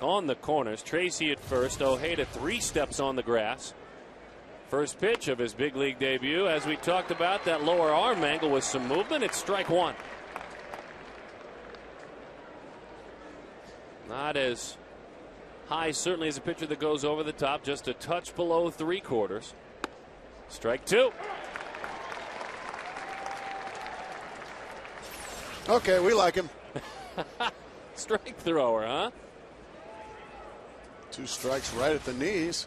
on the corners. Tracy at first. Ojeda 3 steps on the grass. First pitch of his big league debut. As we talked about, that lower arm angle with some movement. It's strike one. Not as high, certainly, as a pitcher that goes over the top. Just a touch below 3/4. Strike two. Okay, we like him. Strike thrower, huh? 2 strikes right at the knees.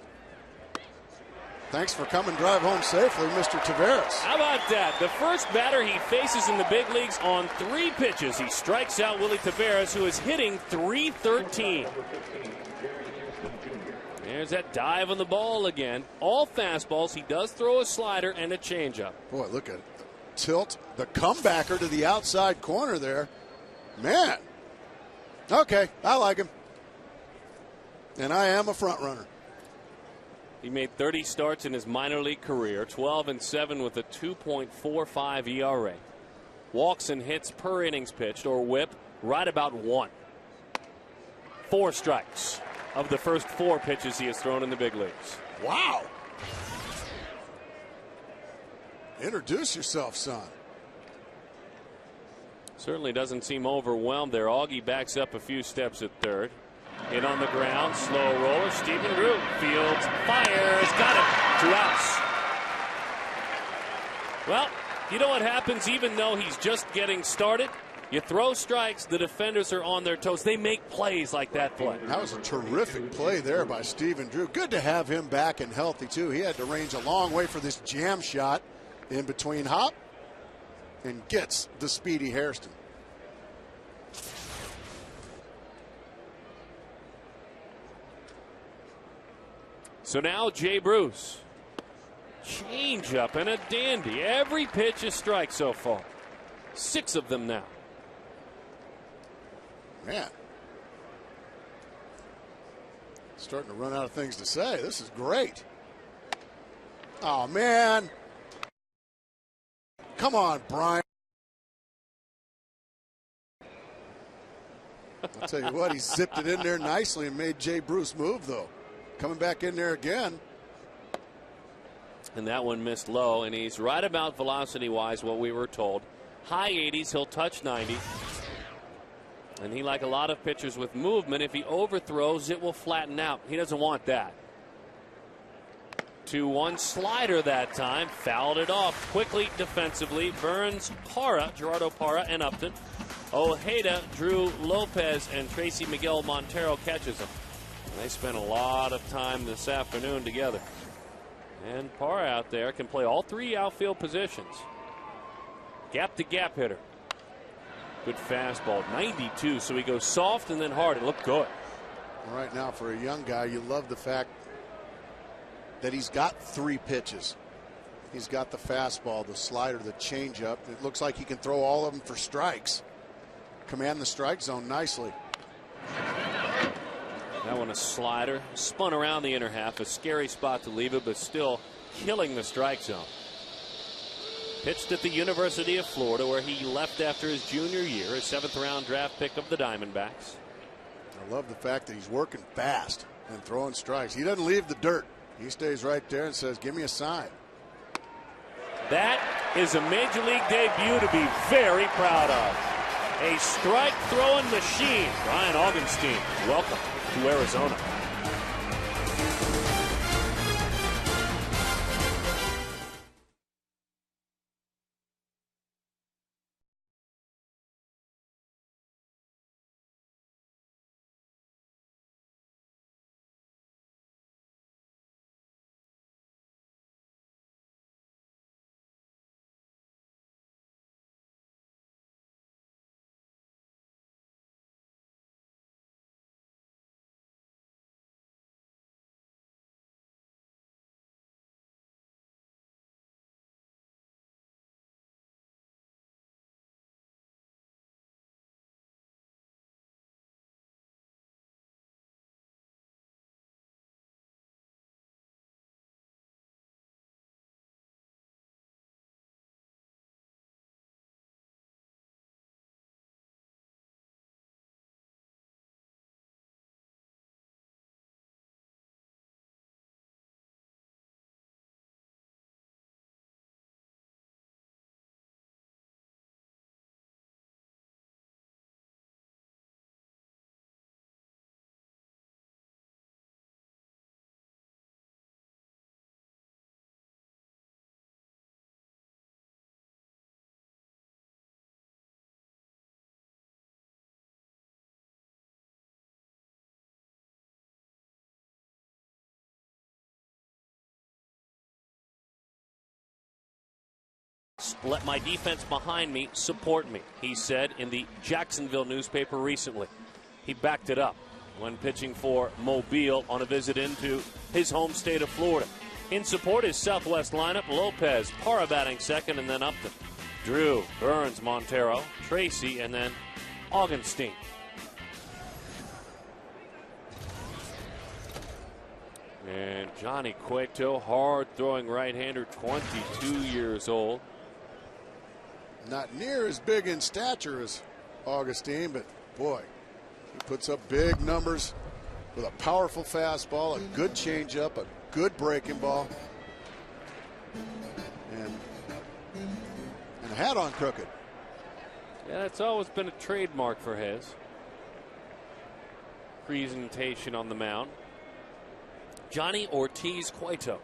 Thanks for coming drive home safely, Mr. Taveras. How about that? The first batter he faces in the big leagues on 3 pitches. He strikes out Willie Taveras, who is hitting .313. There's that dive on the ball again. All fastballs. He does throw a slider and a changeup. Boy, look at it. Tilt, the comebacker to the outside corner there. Man. Okay, I like him. And I am a front runner. He made 30 starts in his minor league career, 12-7 with a 2.45 ERA. Walks and hits per innings pitched, or whip, right about 1. 4 strikes of the first 4 pitches he has thrown in the big leagues. Wow. Introduce yourself, son. Certainly doesn't seem overwhelmed there. Augie backs up a few steps at third. Hit on the ground, slow roller. Stephen Root fields, fires, got it. 2 outs. Well, you know what happens even though he's just getting started? You throw strikes, the defenders are on their toes. They make plays like that play. That was a terrific play there by Stephen Drew. Good to have him back and healthy, too. He had to range a long way for this jam shot in between hop and gets the speedy Hairston. So now Jay Bruce. Change up and a dandy. Every pitch is strike so far. 6 of them now. Man. Starting to run out of things to say. This is great. Oh, man. Come on, Brian. I'll tell you what, he zipped it in there nicely and made Jay Bruce move, though. Coming back in there again. And that one missed low, and he's right about velocity-wise what we were told. High 80s, he'll touch 90. And he, like a lot of pitchers with movement, if he overthrows, it will flatten out. He doesn't want that. 2-1 slider that time. Fouled it off quickly defensively. Burns, Parra, Gerardo Parra, and Upton. Ojeda, Drew Lopez, and Tracy Miguel Montero catches him. And they spent a lot of time this afternoon together. And Parra out there can play all 3 outfield positions. Gap-to-gap hitter. Good fastball, 92, so he goes soft and then hard. It looked good. Right now, for a young guy, you love the fact that he's got 3 pitches. He's got the fastball, the slider, the changeup. It looks like he can throw all of them for strikes. Command the strike zone nicely. That one a slider. Spun around the inner half. A scary spot to leave it, but still killing the strike zone. Pitched at the University of Florida, where he left after his junior year, a 7th-round draft pick of the Diamondbacks. I love the fact that he's working fast and throwing strikes. He doesn't leave the dirt. He stays right there and says, give me a sign. That is a major league debut to be very proud of. A strike-throwing machine. Brian Augenstein, welcome to Arizona. let my defense behind me support me, he said in the Jacksonville newspaper recently. He backed it up when pitching for Mobile on a visit into his home state of Florida. In support, his Southwest lineup: Lopez, Parra batting second, and then Upton, Drew, Burns, Montero, Tracy, and then Augustine. And Johnny Cueto, hard-throwing right-hander, 22 years old. Not near as big in stature as Augustine, but boy, he puts up big numbers with a powerful fastball, a good changeup, a good breaking ball, and a hat on crooked. Yeah, that's always been a trademark for his presentation on the mound. Johnny Ortiz Cueto.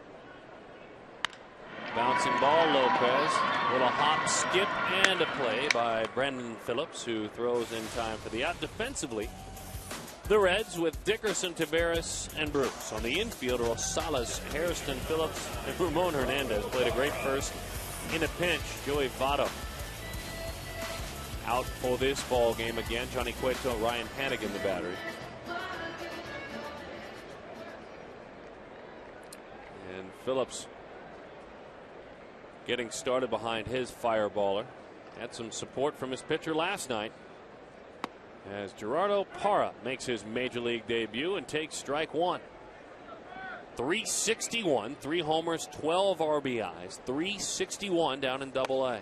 Bouncing ball, Lopez. Little hop, skip, and a play by Brandon Phillips, who throws in time for the out. Defensively, the Reds with Dickerson, Taveras, and Bruce. On the infield, Rosales, Hairston, Phillips, and Ramon Hernandez played a great first. In a pinch, Joey Votto out for this ball game again. Johnny Cueto, Ryan Hannigan, the battery. And Phillips getting started behind his fireballer. Had some support from his pitcher last night as Gerardo Parra makes his major league debut and takes strike one. 361, 3 homers, 12 RBIs, 361 down in Double-A.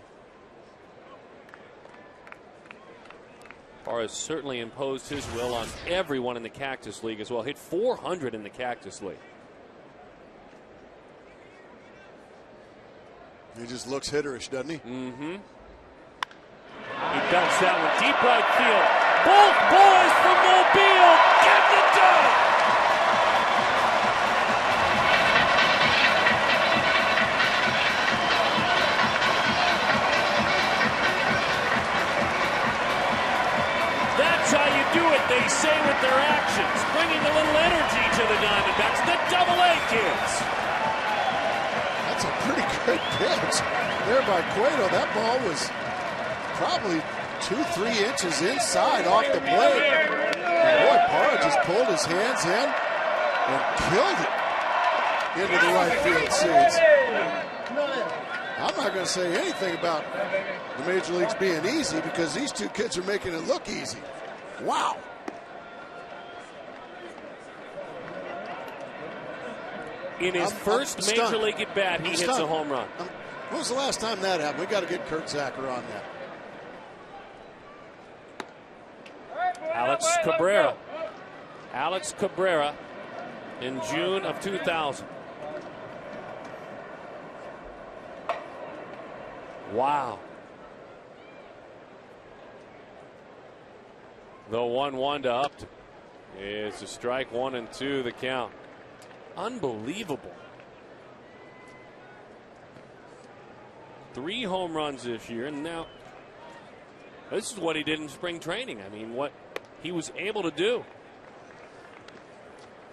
Parra has certainly imposed his will on everyone in the Cactus League as well. Hit 400 in the Cactus League. He just looks hitterish, doesn't he? Mm-hmm. He dumps that one deep right field. Both boys from Mobile get the done. That's how you do it, they say, with their actions. Bringing a little energy to the Diamondbacks, the Double-A kids. That's a pretty good pitch there by Cueto. That ball was probably 2-3 inches inside off the plate. And boy, Parra just pulled his hands in and killed it into the right field seats. I'm not going to say anything about the major leagues being easy because these two kids are making it look easy. Wow. In his first major league at bat, he hits a home run. When was the last time that happened? We got to get Kurt Zacher on that. Alex Cabrera in June of 2000. Wow. The 1-1 to Upton. It's a strike 1 and 2 the count. Unbelievable. 3 home runs this year, and now this is what he did in spring training. I mean, what he was able to do.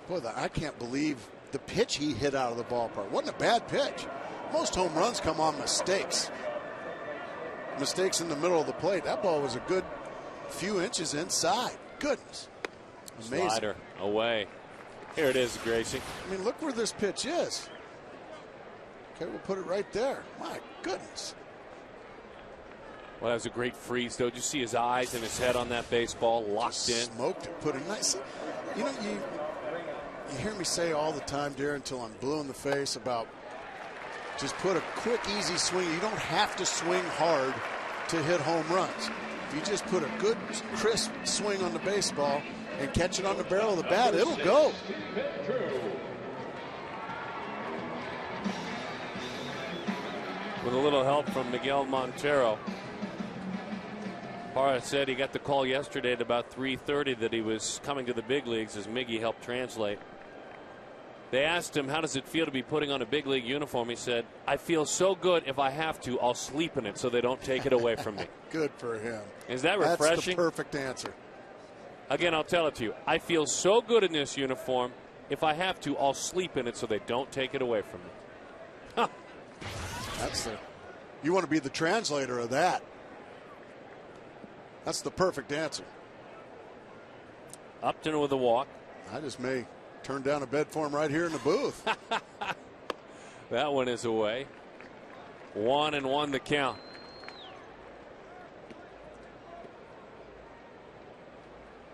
Boy, I can't believe the pitch he hit out of the ballpark. Wasn't a bad pitch. Most home runs come on mistakes. Mistakes in the middle of the plate. That ball was a good few inches inside. Goodness. Amazing. Slider away. Here it is, Gracie. I mean, look where this pitch is. Okay, we'll put it right there. My goodness. Well, that was a great freeze, though. Did you see his eyes and his head on that baseball locked in? Smoked it, put it nice. You know, you hear me say all the time, Darren, until I'm blue in the face about just put a quick, easy swing. You don't have to swing hard to hit home runs. If you just put a good, crisp swing on the baseball and catch it on the barrel of the bat, it'll go. With a little help from Miguel Montero. Parra said he got the call yesterday at about 3:30 that he was coming to the big leagues as Miggy helped translate. They asked him, how does it feel to be putting on a big league uniform? He said, I feel so good. If I have to, I'll sleep in it so they don't take it away from me. Good for him. Is that refreshing? That's the perfect answer. Again, I'll tell it to you. I feel so good in this uniform. If I have to, I'll sleep in it so they don't take it away from me. Huh. You want to be the translator of that. That's the perfect answer. Upton with a walk. I just may turn down a bed for him right here in the booth. That one is away. 1-1 the count.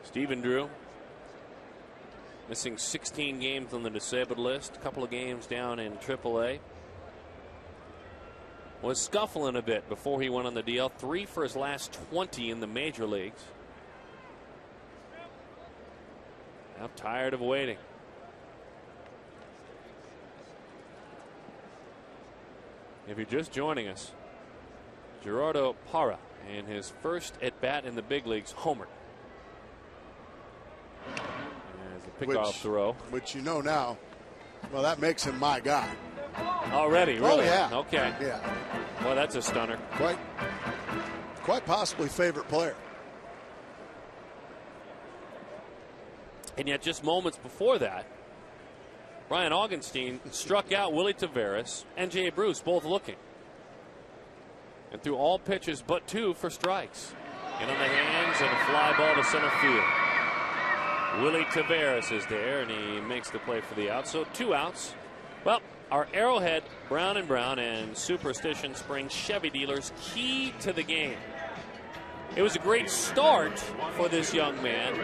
Stephen Drew missing 16 games on the disabled list. A couple of games down in AAA. Was scuffling a bit before he went on the DL. 3 for his last 20 in the major leagues. Now tired of waiting. If you're just joining us, Gerardo Parra in his first at bat in the big leagues homered. As a pickoff throw. Which you know now, well, that makes him my guy. Already, really? Oh, yeah. Okay. Yeah. Well, that's a stunner. Quite possibly favorite player. And yet just moments before that, Brian Augustine struck out Willie Taveras and Jay Bruce, both looking. And threw all pitches but 2 for strikes. In on the hands and a fly ball to center field. Willie Taveras is there, and he makes the play for the out. So 2 outs. Well, our Arrowhead, Brown & Brown, and Superstition Springs Chevy dealers key to the game. It was a great start for this young man.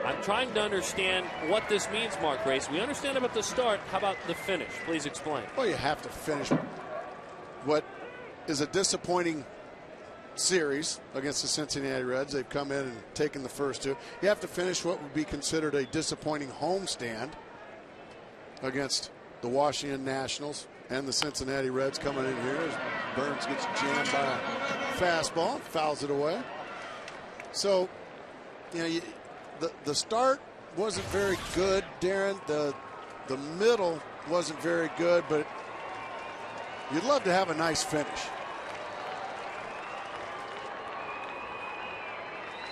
I'm trying to understand what this means, Mark Grace. We understand about the start. How about the finish? Please explain. Well, you have to finish what is a disappointing series against the Cincinnati Reds. They've come in and taken the first 2. You have to finish what would be considered a disappointing homestand against the Washington Nationals and the Cincinnati Reds coming in here. As Burns gets jammed by a fastball, fouls it away. So, you know, the start wasn't very good, Darren. The middle wasn't very good, but you'd love to have a nice finish.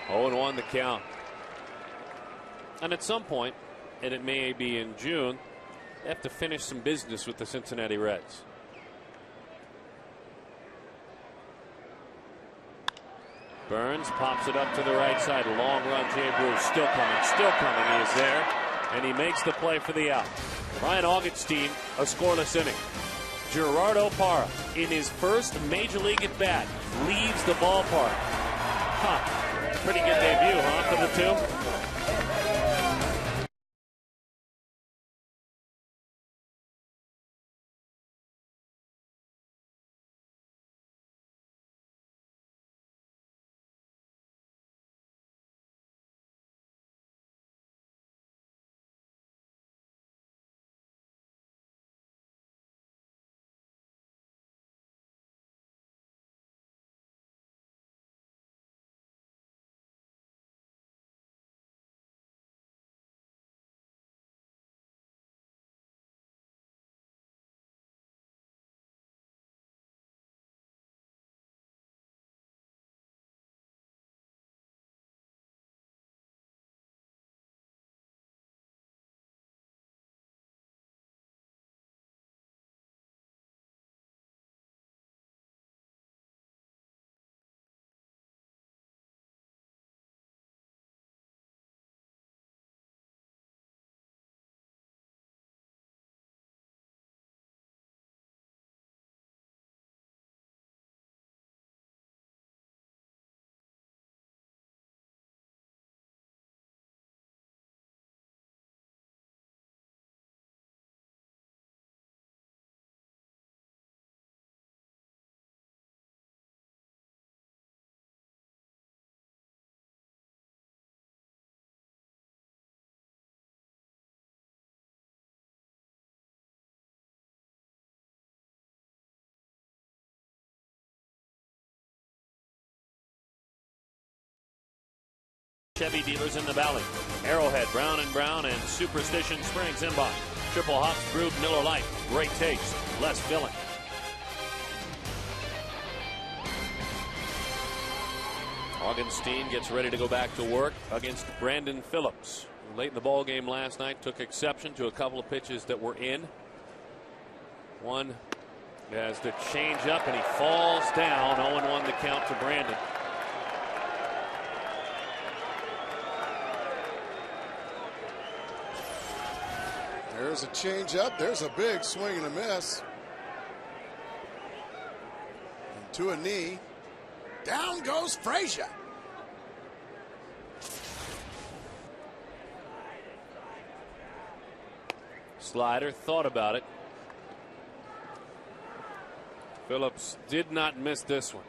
0-1 the count. And at some point, and it may be in June, they have to finish some business with the Cincinnati Reds. Burns pops it up to the right side. Long run. Jay Bruce still coming. Still coming. He is there. And he makes the play for the out. Brian Augustine, a scoreless inning. Gerardo Parra, in his first major league at bat, leaves the ballpark. Pretty good debut, for the 2? Chevy dealers in the valley. Arrowhead, Brown & Brown, and Superstition Springs inbox. Triple hops, brewed Miller Lite. Great taste, less filling. Augustine gets ready to go back to work against Brandon Phillips. Late in the ball game last night, took exception to a couple of pitches that were in. One As the change up, and he falls down. 0-1 the count to Brandon. There's a change up. There's a big swing and a miss. And to a knee. Down goes Frazier. Slider thought about it. Phillips did not miss this one.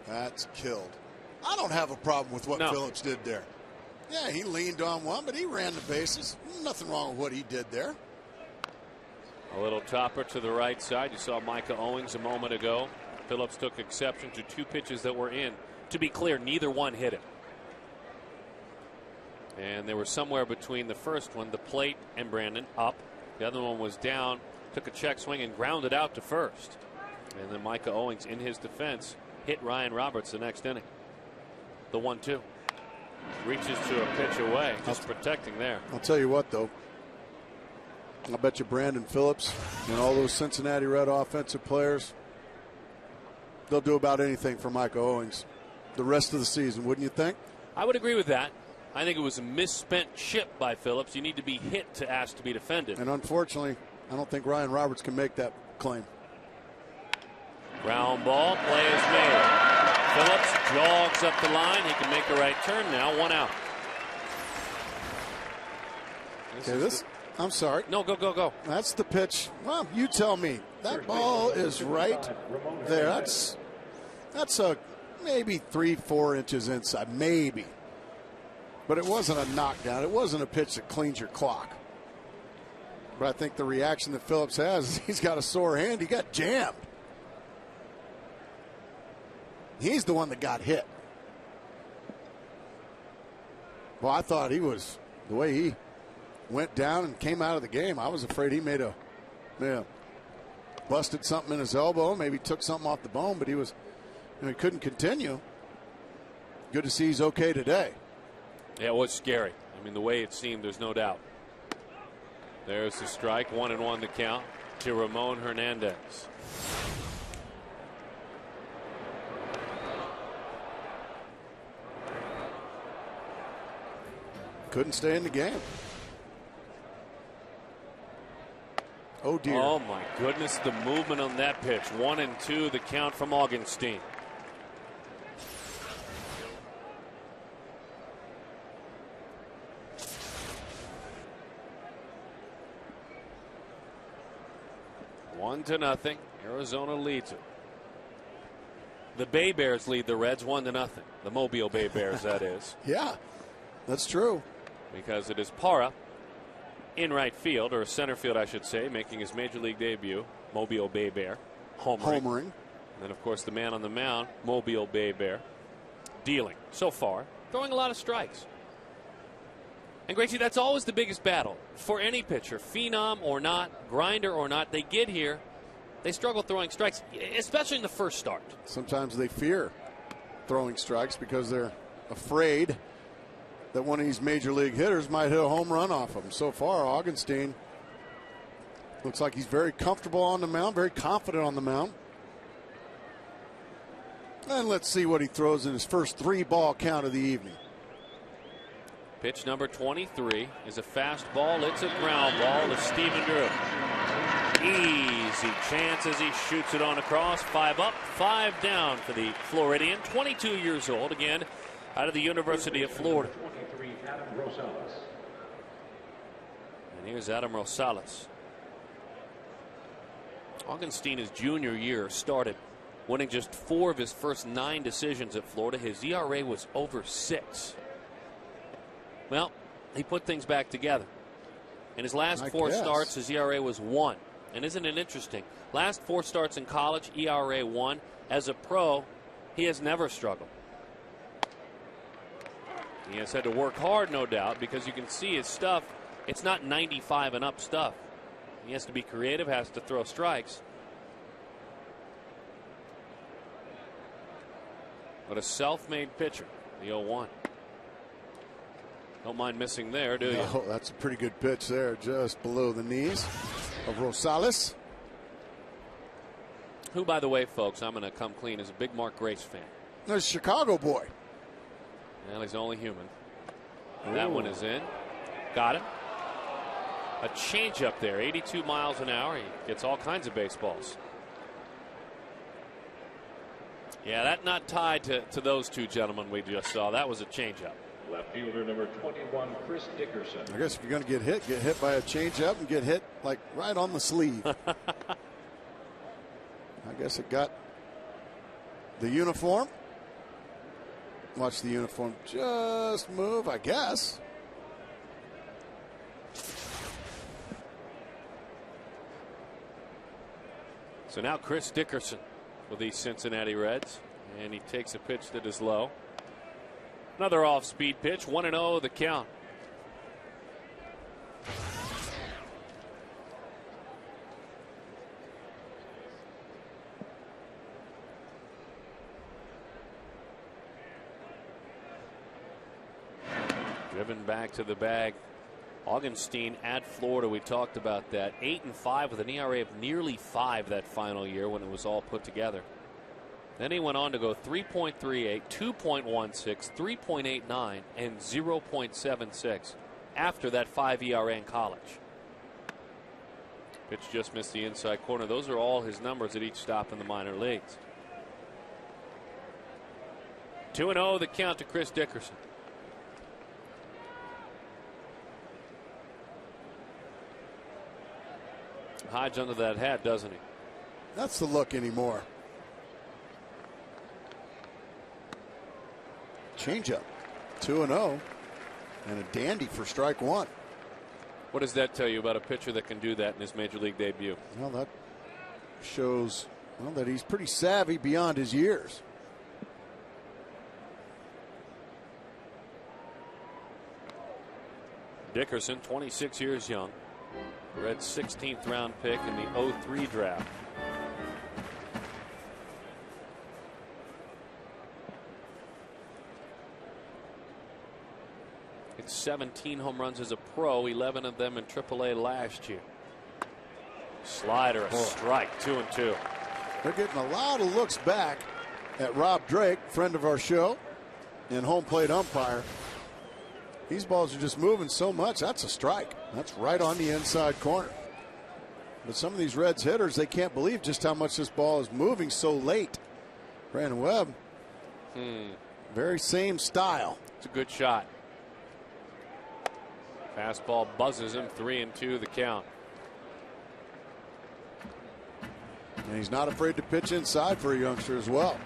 That's killed. I don't have a problem with what Phillips did there. Yeah, he leaned on one, but he ran the bases. Nothing wrong with what he did there. A little topper to the right side. You saw Micah Owings a moment ago. Phillips took exception to 2 pitches that were in. To be clear, neither one hit him. And they were somewhere between the first one, the plate, and Brandon up. The other one was down, took a check swing and grounded out to first. And then Micah Owings, in his defense, hit Ryan Roberts the next inning. The 1-2. Reaches to a pitch away, just protecting there. I'll tell you what, though. I bet you Brandon Phillips and all those Cincinnati Red offensive players, they'll do about anything for Micah Owings the rest of the season, wouldn't you think? I would agree with that. I think it was a misspent chip by Phillips. You need to be hit to ask to be defended. And unfortunately, I don't think Ryan Roberts can make that claim. Ground ball, play is made. Phillips jogs up the line. He can make a right turn now. 1 out. I'm sorry. No, go. That's the pitch. Well, you tell me. That ball is right there. That's a maybe 3-4 inches inside, maybe. But it wasn't a knockdown. It wasn't a pitch that cleans your clock. But I think the reaction that Phillips has is he's got a sore hand. He got jammed. He's the one that got hit. Well, I thought he was, the way he went down and came out of the game, I was afraid he made busted something in his elbow, maybe took something off the bone, but he couldn't continue. Good to see he's okay today. Yeah, it was scary. I mean, the way it seemed, there's no doubt. There's the strike, 1-1 the count to Ramon Hernandez. Couldn't stay in the game. Oh, dear. Oh, my goodness, the movement on that pitch. 1-2 the count from Augenstein. One to nothing. Arizona leads it. The Bay Bears lead the Reds 1-0. The Mobile Bay Bears, that is. Yeah, that's true. Because it is Parra in right field, or center field, I should say, making his major league debut. Mobile Bay Bear homering. And then, of course, the man on the mound, Mobile Bay Bear, dealing so far, throwing a lot of strikes. And Gracie, that's always the biggest battle for any pitcher, phenom or not, grinder or not. They get here, they struggle throwing strikes, especially in the first start. Sometimes they fear throwing strikes because they're afraid that one of these major league hitters might hit a home run off them. So far, Augenstein looks like he's very comfortable on the mound, very confident on the mound. And let's see what he throws in his first 3-ball count of the evening. Pitch number 23 is a fastball. It's a ground ball to Stephen Drew. Easy chance as he shoots it on across. 5 up, 5 down for the Floridian. 22 years old, again, out of the University of Florida. And here's Adam Rosales. Augenstein, his junior year, started winning just 4 of his first 9 decisions at Florida. His ERA was over 6. Well, he put things back together. In his last 4 starts, his ERA was 1. And isn't it interesting? Last 4 starts in college, ERA 1. As a pro, he has never struggled. He has had to work hard, no doubt, because you can see his stuff. It's not 95 and up stuff. He has to be creative, has to throw strikes. But a self-made pitcher, the 0-1. Don't mind missing there, do you? No, that's a pretty good pitch there, just below the knees of Rosales. Who, by the way, folks, I'm going to come clean, is a big Mark Grace fan. There's a Chicago boy. Well, he's only human. That one is in. Got it. A changeup there, 82 miles an hour. He gets all kinds of baseballs. Yeah, that not tied to those two gentlemen we just saw. That was a changeup. Left fielder number 21, Chris Dickerson. I guess if you're going to get hit by a changeup and get hit like right on the sleeve. I guess it got the uniform. Watch the uniform just move, I guess. So now Chris Dickerson with the Cincinnati Reds, and he takes a pitch that is low. Another off-speed pitch, 1-0 the count. Driven back to the bag. Augenstein at Florida, we talked about that. 8-5 with an ERA of nearly 5 that final year when it was all put together. Then he went on to go 3.38, 2.16, 3.89, and 0.76 after that 5 ERA in college. Pitch just missed the inside corner. Those are all his numbers at each stop in the minor leagues. 2-0 the count to Chris Dickerson. Hides under that hat, doesn't he? That's the look anymore. Changeup, 2-0, and a dandy for strike one. What does that tell you about a pitcher that can do that in his major league debut? Well, that shows that he's pretty savvy beyond his years. Dickerson, 26 years young. Reds' 16th round pick in the 03 draft. It's 17 home runs as a pro, 11 of them in AAA last year. Slider, a strike, 2-2. They're getting a lot of looks back at Rob Drake, friend of our show, and home plate umpire. These balls are just moving so much. That's a strike. That's right on the inside corner. But some of these Reds hitters, they can't believe just how much this ball is moving so late. Brandon Webb, very same style. It's a good shot. Fastball buzzes him, 3-2 the count. And he's not afraid to pitch inside for a youngster as well.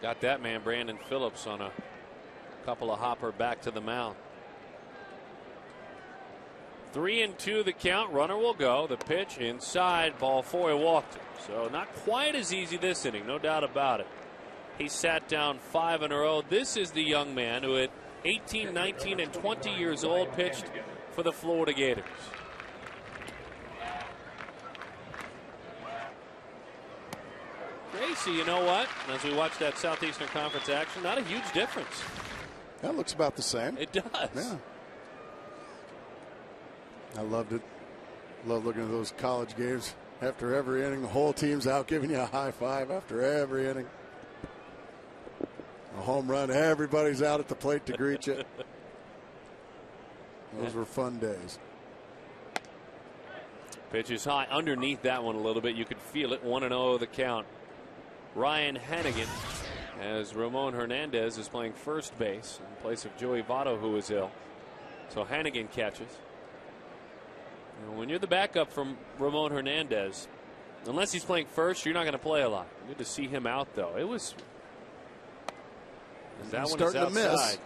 Got that man, Brandon Phillips, on a couple of hopper back to the mound. 3-2 the count. Runner will go. The pitch inside, ball 4. He walked it. So not quite as easy this inning, no doubt about it. He sat down 5 in a row. This is the young man who at 18, 19, and 20 years old pitched for the Florida Gators. Gracie, you know what? As we watch that Southeastern Conference action, not a huge difference. That looks about the same. It does. Yeah. I loved it. Love looking at those college games. After every inning, the whole team's out giving you a high five after every inning. A home run, everybody's out at the plate to greet you. Those were fun days. Pitch is high underneath that one a little bit. You could feel it. 1-0 the count. Ryan Hannigan, as Ramon Hernandez is playing first base in place of Joey Votto, who is ill. So Hannigan catches. And when you're the backup from Ramon Hernandez, unless he's playing first, you're not going to play a lot. Good to see him out, though. It was. That one starting is to outside. miss.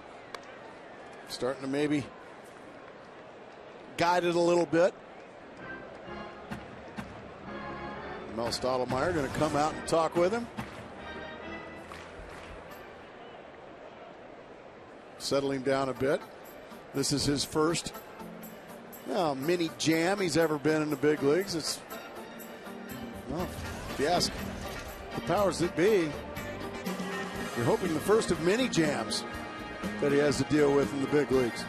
Starting to maybe guide it a little bit. Mel Stottlemyre going to come out and talk with him. Settling down a bit. This is his first mini jam he's ever been in the big leagues. It's, well, if you ask the powers that be, you're hoping the first of many jams that he has to deal with in the big leagues.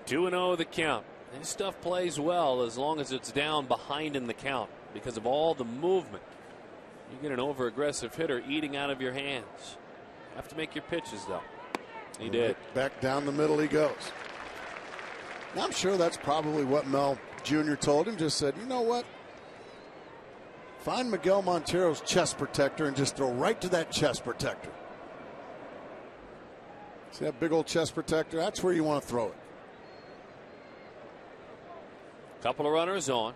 2-0 the count. This stuff plays well as long as it's down behind in the count because of all the movement. You get an over-aggressive hitter eating out of your hands. You have to make your pitches, though. He did. Back down the middle he goes. Now, I'm sure that's probably what Mel Jr. told him. Just said, you know what? Find Miguel Montero's chest protector and just throw right to that chest protector. See that big old chest protector? That's where you want to throw it. Couple of runners on.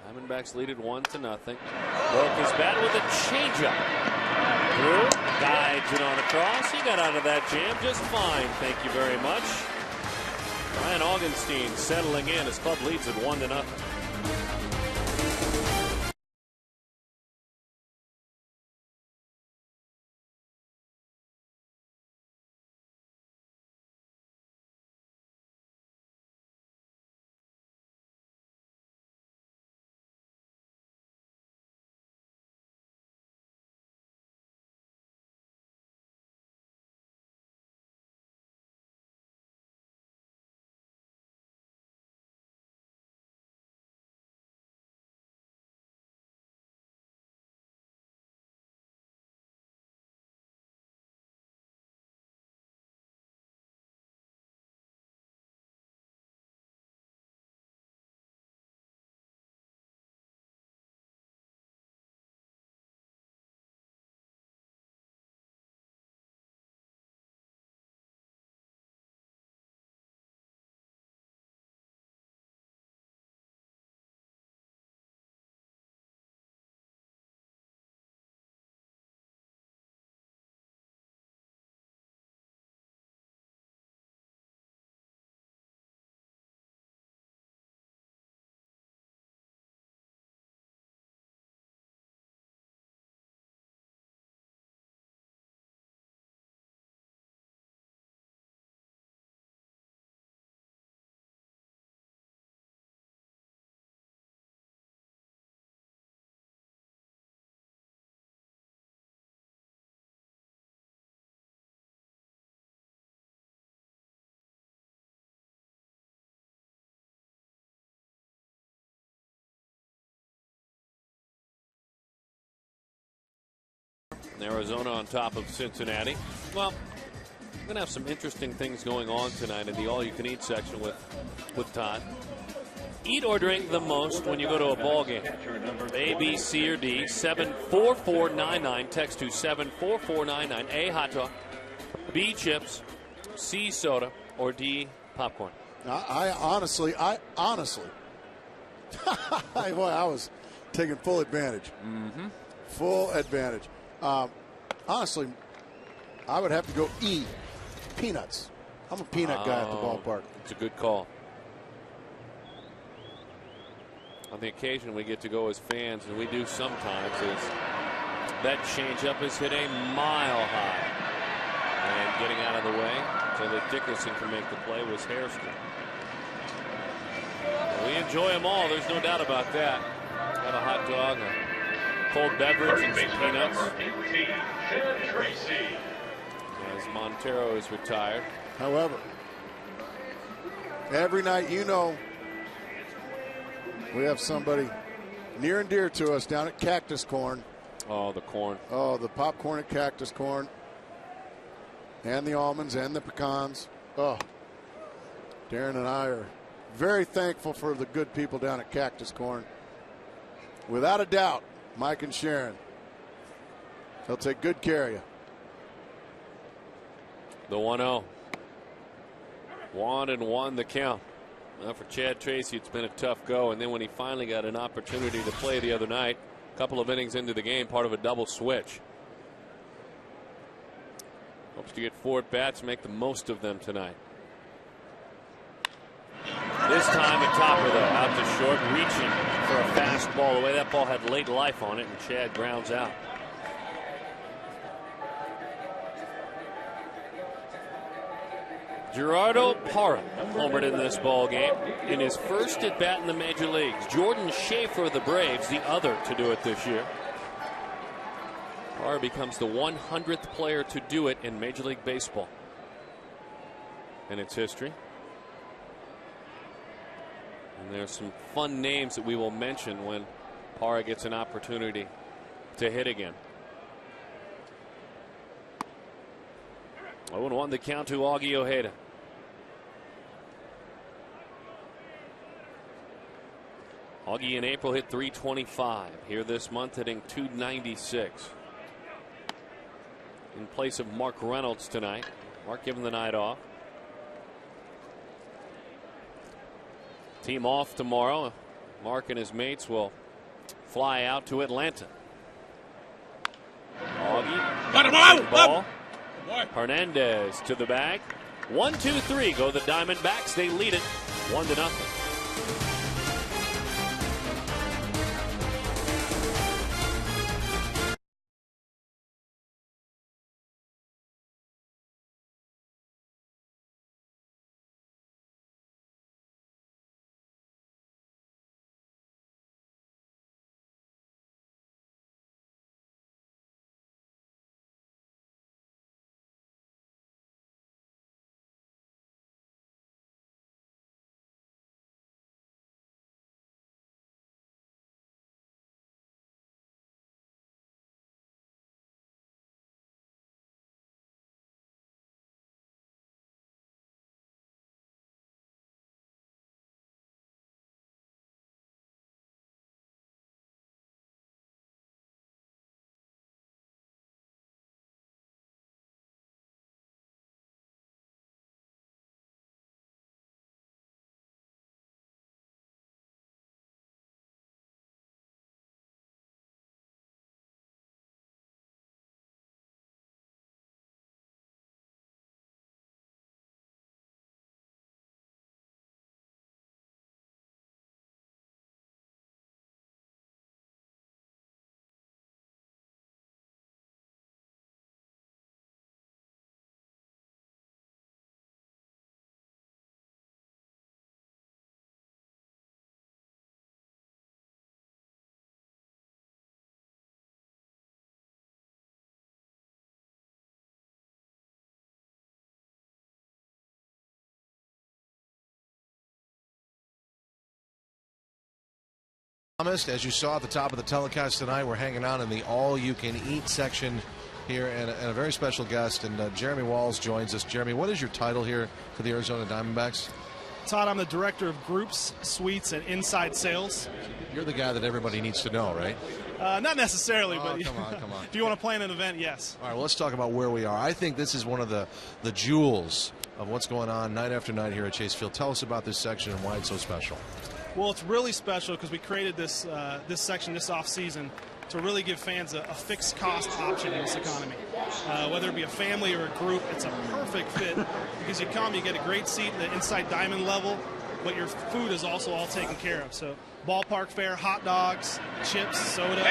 Diamondbacks lead it 1-0. Broke his bat with a changeup. Drew guides it on across. He got out of that jam just fine. Thank you very much. Ryan Augenstein settling in. His club leads it 1-0. Arizona on top of Cincinnati. Well, we're going to have some interesting things going on tonight in the all-you-can-eat section with Todd. Eat or drink the most when you go to a ball game. A, B, C, or D. 74499. Text to 74499. A, hot dog. B, chips. C, soda. Or D, popcorn. I honestly, boy, I was taking full advantage. Mm-hmm. Full advantage. Honestly, I would have to go E, peanuts. I'm a peanut guy at the ballpark. It's a good call. On the occasion we get to go as fans, and we do sometimes, is that changeup is hit a mile high. And getting out of the way so that Dickerson can make the play was Hairston. We enjoy them all, there's no doubt about that. Got a hot dog, a cold beverage, and some peanuts. As Montero is retired. However, every night, you know, we have somebody near and dear to us down at Cactus Corn. Oh, the corn. Oh, the popcorn at Cactus Corn. And the almonds and the pecans. Oh, Darren and I are very thankful for the good people down at Cactus Corn. Without a doubt, Mike and Sharon, they'll take good care of you. The 1-0. 1-1 the count. Well, for Chad Tracy, it's been a tough go. And then when he finally got an opportunity to play the other night, a couple of innings into the game, part of a double switch. Hopes to get 4 at-bats, make the most of them tonight. This time a topper, though, out to short, reaching for a fastball. The way that ball had late life on it, and Chad grounds out. Gerardo Parra homered in this ball game in his first at bat in the major leagues. Jordan Schaefer of the Braves, the other to do it this year. Parra becomes the 100th player to do it in Major League Baseball in its history. And there's some fun names that we will mention when Parra gets an opportunity to hit again. 0-1 the count to Augie Ojeda. Augie in April hit .325. Here this month hitting .296. In place of Mark Reynolds tonight. Mark given the night off. Team off tomorrow. Mark and his mates will fly out to Atlanta. Augie. Ball. Hernandez to the bag. 1-2-3 go the Diamondbacks. They lead it 1-0. As you saw at the top of the telecast tonight, we're hanging out in the all-you-can-eat section here, and a very special guest, and Jeremy Walls joins us. Jeremy, what is your title here for the Arizona Diamondbacks? Todd, I'm the Director of Groups, Suites, and Inside Sales. You're the guy that everybody needs to know, right? Not necessarily, but come on. if you want to plan an event, yes. All right, well, let's talk about where we are. I think this is one of the jewels of what's going on night after night here at Chase Field. Tell us about this section and why it's so special. Well, it's really special because we created this this section this off-season to really give fans a fixed cost option in this economy. Whether it be a family or a group, it's a perfect fit because you come, you get a great seat, the inside diamond level, but your food is also all taken care of. So ballpark fare, hot dogs, chips, soda,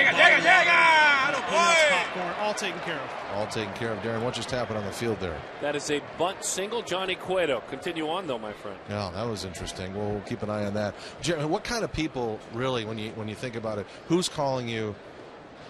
popcorn, all taken care of. All taken care of. Darren, what just happened on the field there? That is a bunt single. Johnny Cueto. Continue on, though, my friend. Yeah, that was interesting. We'll keep an eye on that. Jeremy, what kind of people, really, when you think about it, who's calling you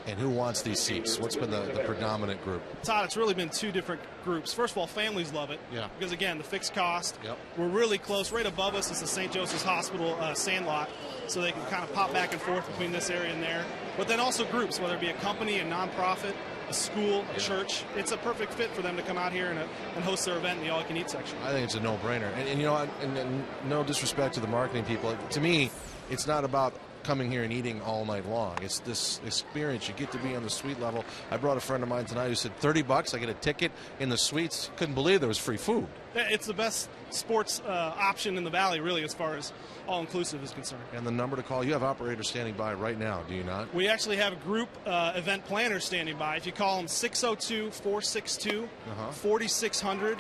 and who wants these seats? What's been the predominant group? Todd, it's really been two different groups. First of all, families love it. Yeah. Because, again, the fixed cost. Yep. We're really close. Right above us is the St. Joseph's Hospital sandlot, so they can kind of pop back and forth between this area and there. But then also groups, whether it be a company, a nonprofit, a school, a church. It's a perfect fit for them to come out here and host their event in the all-you-can-eat section. I think it's a no-brainer. And you know, and no disrespect to the marketing people, to me, it's not about coming here and eating all night long. It's this experience. You get to be on the suite level. I brought a friend of mine tonight who said $30, I get a ticket in the suites. Couldn't believe there was free food. It's the best sports option in the Valley, really, as far as all-inclusive is concerned. And the number to call, you have operators standing by right now, do you not? We actually have a group event planners standing by. If you call them 602-462-4600.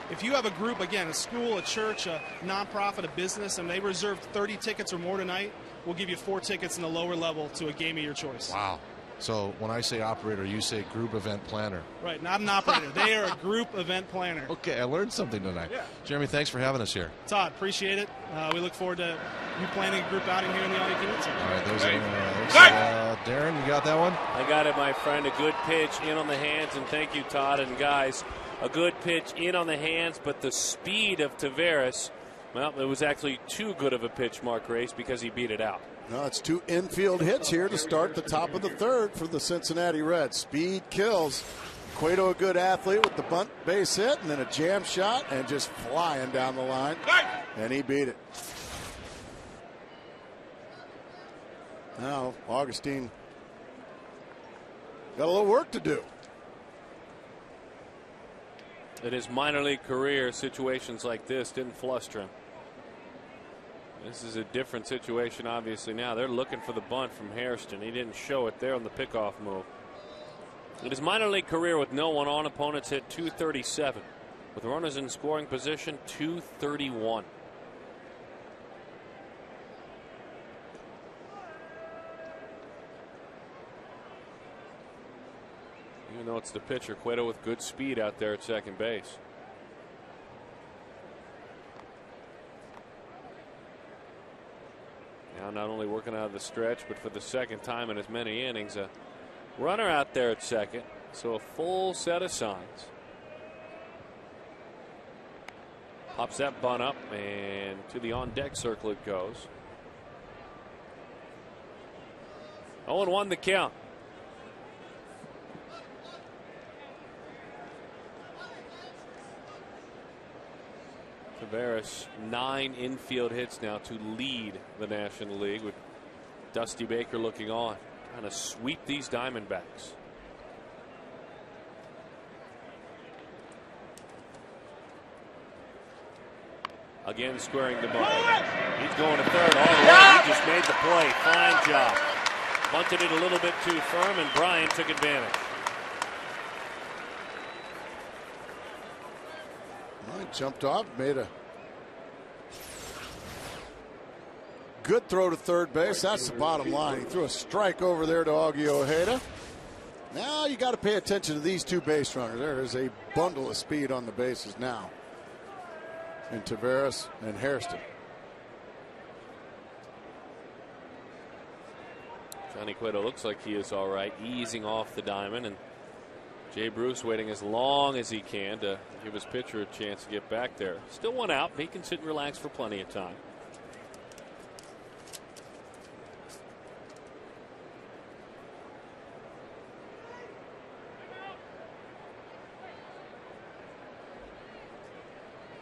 If you have a group, again, a school, a church, a nonprofit, a business, and they reserve 30 tickets or more tonight, we'll give you 4 tickets in the lower level to a game of your choice. Wow. So when I say operator, you say group event planner. Right, not an operator. They are a group event planner. Okay, I learned something tonight. Yeah. Jeremy, thanks for having us here. Todd, appreciate it. We look forward to you planning a group outing here in the all-you-can-eat section. All right, there's Darren, you got that one? I got it, my friend. A good pitch in on the hands, and thank you, Todd. And guys, a good pitch in on the hands, but the speed of Taveras Well, it was actually too good of a pitch, Mark Grace, because he beat it out. No, it's 2 infield hits here to start the top of the third for the Cincinnati Reds. Speed kills. Cueto, a good athlete with the bunt base hit, and then a jam shot, and just flying down the line. And he beat it. Now, Augustine got a little work to do. In his minor league career, situations like this didn't fluster him. This is a different situation, obviously. Now they're looking for the bunt from Hairston. He didn't show it there on the pickoff move. In his minor league career with no one on, opponents hit .237. With runners in scoring position, .231. Even though it's the pitcher, Cueto with good speed out there at second base. Now not only working out of the stretch, but for the second time in as many innings, a runner out there at second. So a full set of signs. Pops that bunt up, and to the on-deck circle it goes. 0-1 the count. Tavares, 9 infield hits now to lead the National League, with Dusty Baker looking on, trying to sweep these Diamondbacks. Again squaring the bunt. He's going to third all the way. He just made the play. Fine job. Bunted it a little bit too firm, and Bryan took advantage. Jumped off, made a good throw to third base. That's the bottom line. He threw a strike over there to Augie Ojeda. Now you got to pay attention to these two base runners. There is a bundle of speed on the bases now in Tavares and Hairston. Johnny Cueto looks like he is all right, easing off the diamond, and Jay Bruce waiting as long as he can to give his pitcher a chance to get back there. Still one out. He can sit and relax for plenty of time.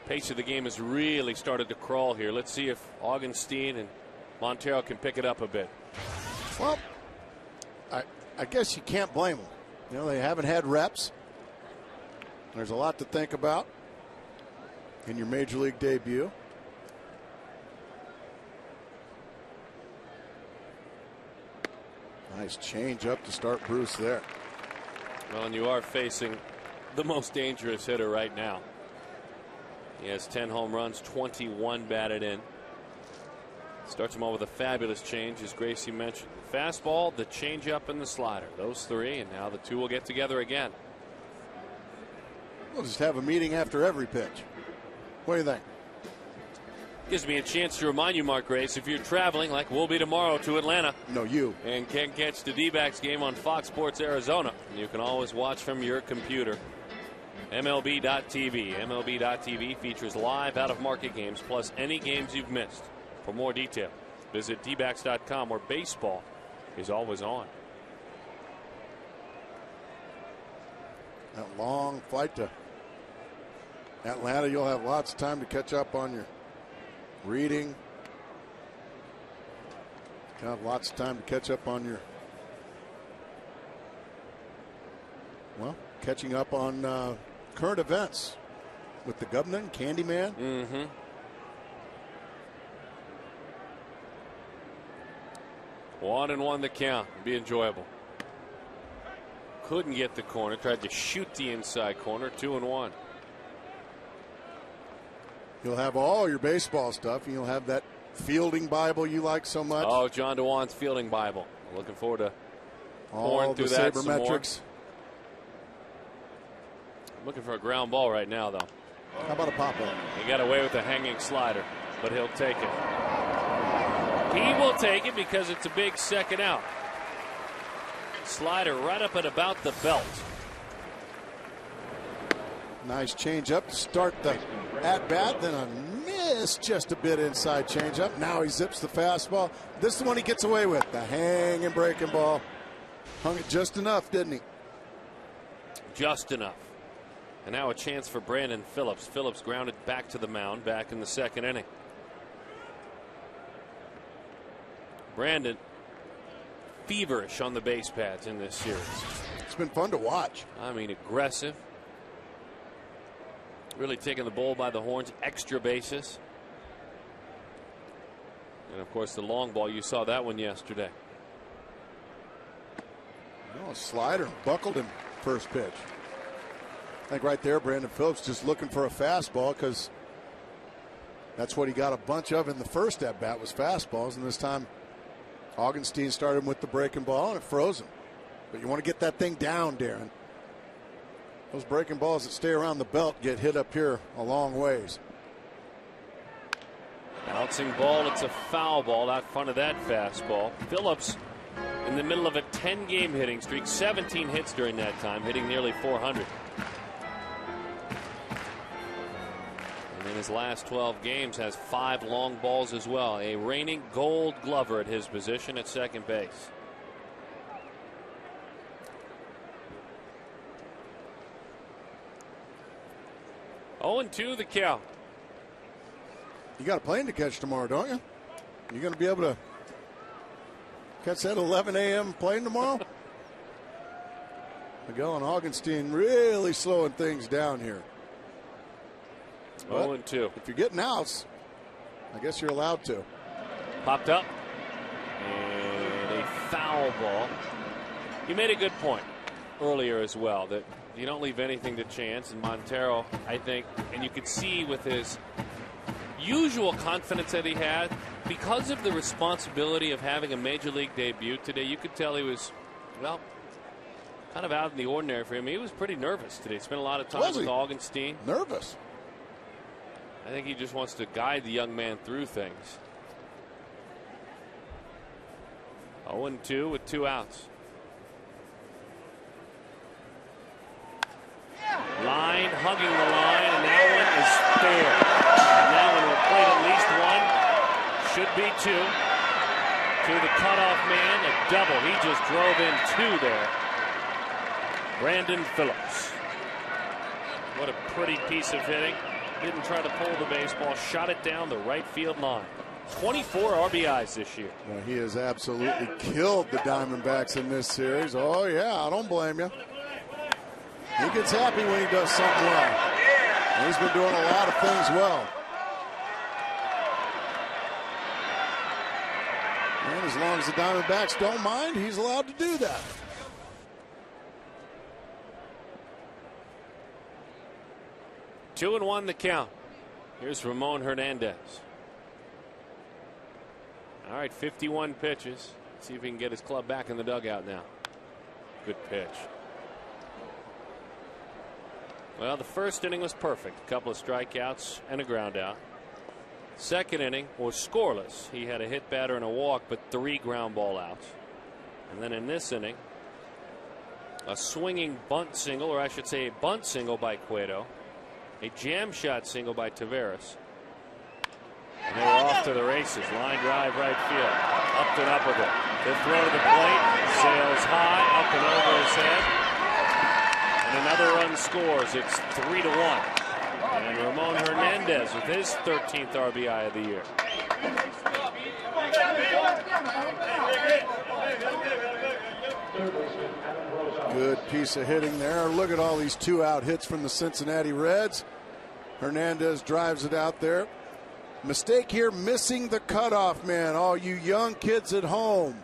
Pace of the game has really started to crawl here. Let's see if Augustine and Montero can pick it up a bit. Well, I guess you can't blame them. You know, they haven't had reps. There's a lot to think about in your major league debut. Nice change up to start Bruce there. Well, and you are facing the most dangerous hitter right now. He has 10 home runs, 21 batted in. Starts him off with a fabulous change, as Gracie mentioned. The fastball, the changeup, and the slider. Those three, and now the two will get together again. We'll just have a meeting after every pitch. What do you think? Gives me a chance to remind you, Mark Grace, if you're traveling, like we'll be tomorrow, to Atlanta. No, you. And can catch the D-backs game on Fox Sports Arizona. You can always watch from your computer. MLB.TV. MLB.TV features live out-of-market games, plus any games you've missed. For more detail, visit dbacks.com, where baseball is always on. That long flight to Atlanta, you'll have lots of time to catch up on your reading. You'll have lots of time to catch up on your, well, catching up on current events with the governor and Candyman. Mm-hmm. One and one the count. Be enjoyable. Couldn't get the corner. Tried to shoot the inside corner. 2-1. You'll have all your baseball stuff. You'll have that fielding Bible you like so much. Oh, John DeWan's fielding Bible. Looking forward to all through the that sabermetrics. I'm looking for a ground ball right now, though. How about a pop-up? He got away with a hanging slider, but he'll take it. He will take it because it's a big second out. Slider right up at about the belt. Nice change up to start the at-bat, then a just a bit inside changeup. Now he zips the fastball. This is the one he gets away with. The hanging breaking ball. Hung it just enough, didn't he? Just enough. And now a chance for Brandon Phillips. Phillips grounded back to the mound back in the second inning. Brandon feverish on the base pads in this series. It's been fun to watch. I mean, aggressive. Really taking the bull by the horns. Extra bases. And of course the long ball. You saw that one yesterday. Oh, slider buckled him first pitch. I think right there Brandon Phillips just looking for a fastball, because that's what he got a bunch of in the first at bat was fastballs, and this time Augenstein started him with the breaking ball and it froze him. But you want to get that thing down, Darren. Those breaking balls that stay around the belt get hit up here a long ways. Bouncing ball, it's a foul ball out front of that fastball. Phillips in the middle of a 10-game hitting streak, 17 hits during that time, hitting nearly 400. And in his last 12 games has 5 long balls as well. A reigning Gold Glover at his position at second base. Oh, 0-2 the count. You got a plane to catch tomorrow, don't you? You going to be able to catch that 11 a.m. plane tomorrow? Miguel and Augenstein really slowing things down here. 0-2. If you're getting outs, I guess you're allowed to. Popped up. And a foul ball. You made a good point earlier as well, that you don't leave anything to chance. And Montero, I think, and you could see with his usual confidence that he had, because of the responsibility of having a major league debut today, you could tell he was, well, kind of out in the ordinary for him. He was pretty nervous today. Spent a lot of time with Augenstein. Nervous. I think he just wants to guide the young man through things. 0-2 with 2 outs. Line, hugging the line, and that one is fair. And that one will play at least 1. Should be 2. To the cutoff man, a double. He just drove in 2 there. Brandon Phillips. What a pretty piece of hitting. Didn't try to pull the baseball, shot it down the right field line. 24 RBIs this year. Well, he has absolutely killed the Diamondbacks in this series. Oh, yeah, I don't blame you. He gets happy when he does something well. And he's been doing a lot of things well. And as long as the Diamondbacks don't mind, he's allowed to do that. Two and 1 the count. Here's Ramon Hernandez. All right, 51 pitches. See if he can get his club back in the dugout now. Good pitch. Well, the first inning was perfect. A couple of strikeouts and a ground out. Second inning was scoreless. He had a hit batter and a walk, but 3 ground ball outs. And then in this inning, a swinging bunt single, or I should say a bunt single by Cueto. A jam shot single by Taveras. And they were off to the races. Line drive right field. Up and up with it. The throw to the plate. Sails high. Up and over his head. And another run scores. It's 3-1. And Ramon Hernandez with his 13th RBI of the year. Good piece of hitting there. Look at all these 2-out hits from the Cincinnati Reds. Hernandez drives it out there. Mistake here, missing the cutoff man. All you young kids at home,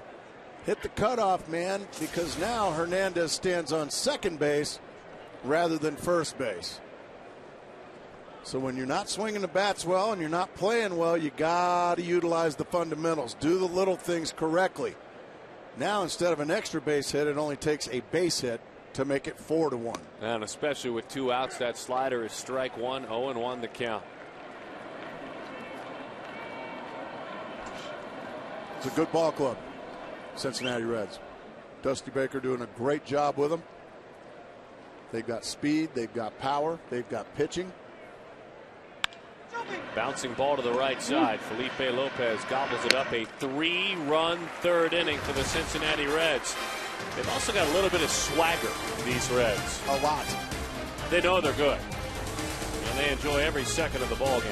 hit the cutoff man, because now Hernandez stands on second base rather than first base. So when you're not swinging the bats well and you're not playing well, you got to utilize the fundamentals. Do the little things correctly. Now, instead of an extra base hit, it only takes a base hit to make it 4-1. And especially with 2 outs, that slider is strike 1, 0-1 the count. It's a good ball club, Cincinnati Reds. Dusty Baker doing a great job with them. They've got speed, they've got power, they've got pitching. Bouncing ball to the right side. Felipe Lopez gobbles it up. A 3-run third inning for the Cincinnati Reds. They've also got a little bit of swagger, these Reds. A lot. They know they're good. And they enjoy every second of the ball game.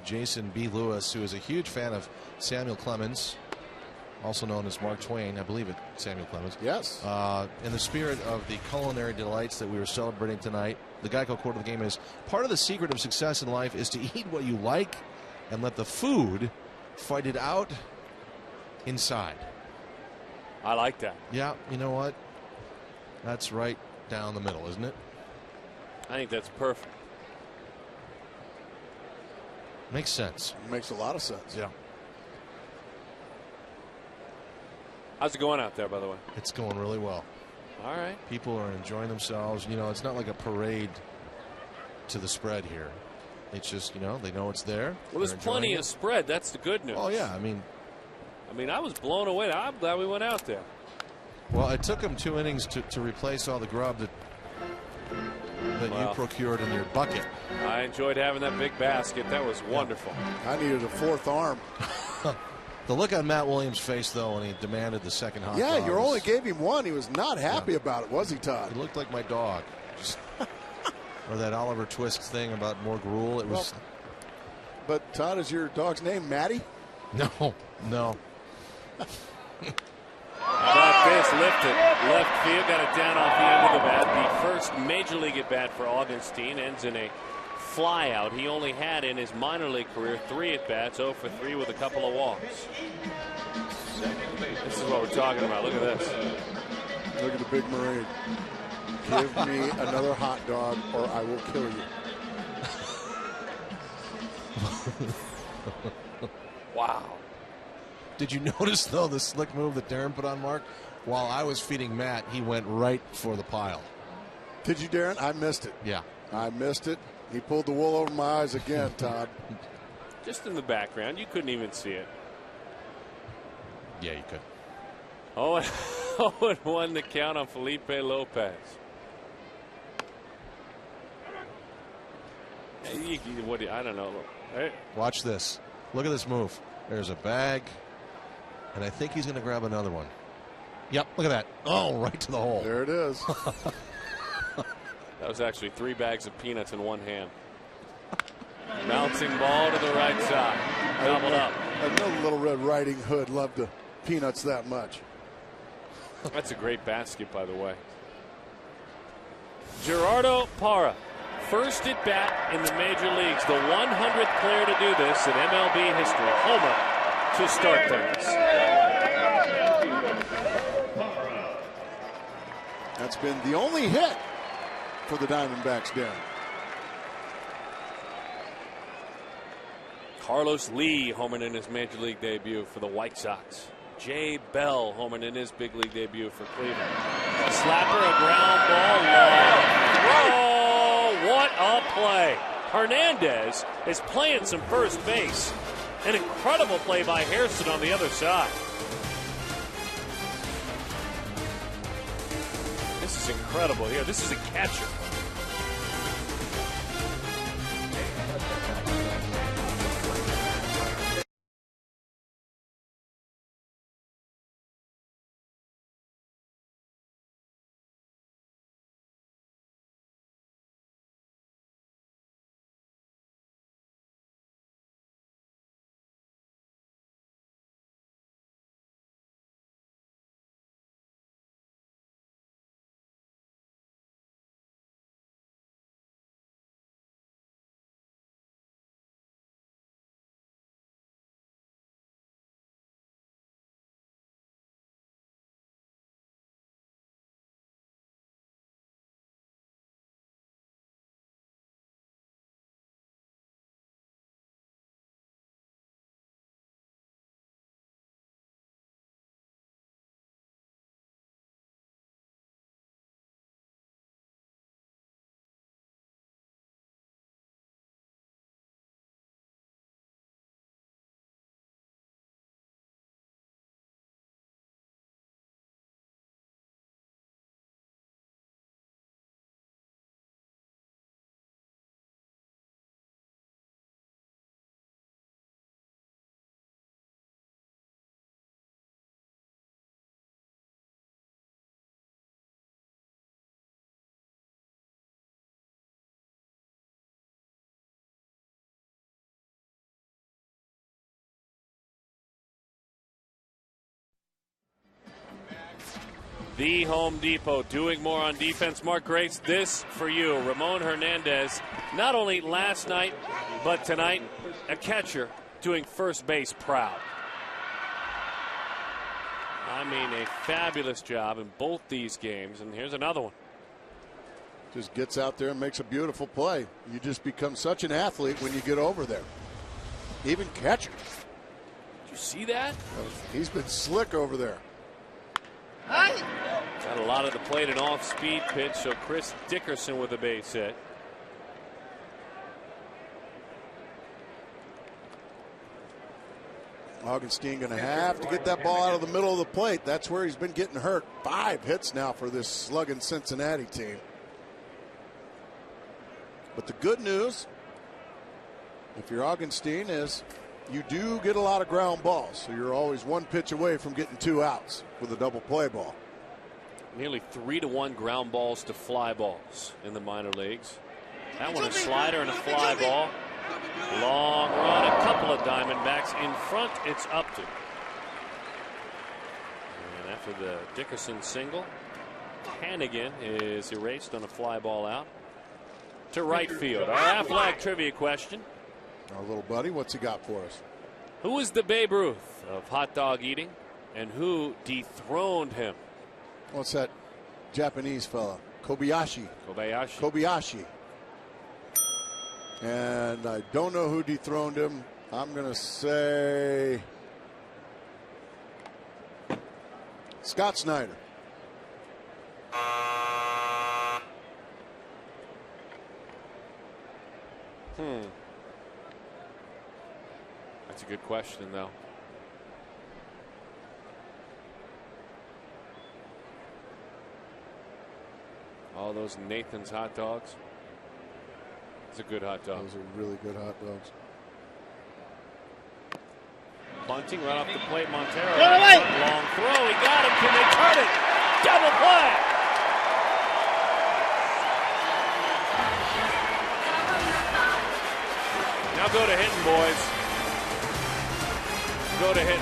Jason B. Lewis, who is a huge fan of Samuel Clemens, also known as Mark Twain, I believe it, Samuel Clemens. Yes. In the spirit of the culinary delights that we were celebrating tonight, the Geico quote of the game is, part of the secret of success in life is to eat what you like and let the food fight it out inside. I like that. Yeah, you know what? That's right down the middle, isn't it? I think that's perfect. Makes sense. Makes a lot of sense. Yeah. How's it going out there, by the way? It's going really well. All right. People are enjoying themselves. You know, it's not like a parade to the spread here. It's just, you know, they know it's there. Well, there's plenty of spread. That's the good news. Oh, yeah. I mean, I was blown away. I'm glad we went out there. Well, it took them 2 innings to replace all the grub that you procured in your bucket. I enjoyed having that big basket. That was wonderful. I needed a fourth arm. The look on Matt Williams' face, though, when he demanded the second hot Yeah, dog, you only gave him one. He was not happy about it, was he, Todd? He looked like my dog. Just, or that Oliver Twist thing about more gruel. It was. But, Todd, is your dog's name Matty? No, no. How about this? Lifted. Left field. Got it down off the end of the bat. The first major league at bat for Augustine ends in a fly out. He only had in his minor league career 3 at bats, 0 for 3 with a couple of walks. This is what we're talking about. Look at this. Look at the big Marine. Give me another hot dog or I will kill you. Wow. Did you notice, though, the slick move that Darren put on Mark? While I was feeding Matt, he went right for the pile. Did you, Darren? I missed it. Yeah. I missed it. He pulled the wool over my eyes again, Todd. Just in the background. You couldn't even see it. Yeah, you could. 0-1 to count on Felipe Lopez. I don't know. Hey. Watch this. Look at this move. There's a bag, and I think he's going to grab another one. Yep, look at that. Oh, right to the hole. There it is. That was actually 3 bags of peanuts in one hand. Bouncing ball to the right side. Gobbled up. Another Little Red Riding Hood loved the peanuts that much. That's a great basket, by the way. Gerardo Parra. First at bat in the major leagues. The 100th player to do this in MLB history. Homer to start things. That's been the only hit for the Diamondbacks, Darren. Carlos Lee homered in his major league debut for the White Sox. Jay Bell homered in his big league debut for Cleveland. A slapper, a ground ball, long throw. What a play. Hernandez is playing some first base. An incredible play by Hairston on the other side. This is incredible here. This is a catcher. The Home Depot doing more on defense. Mark Grace, this for you. Ramon Hernandez, not only last night, but tonight, a catcher doing first base proud. I mean, a fabulous job in both these games. And here's another one. Just gets out there and makes a beautiful play. You just become such an athlete when you get over there. Even catchers. Did you see that? He's been slick over there. Got a lot of the plate and off-speed pitch, so Chris Dickerson with a base hit. Augenstein going to have to get that ball out of the middle of the plate. That's where he's been getting hurt. 5 hits now for this slugging Cincinnati team. But the good news, if you're Augenstein, is you do get a lot of ground balls. So you're always 1 pitch away from getting 2 outs with a double play ball. Nearly 3-to-1 ground balls to fly balls in the minor leagues. That one a slider and a fly ball. Long run, a couple of Diamondbacks in front. It's Upton. And after the Dickerson single, Hannigan is erased on a fly ball out to right field. Our Aflac trivia question. Our little buddy, what's he got for us? Who is the Babe Ruth of hot dog eating, and who dethroned him? What's that Japanese fella? Kobayashi. Kobayashi. And I don't know who dethroned him. I'm going to say Scott Snyder. That's a good question, though. All those Nathan's hot dogs. It's a good hot dog. Those are really good hot dogs. Bunting right off the plate. Montero. Long throw. He got him. Can they turn it? Double play. Now go to hitting, boys. Go to hitting.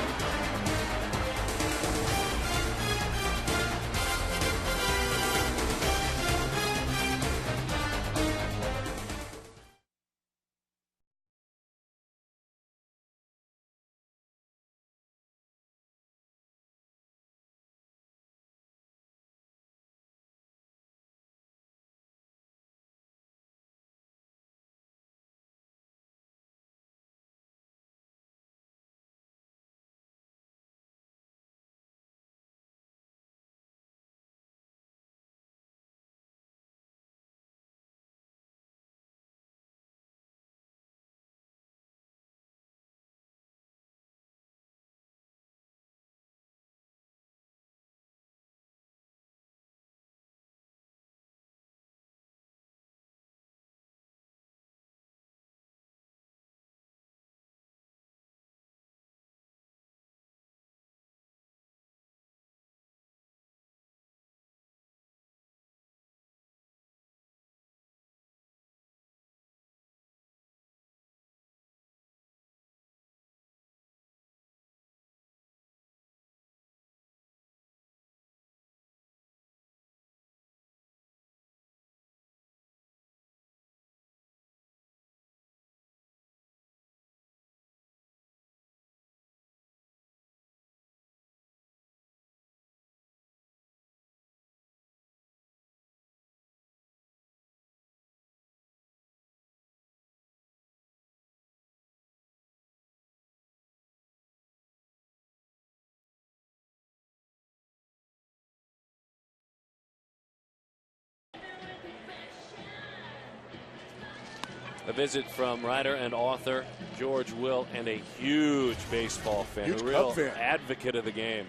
A visit from writer and author George Will, and a huge baseball fan, Huge a real Cub fan. advocate of the game.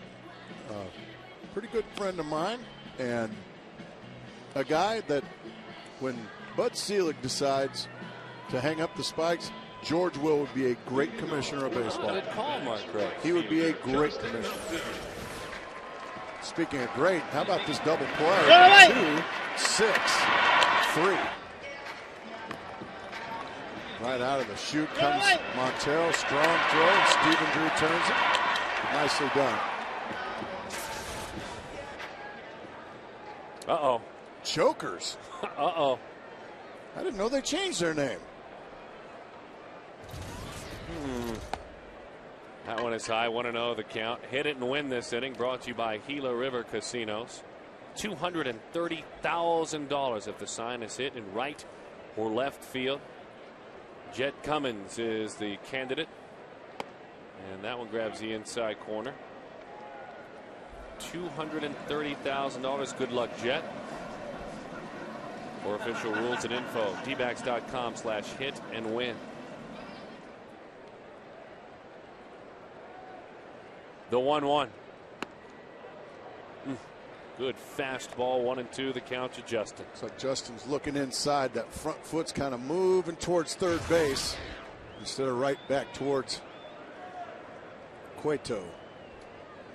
Pretty good friend of mine, and a guy that when Bud Selig decides to hang up the spikes, George Will would be a great commissioner of baseball. Good call, Mark Craig. He would be a great commissioner. Speaking of great, how about this double play? 2, 6, 3. Right out of the chute comes Montero. Strong throw, and Stephen Drew turns it. Nicely done. Uh-oh. Chokers. Uh-oh. I didn't know they changed their name. That one is high. 1-0 the count. Hit it and win this inning. Brought to you by Gila River Casinos. $230,000 if the sign is hit in right or left field. Jet Cummins is the candidate. And that one grabs the inside corner. $230,000. Good luck, Jet. For official rules and info, dbacks.com/hit and win. The 1-1. Good fastball. 1-2 the count to Justin. So Justin's looking inside. That front foot's kind of moving towards third base instead of right back towards Cueto.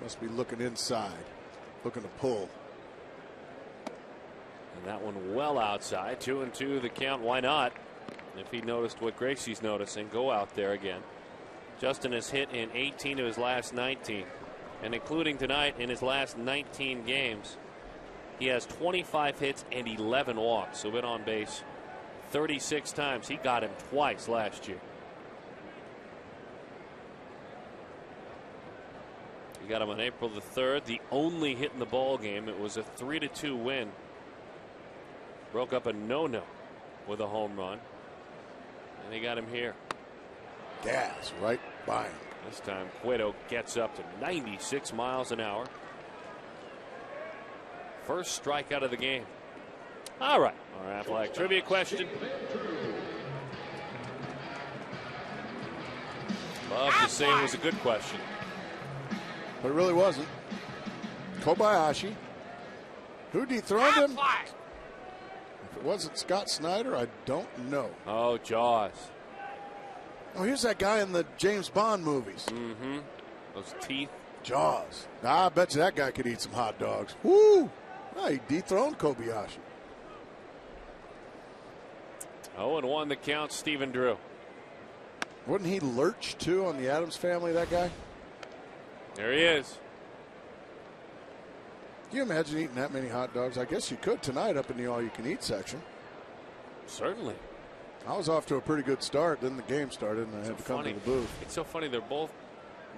Must be looking inside, looking to pull. And that one well outside. 2-2 the count. Why not? If he noticed what Gracie's noticing, go out there again. Justin has hit in 18 of his last 19. And including tonight, in his last 19 games, he has 25 hits and 11 walks. So been on base 36 times. He got him twice last year. He got him on April the 3rd. The only hit in the ball game. It was a 3-2 win. Broke up a no-no with a home run. And he got him here. Gas right by him. This time Cueto gets up to 96 miles an hour. First strikeout of the game. All right, our athletic trivia question. Love to say it was a good question. But it really wasn't. Kobayashi. Who dethroned him? If it wasn't Scott Snyder, I don't know. Oh, Jaws. Oh, here's that guy in the James Bond movies. Mm-hmm. Those teeth. Jaws. I bet you that guy could eat some hot dogs. Woo! Oh, he dethroned Kobayashi. 0-1 the count. Stephen Drew. Wouldn't he lurch too on the Addams Family, that guy? There he is. Can you imagine eating that many hot dogs? I guess you could tonight up in the all-you-can-eat section. Certainly. I was off to a pretty good start. Then the game started, and I had to come to the booth. It's so funny. They're both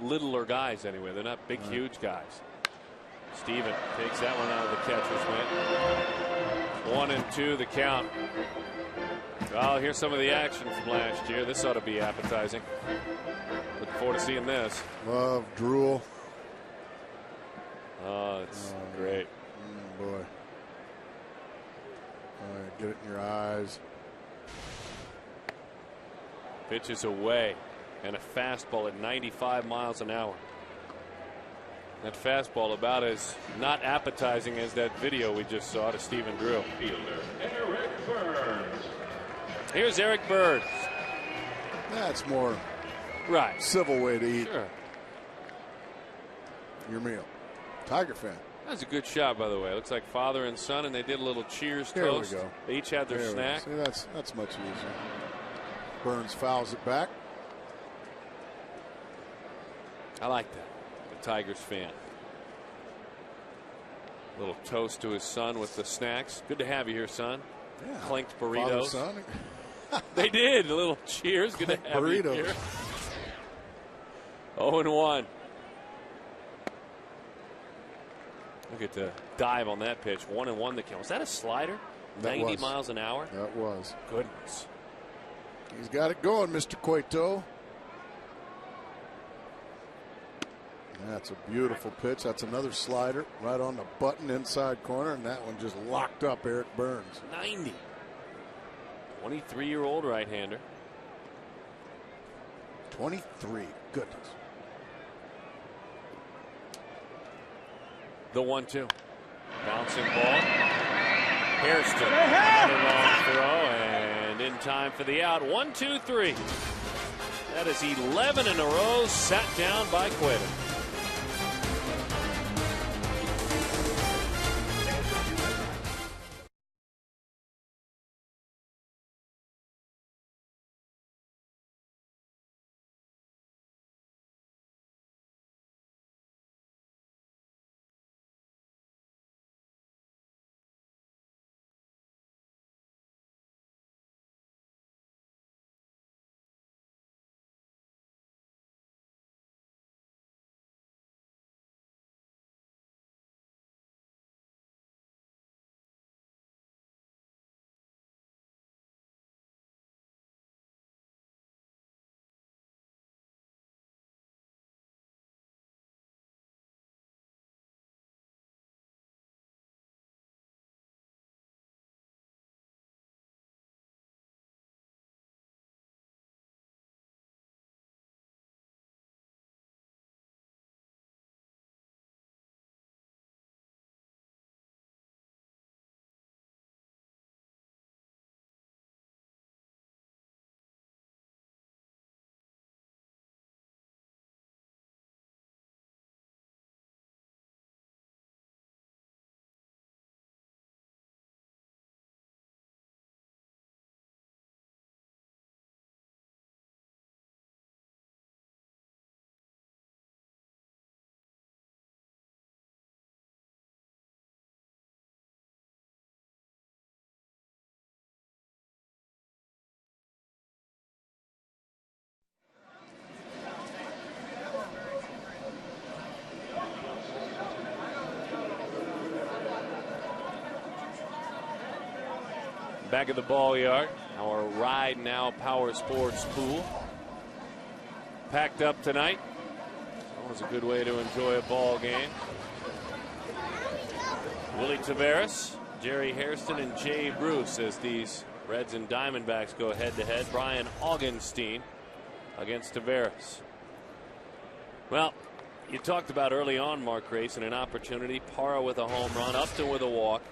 littler guys anyway. They're not big, huge guys. Steven takes that one out of the catcher's mitt. 1-2 the count. Well, here's some of the action from last year. This ought to be appetizing. Looking forward to seeing this. Love drool. Oh, it's great. Boy. All right, get it in your eyes. Pitches away, and a fastball at 95 miles an hour. That fastball about as not appetizing as that video we just saw to Stephen Drew. Eric Burns. Here's Eric Burns. That's more Right. civil way to eat Sure. your meal. Tiger fan. That's a good shot, by the way. Looks like father and son, and they did a little cheers Here we toast. go. They each had their There we go. snack. See, that's much easier. Burns fouls it back. I like that. The Tigers fan. Little toast to his son with the snacks. Good to have you here, son. Yeah. Clinked Father, burritos. son. They did. A little cheers. Good to have you Burritos. here. 0-1. Look at the dive on that pitch. 1-1 the count. Was that a slider? That 90 was. miles an hour? That was. Goodness. He's got it going, Mr. Cueto. That's a beautiful pitch. That's another slider right on the button inside corner, and that one just locked up Eric Burns. 90. 23-year-old right-hander. 23. Goodness. The 1-2. Bouncing ball. Hairston. Another long throw, and in time for the out. 1-2-3. That is 11 in a row, sat down by Cueto. Back at the ball yard, our Ride Now Power Sports pool. Packed up tonight. Always a good way to enjoy a ball game. Willie Taveras, Jerry Hairston, and Jay Bruce as these Reds and Diamondbacks go head-to-head. Brian Augenstein against Taveras. Well, you talked about early on, Mark Grayson, an opportunity. Parra with a home run, Upton with a walk.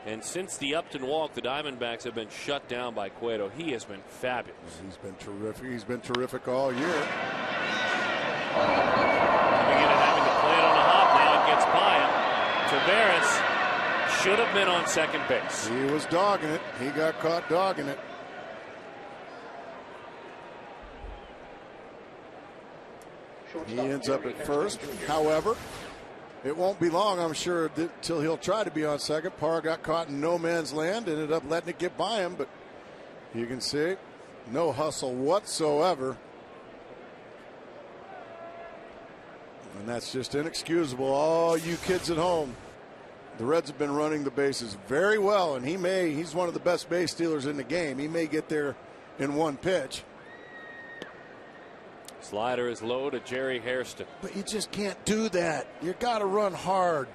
And since the Upton walk, the Diamondbacks have been shut down by Cueto. He has been fabulous. He's been terrific. He's been terrific all year. Coming in and having to play it on a hop. Now it gets by him. Taveras should have been on second base. He was dogging it. He got caught dogging it. He ends up at first. However, it won't be long, I'm sure, till he'll try to be on second. Parra got caught in no man's land, ended up letting it get by him, but you can see no hustle whatsoever. And that's just inexcusable. All you kids at home, the Reds have been running the bases very well, and he's one of the best base stealers in the game. He may get there in one pitch. Slider is low to Jerry Hairston. But you just can't do that. You got to run hard.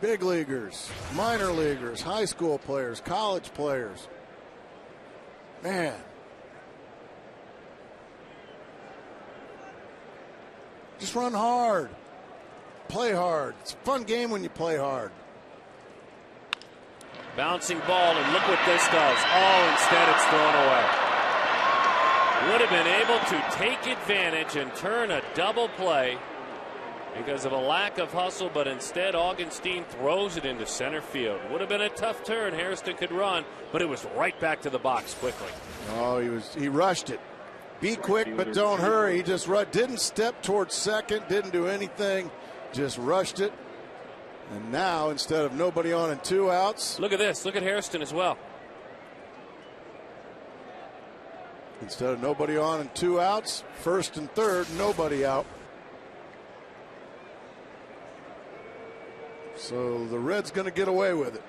Big leaguers, minor leaguers, high school players, college players. Man. Just run hard. Play hard. It's a fun game when you play hard. Bouncing ball, and look what this does. Oh, instead it's thrown away. Would have been able to take advantage and turn a double play because of a lack of hustle, but instead Augenstein throws it into center field. Would have been a tough turn. Hairston could run, but it was right back to the box quickly. Oh, he rushed it. Be quick, but don't hurry. He just didn't step towards second, didn't do anything, just rushed it. And now, instead of nobody on and 2 outs. Look at this. Look at Hairston as well. Instead of nobody on and 2 outs, first and third, nobody out. So the Reds going to get away with it.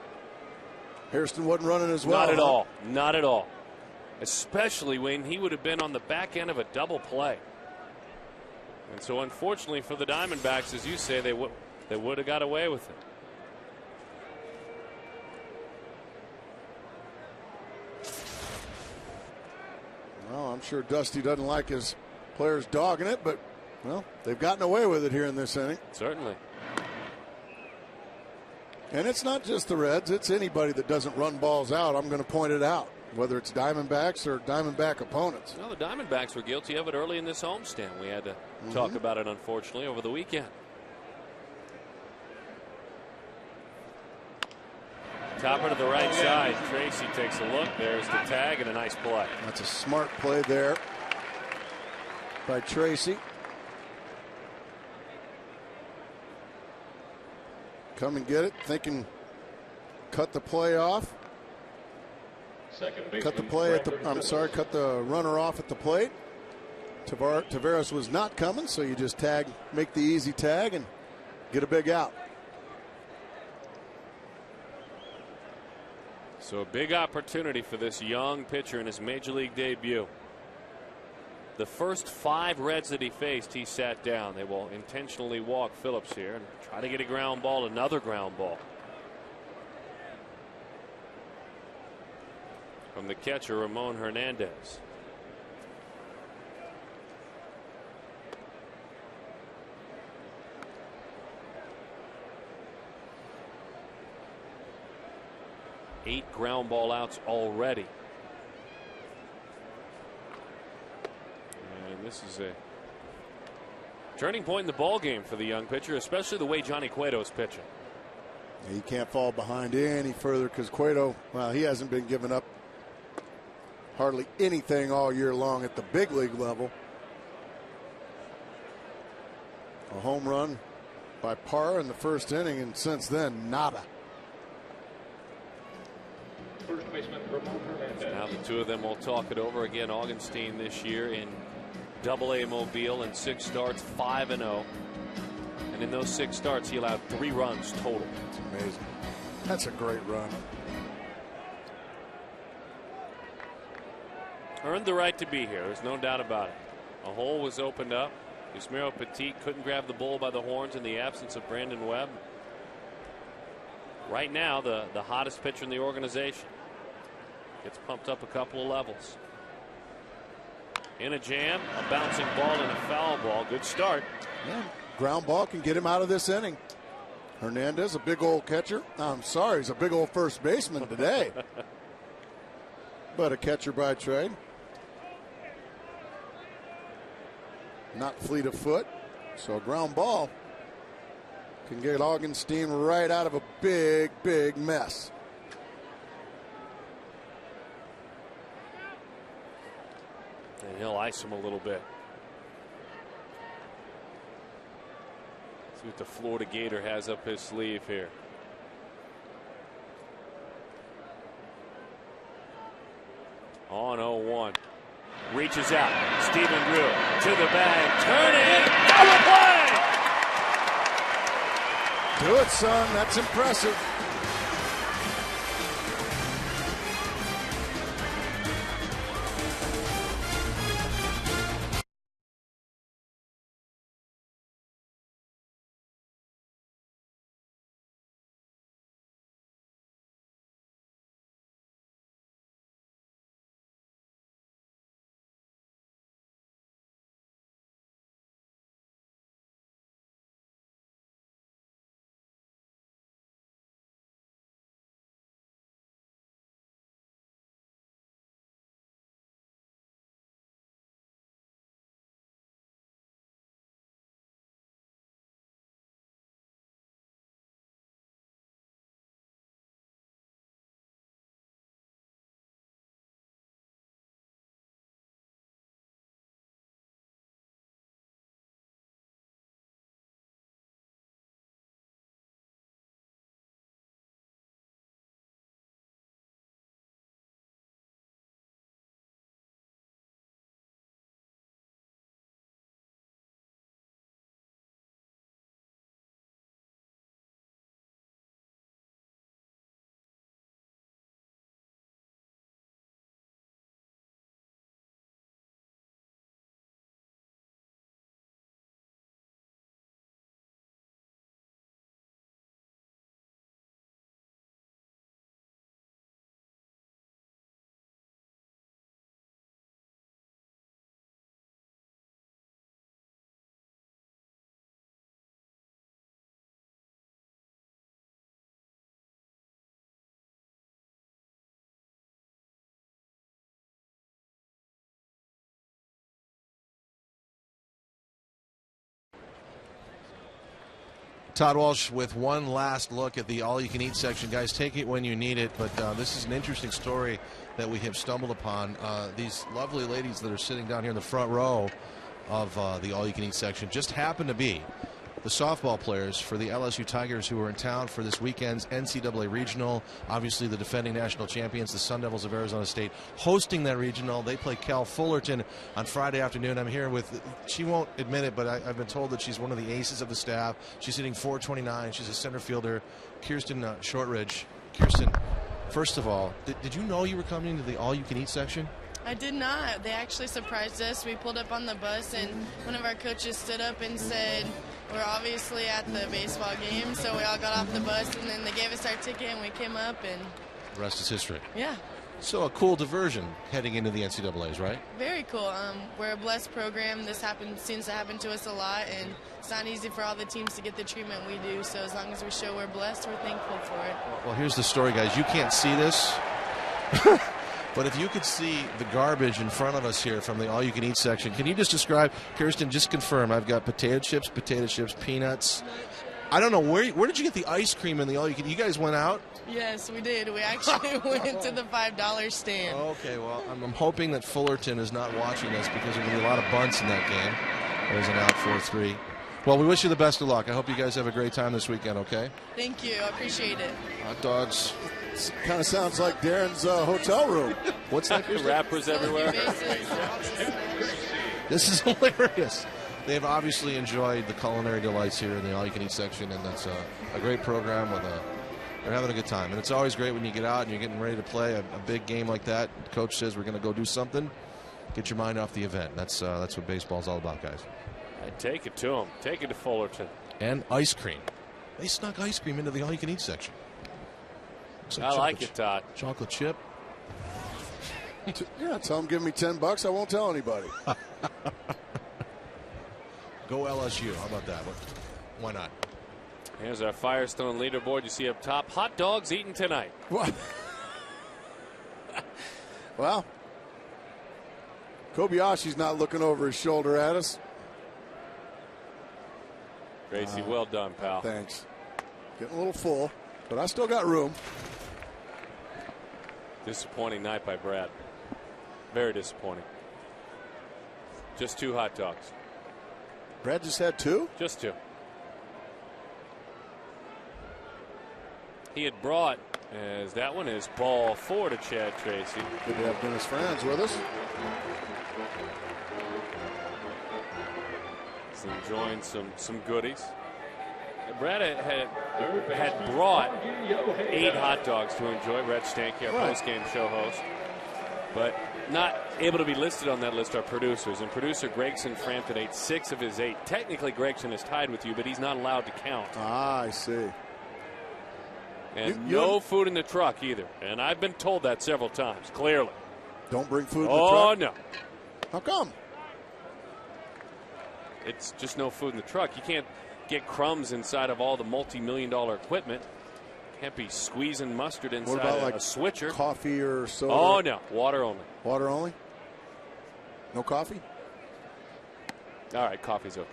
Hairston wasn't running as well. Not at all. Not at all. Especially when he would have been on the back end of a double play. And so unfortunately for the Diamondbacks, as you say, they would have got away with it. I'm sure Dusty doesn't like his players dogging it, but, well, they've gotten away with it here in this inning. Certainly. And it's not just the Reds. It's anybody that doesn't run balls out. I'm going to point it out, whether it's Diamondbacks or Diamondback opponents. Well, the Diamondbacks were guilty of it early in this homestand. We had to talk about it, unfortunately, over the weekend. Topper to the right side. Tracy takes a look. There's the tag and a nice play. That's a smart play there by Tracy. Come and get it, thinking cut the play off. Cut the play at the, cut the runner off at the plate. Taveras was not coming, so you just tag, make the easy tag and get a big out. So a big opportunity for this young pitcher in his major league debut. The first 5 Reds that he faced, he sat down. They will intentionally walk Phillips here and try to get a ground ball, another ground ball. From the catcher, Ramon Hernandez. Eight ground ball outs already. And this is a turning point in the ball game for the young pitcher, especially the way Johnny Cueto is pitching. He can't fall behind any further because Cueto, well, he hasn't been giving up hardly anything all year long at the big league level. A home run by Parra in the first inning, and since then, nada. Now the two of them will talk it over again. Augenstein this year in Double-A Mobile in 6 starts, 5-0. And in those 6 starts, he allowed 3 runs total. It's amazing. That's a great run. Earned the right to be here. There's no doubt about it. A hole was opened up. Yusmeiro Petit couldn't grab the bull by the horns in the absence of Brandon Webb. Right now, the hottest pitcher in the organization. Gets pumped up a couple of levels. In a jam, a bouncing ball and a foul ball. Good start. Yeah, ground ball can get him out of this inning. Hernandez, a big old catcher. I'm sorry, he's a big old first baseman today. But a catcher by trade. Not fleet of foot. So a ground ball can get Augenstein right out of a big, big mess. And he'll ice him a little bit. See what the Florida Gator has up his sleeve here. On 0-1. Reaches out. Stephen Drew to the bag. Turn it. Double play. Do it, son. That's impressive. Todd Walsh with one last look at the all-you-can-eat section. Guys, take it when you need it, but this is an interesting story that we have stumbled upon. These lovely ladies that are sitting down here in the front row of the all-you-can-eat section just happen to be the softball players for the LSU Tigers who are in town for this weekend's NCAA Regional. Obviously, the defending national champions, the Sun Devils of Arizona State, hosting that regional. They play Cal Fullerton on Friday afternoon. I'm here with, she won't admit it, but I've been told that she's one of the aces of the staff. She's hitting .429. She's a center fielder, Kirsten Shortridge. Kirsten, first of all, did you know you were coming to the all-you-can-eat section? I did not. They actually surprised us. We pulled up on the bus, and one of our coaches stood up and said, we're obviously at the baseball game, so we all got off the bus, and then they gave us our ticket, and we came up, and the rest is history. Yeah. So a cool diversion heading into the NCAAs, right? Very cool. We're a blessed program. This seems to happen to us a lot, and it's not easy for all the teams to get the treatment we do, so as long as we show we're blessed, we're thankful for it. Well, here's the story, guys. You can't see this. But if you could see the garbage in front of us here from the all-you-can-eat section, can you just describe, Kirsten, just confirm, I've got potato chips, peanuts. I don't know, where did you get the ice cream in the all-you-can-eat? You guys went out? Yes, we did. We actually went to the $5 stand. Okay, well, I'm hoping that Fullerton is not watching this because there's going to be a lot of bunts in that game. There's an out 4-3. Well, we wish you the best of luck. I hope you guys have a great time this weekend, okay? Thank you. I appreciate it. Hot dogs. Kind of sounds like Darren's hotel room. What's that? Rappers everywhere. This is hilarious. They've obviously enjoyed the culinary delights here in the all-you-can-eat section, and that's a great program. They're having a good time. And it's always great when you get out and you're getting ready to play a big game like that. The coach says we're going to go do something. Get your mind off the event. That's what baseball's all about, guys. I take it to them. Take it to Fullerton. And ice cream. They snuck ice cream into the all-you-can-eat section. I like it, Todd. Chocolate chip. Yeah, tell them give me $10. I won't tell anybody. Go LSU. How about that? Why not? Here's our Firestone leaderboard. You see up top, hot dogs eaten tonight. What? Well, Kobayashi's not looking over his shoulder at us. Gracie, well done, pal. Thanks. Getting a little full, but I still got room. Disappointing night by Brad. Very disappointing. Just 2 hot dogs. Brad just had 2? Just 2. He had brought, as that one is ball 4 to Chad Tracy. Good to have Dennis Franz with us. He's enjoying some goodies. Brad had brought 8 hot dogs to enjoy. Brad Stanky, our post-game show host. But not able to be listed on that list are producers. And producer Gregson Frampton ate 6 of his 8. Technically, Gregson is tied with you, but he's not allowed to count. Ah, I see. And no food in the truck either. And I've been told that several times, clearly. Don't bring food in the truck? Oh, no. How come? It's just no food in the truck. You can't get crumbs inside of all the multi-million-dollar equipment. Can't be squeezing mustard inside what about, like, a switcher. Coffee or soda? Oh, no. Water only. Water only? No coffee? All right, coffee's okay.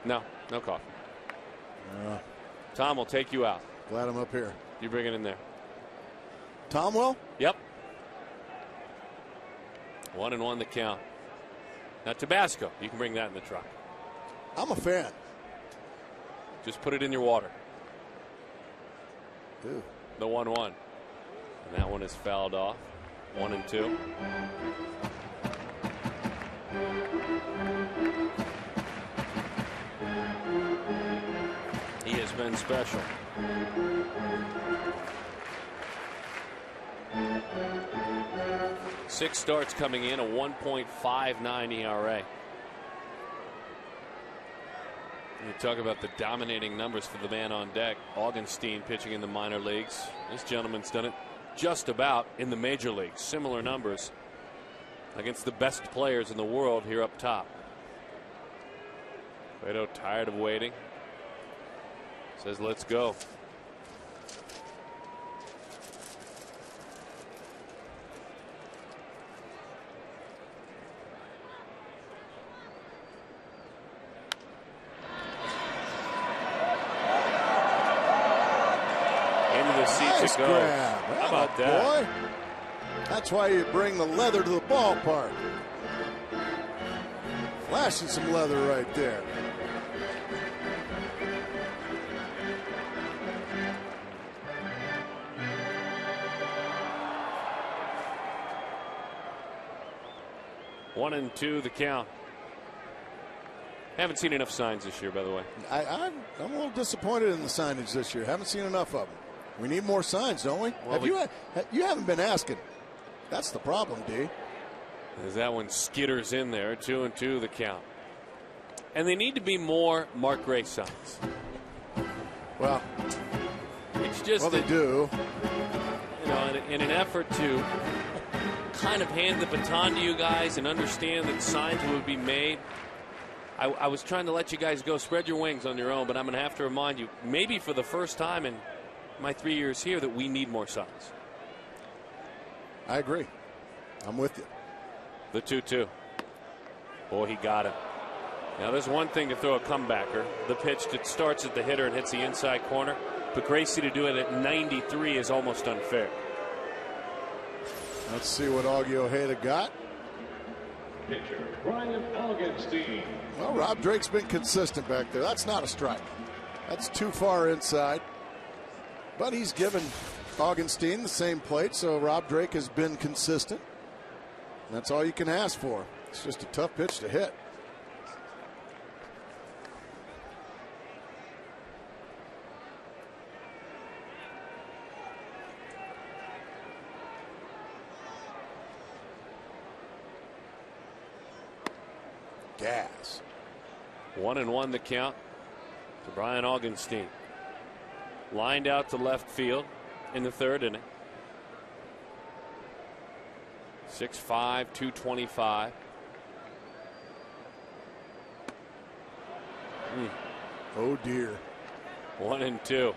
No coffee. Tom will take you out. Glad I'm up here. You bring it in there. Tom will? Yep. 1-1 the count. Now Tabasco, you can bring that in the truck. I'm a fan. Just put it in your water. Ew. The 1-1. And that one is fouled off. 1-2. He has been special. Six starts coming in, a 1.59 ERA. You talk about the dominating numbers for the man on deck. Augenstein pitching in the minor leagues. This gentleman's done it just about in the major leagues. Similar numbers against the best players in the world here up top. Cueto tired of waiting. Says, let's go. Nice to go. grab. How about that? Boy. That's why you bring the leather to the ballpark. Flashing some leather right there. One and two, the count. Haven't seen enough signs this year, by the way. I'm a little disappointed in the signage this year. Haven't seen enough of them. We need more signs, don't we? Well, You haven't been asking. That's the problem, D. As that one skitters in there, 2 and 2 the count. And they need to be more Mark Gray signs. Well, it's just they do. You know, in an effort to kind of hand the baton to you guys and understand that signs would be made. I was trying to let you guys go spread your wings on your own, but I'm going to have to remind you, maybe for the first time in my 3 years here, that we need more signs. I agree. I'm with you. The 2-2. Boy, he got him. Now, there's one thing to throw a comebacker. The pitch that starts at the hitter and hits the inside corner. But Gracie to do it at 93 is almost unfair. Let's see what Augie Ojeda got. Pitcher, Brian Augenstein. Well, Rob Drake's been consistent back there. That's not a strike. That's too far inside. But he's given Augenstein the same plate, so Rob Drake has been consistent. That's all you can ask for. It's just a tough pitch to hit. Gas. 1-1 the count to Brian Augenstein. Lined out to left field in the third inning. 6'5", 225. Oh dear. 1-2.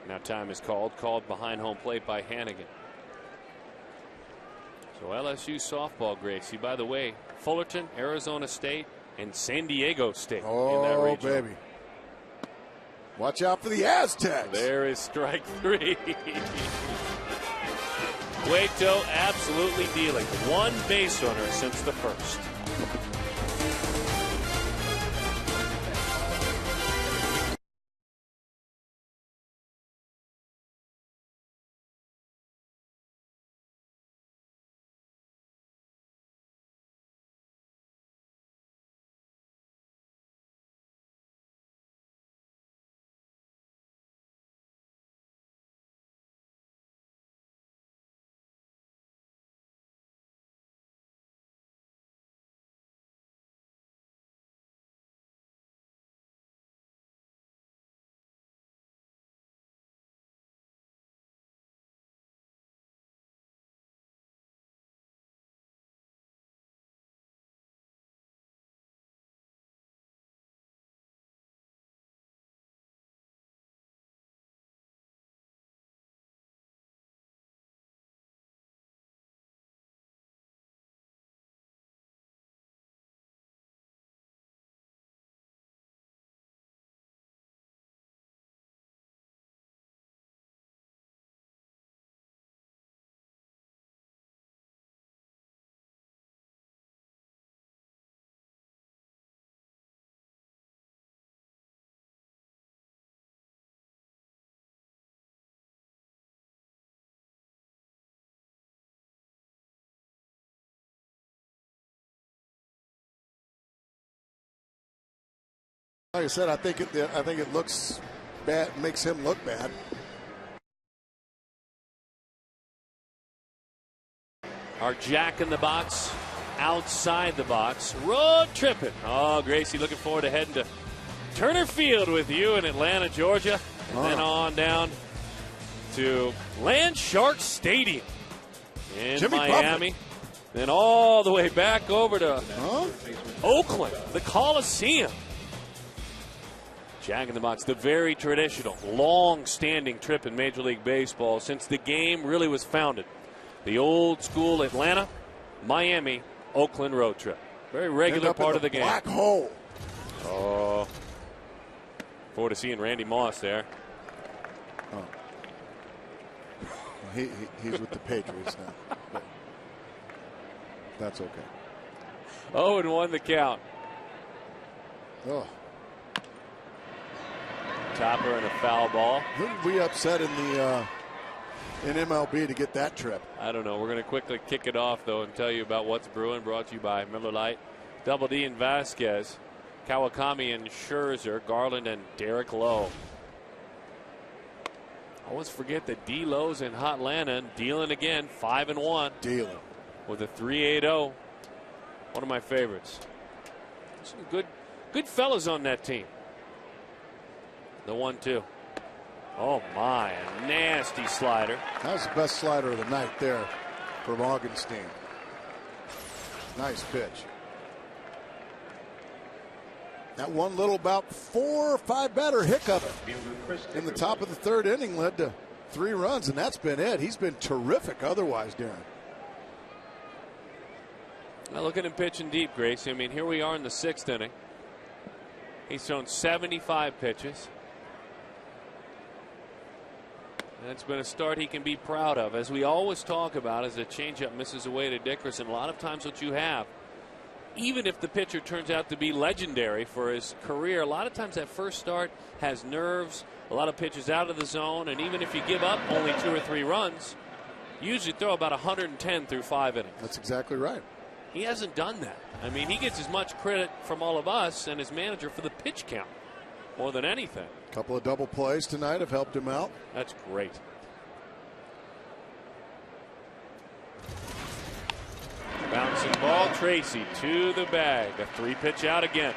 Now time is called behind home plate by Hannigan. So LSU softball, Gracie. By the way, Fullerton, Arizona State, and San Diego State in that region. Baby. Watch out for the Aztecs. There is strike 3. Cueto absolutely dealing. One base runner since the first. Like I said, I think it looks bad, makes him look bad. Our Jack in the Box outside the box, road tripping. Oh, Gracie, looking forward to heading to Turner Field with you in Atlanta, Georgia, and then on down to Land Shark Stadium in Jimmy Miami. Then all the way back over to Oakland, the Coliseum. Jack in the Box, the very traditional, long-standing trip in Major League Baseball since the game really was founded. The old school Atlanta, Miami, Oakland road trip. Very regular part of the game. Black hole. Oh. Forward to seeing Randy Moss there. Oh. Well, he's with the Patriots now. But that's okay. 0-1 the count. Oh. Topper and a foul ball. Who did we upset in the in MLB to get that trip? I don't know. We're going to quickly kick it off, though, and tell you about what's brewing. Brought to you by Miller Lite, Double D and Vasquez, Kawakami and Scherzer, Garland and Derek Lowe. Always forget that D. Lowe's in Hotlanta, dealing again, 5-1. Dealing. With a 3.80. One of my favorites. Some good fellas on that team. The 1-2. Oh my, a nasty slider. That was the best slider of the night there from Augenstein. Nice pitch. That one little about 4 or 5 batter hiccup in the top of the 3rd inning led to 3 runs, and that's been it. He's been terrific otherwise, Darren. Now look at him pitching deep, Gracie. I mean, here we are in the 6th inning. He's thrown 75 pitches. And it's been a start he can be proud of. As we always talk about, as a changeup misses away to Dickerson, a lot of times what you have, even if the pitcher turns out to be legendary for his career, a lot of times that first start has nerves, a lot of pitches out of the zone, and even if you give up only 2 or 3 runs, you usually throw about 110 through 5 innings. That's exactly right. He hasn't done that. I mean, he gets as much credit from all of us and his manager for the pitch count more than anything. A couple of double plays tonight have helped him out. That's great. Bouncing ball, Tracy to the bag. A 3-pitch out again.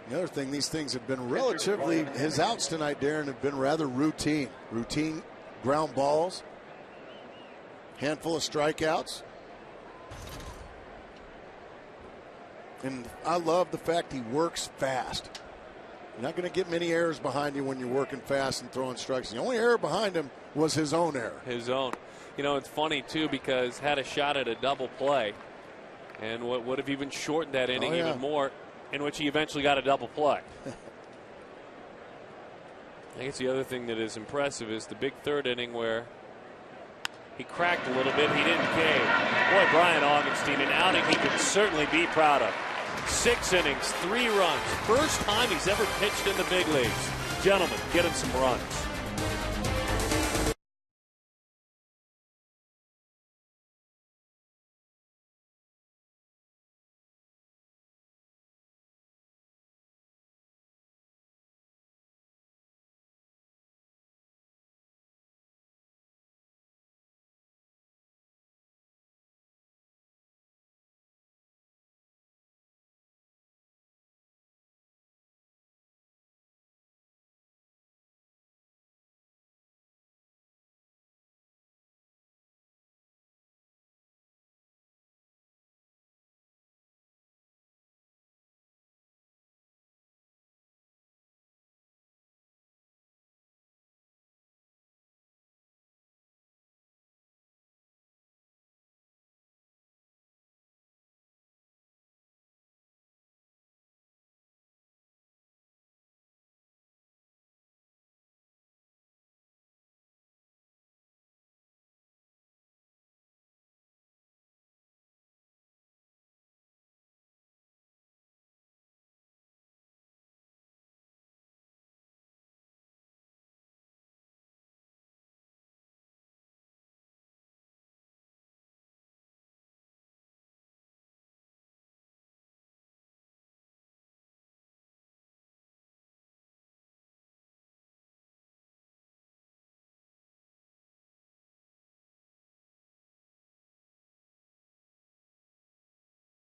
The other thing, these things have been relatively, his outs tonight, Darren, have been rather routine. Routine ground balls, handful of strikeouts. And I love the fact he works fast. You're not going to get many errors behind you when you're working fast and throwing strikes. The only error behind him was his own error. His own. You know, it's funny, too, because had a shot at a double play and what would have even shortened that inning even more, in which he eventually got a double play. I guess the other thing that is impressive is the big 3rd inning where he cracked a little bit. He didn't cave. Boy, Brian Augenstein, an outing he could certainly be proud of. 6 innings, 3 runs. First time he's ever pitched in the big leagues. Gentlemen, get him some runs.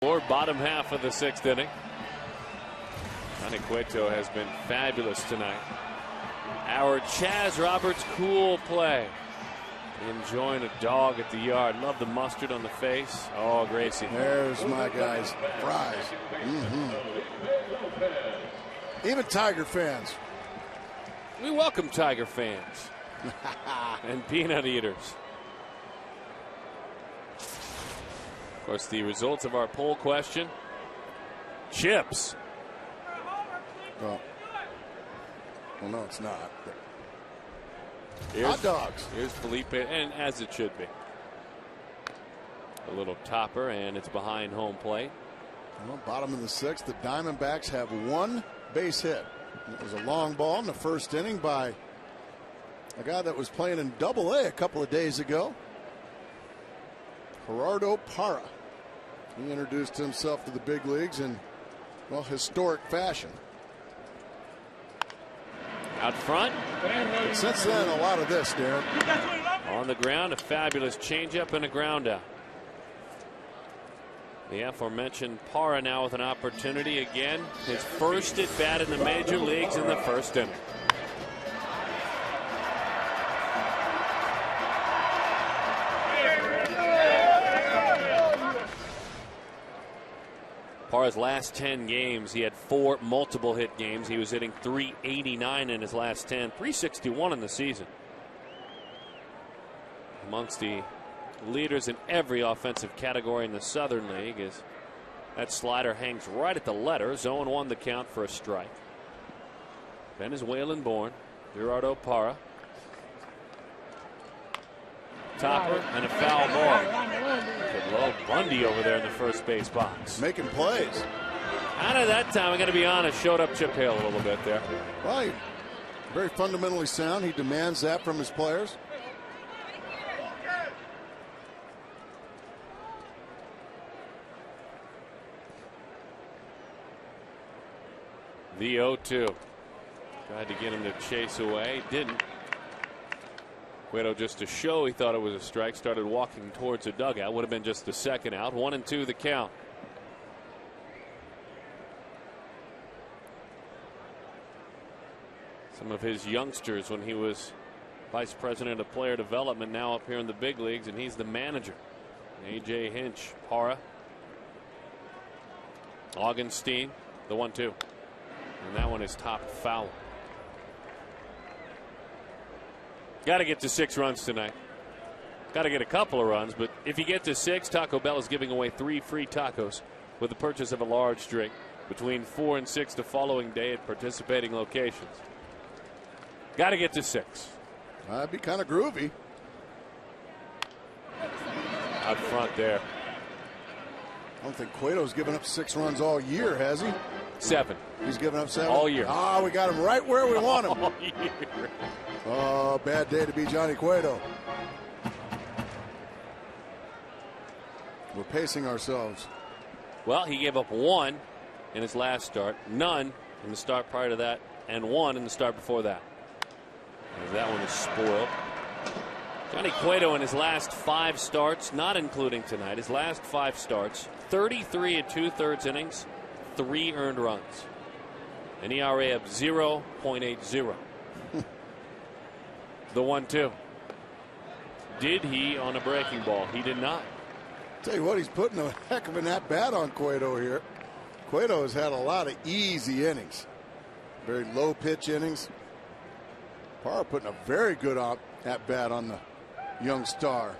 Or bottom half of the 6th inning. Johnny Cueto has been fabulous tonight. Our Chaz Roberts cool play. Enjoying a dog at the yard. Love the mustard on the face. Oh, Gracie. There's my guys. Fries. Even Tiger fans. We welcome Tiger fans. and peanut eaters. Of course, the results of our poll question: chips. Well, no, it's not. Here's, hot dogs. Here's Felipe, and as it should be. A little topper, and it's behind home plate. Well, bottom of the sixth, the Diamondbacks have one base hit. It was a long ball in the first inning by a guy that was playing in Double-A a couple of days ago, Gerardo Parra. He introduced himself to the big leagues in, well, historic fashion. Out front. But since then, a lot of this, Darren. On the ground, a fabulous changeup and a ground out. The aforementioned Parra now with an opportunity again. His first at bat in the major leagues in the first inning. Parra's last 10 games, he had 4 multiple hit games. He was hitting .389 in his last 10, .361 in the season. Amongst the leaders in every offensive category in the Southern League, as that slider hangs right at the letters. 0-1 the count for a strike. Venezuelan born Gerardo Parra. Topper and a foul ball. Good low Bundy over there in the first base box. Making plays. Out of that time, I got to be honest, showed up Chip Hale a little bit there. Well, he's very fundamentally sound. He demands that from his players. The 0-2. Tried to get him to chase away. Didn't. Cueto, just to show he thought it was a strike, started walking towards the dugout. Would have been just the second out. 1-2 the count. Some of his youngsters when he was vice president of player development now up here in the big leagues, and he's the manager. A.J. Hinch, Parra, Augenstein, the 1-2. And that one is topped foul. Got to get to 6 runs tonight. Got to get a couple of runs, but if you get to 6, Taco Bell is giving away 3 free tacos with the purchase of a large drink between 4 and 6 the following day at participating locations. Got to get to 6. That'd be kind of groovy. Out front there. I don't think Cueto's given up 6 runs all year, has he? 7. He's given up 7? All year. Ah, we got him right where we want him. All year. Oh, bad day to be Johnny Cueto. We're pacing ourselves. Well, he gave up 1 in his last start, none in the start prior to that, and 1 in the start before that. As that one is spoiled. Johnny Cueto in his last 5 starts, not including tonight, his last 5 starts, 33 2/3 innings, 3 earned runs. An ERA of 0.80. The 1-2. Did he on a breaking ball? He did not. Tell you what, he's putting a heck of an at-bat on Cueto here. Cueto has had a lot of easy innings. Very low pitch innings. Parra putting a very good at-bat on the young star.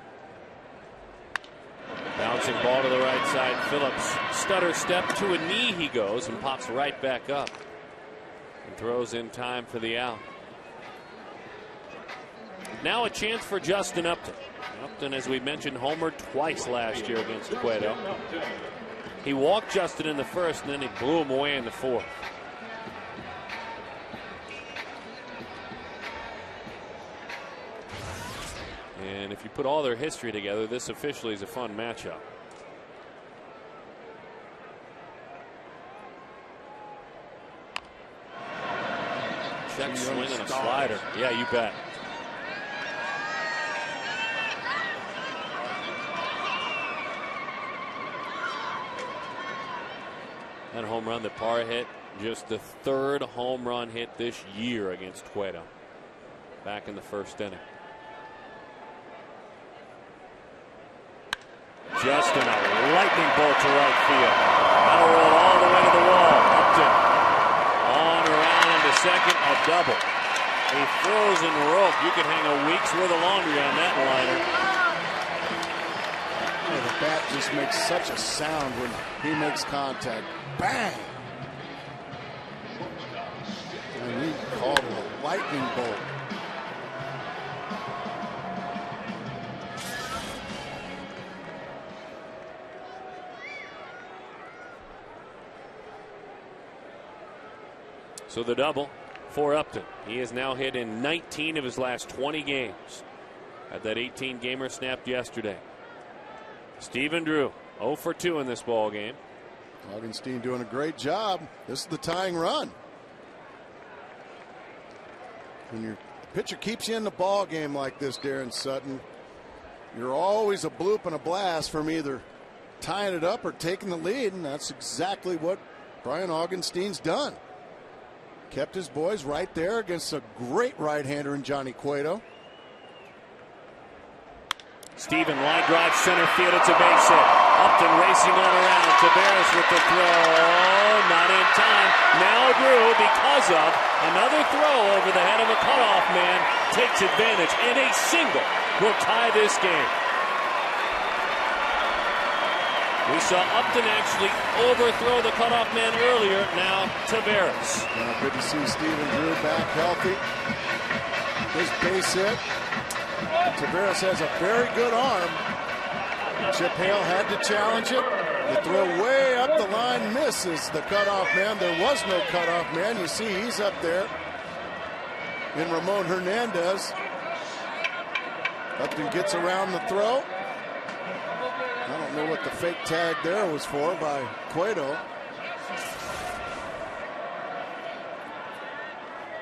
Bouncing ball to the right side. Phillips stutter step to a knee he goes and pops right back up. And throws in time for the out. Now a chance for Justin Upton. Upton, as we mentioned, homered twice last year against Cueto. He walked Justin in the first, and then he blew him away in the fourth. And if you put all their history together, this officially is a fun matchup. Check swing and a slider. Yeah, you bet. That home run that Parra hit, just the 3rd home run hit this year against Cueto. Back in the first inning. Justin, a lightning bolt to right field. That'll roll all the way to the wall. Upton on around into second, a double. A frozen rope. You can hang a week's worth of laundry on that liner. Yeah, the bat just makes such a sound when he makes contact. Bang! And he called it a lightning bolt. So the double for Upton. He has now hit in 19 of his last 20 games. Had that 18-gamer snapped yesterday. Stephen Drew 0 for 2 in this ball game. Augenstein doing a great job. This is the tying run. When your pitcher keeps you in the ball game like this, Darren Sutton, you're always a bloop and a blast from either tying it up or taking the lead, and that's exactly what Brian Augenstein's done. Kept his boys right there against a great right-hander in Johnny Cueto. Stephen line drive center field. It's a base hit. Upton racing on around. Taveras with the throw. Not in time. Now Drew, because of another throw over the head of a cutoff man, takes advantage, and a single will tie this game. We saw Upton actually overthrow the cutoff man earlier. Now Taveras. Good to see Stephen Drew back healthy. His base hit. Taveras has a very good arm. Chip Hale had to challenge it. The throw way up the line misses the cutoff man. There was no cutoff man. You see he's up there in Ramon Hernandez. Upton gets around the throw. I don't know what the fake tag there was for by Cueto.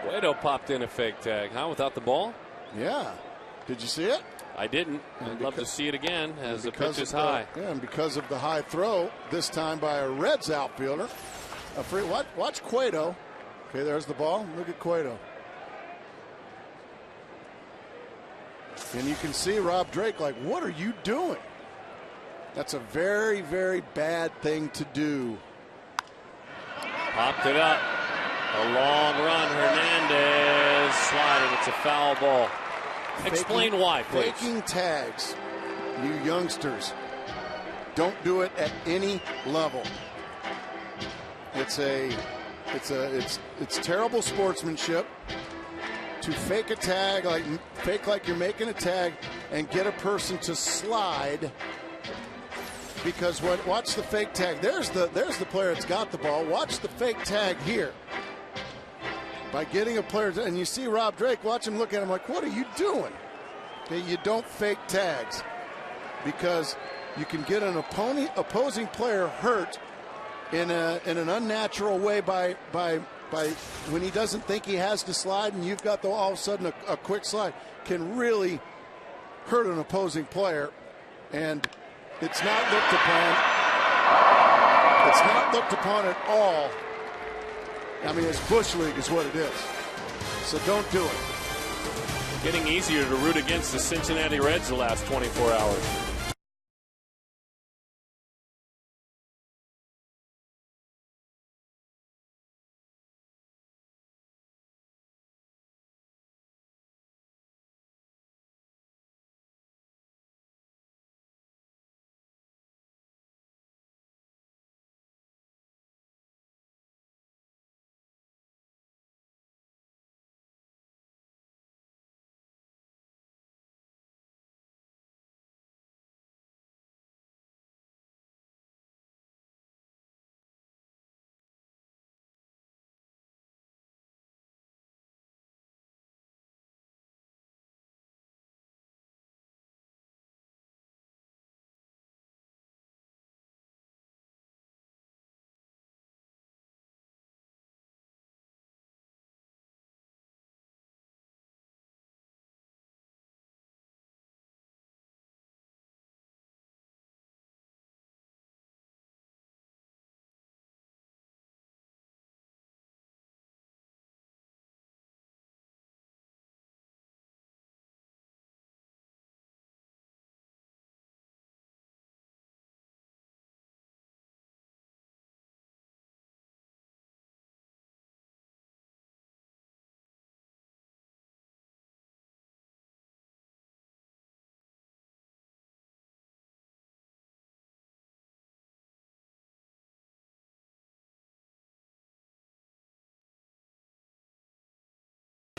Cueto popped in a fake tag, huh? Without the ball? Yeah. Did you see it? I didn't. I'd love to see it again as the pitch is high. And because of the high throw, this time by a Reds outfielder. Watch Cueto. Okay, there's the ball. Look at Cueto. And you can see Rob Drake like, what are you doing? That's a very, very bad thing to do. Popped it up. A long run. Hernandez sliding. It's a foul ball. Explain why, please. Faking tags, you youngsters, don't do it at any level. It's terrible sportsmanship to fake a tag, like you're making a tag, and get a person to slide. Because watch the fake tag. There's the player that's got the ball. Watch the fake tag here. By getting a player, and you see Rob Drake, watch him look at him like, what are you doing? Okay, you don't fake tags because you can get an opposing player hurt in an unnatural way by when he doesn't think he has to slide, and you've got all of a sudden a quick slide can really hurt an opposing player, and it's not looked upon. It's not looked upon at all. I mean, it's Bush League is what it is. So don't do it. Getting easier to root against the Cincinnati Reds the last 24 hours.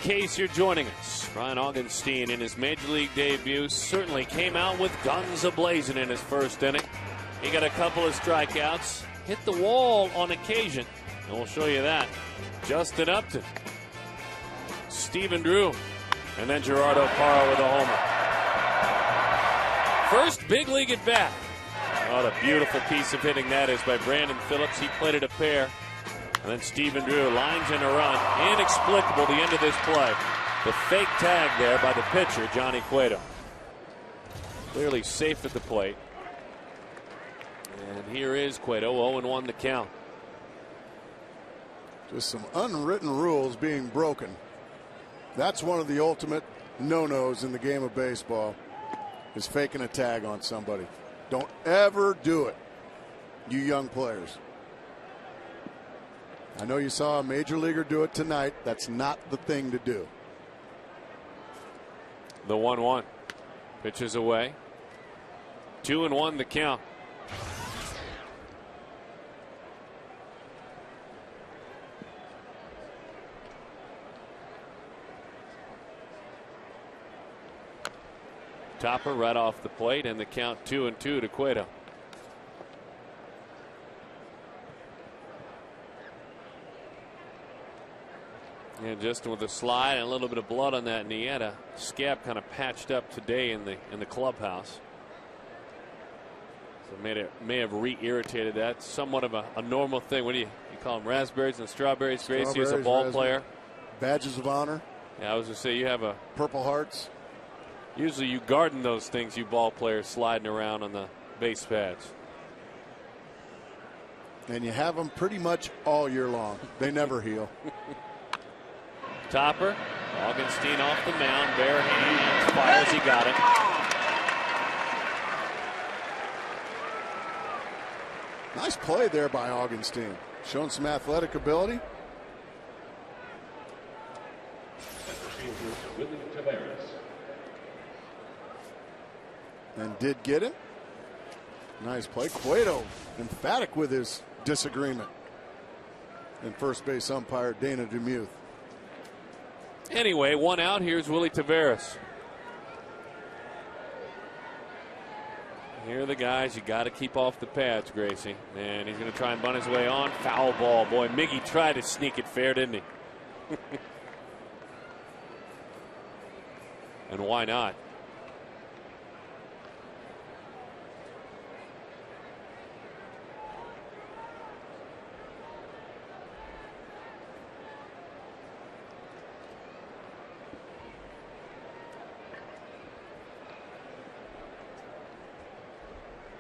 case you're joining us, Brian Augenstein in his Major League debut certainly came out with guns a-blazing in his first inning. He got a couple of strikeouts, hit the wall on occasion, and we'll show you that. Justin Upton, Stephen Drew, and then Gerardo Parra with a homer. First big league at bat. What a beautiful piece of hitting that is by Brandon Phillips. He played it a pair. And then Stephen Drew lines in a run. Inexplicable, the end of this play. The fake tag there by the pitcher, Johnny Cueto. Clearly safe at the plate. And here is Cueto, 0-1 the count. Just some unwritten rules being broken. That's one of the ultimate no-nos in the game of baseball, is faking a tag on somebody. Don't ever do it, you young players. I know you saw a major leaguer do it tonight. That's not the thing to do. The 1-1. Pitches away. 2-1 the count. Topper right off the plate, and the count 2-2 to Cueto. And Justin with a slide and a little bit of blood on that knee. He had a scab kind of patched up today in the clubhouse. So may have re-irritated that. Somewhat of a normal thing. What do you call them? Raspberries and strawberries. Gracie is a ball player. Badges of honor. Yeah, I was going to say you have a Purple Hearts. Usually you garden those things, you ball players sliding around on the base pads. And you have them pretty much all year long. They never heal. Topper, Augenstein off the mound, bare hands, fires, he got it. Nice play there by Augenstein. Showing some athletic ability. And did get it. Nice play. Cueto emphatic with his disagreement. And first base umpire Dana Demuth. Anyway, 1 out. Here's Willie Taveras. Here are the guys you got to keep off the pads, Gracie. And he's going to try and bunt his way on. Foul ball. Boy, Miggy tried to sneak it fair, didn't he? And why not?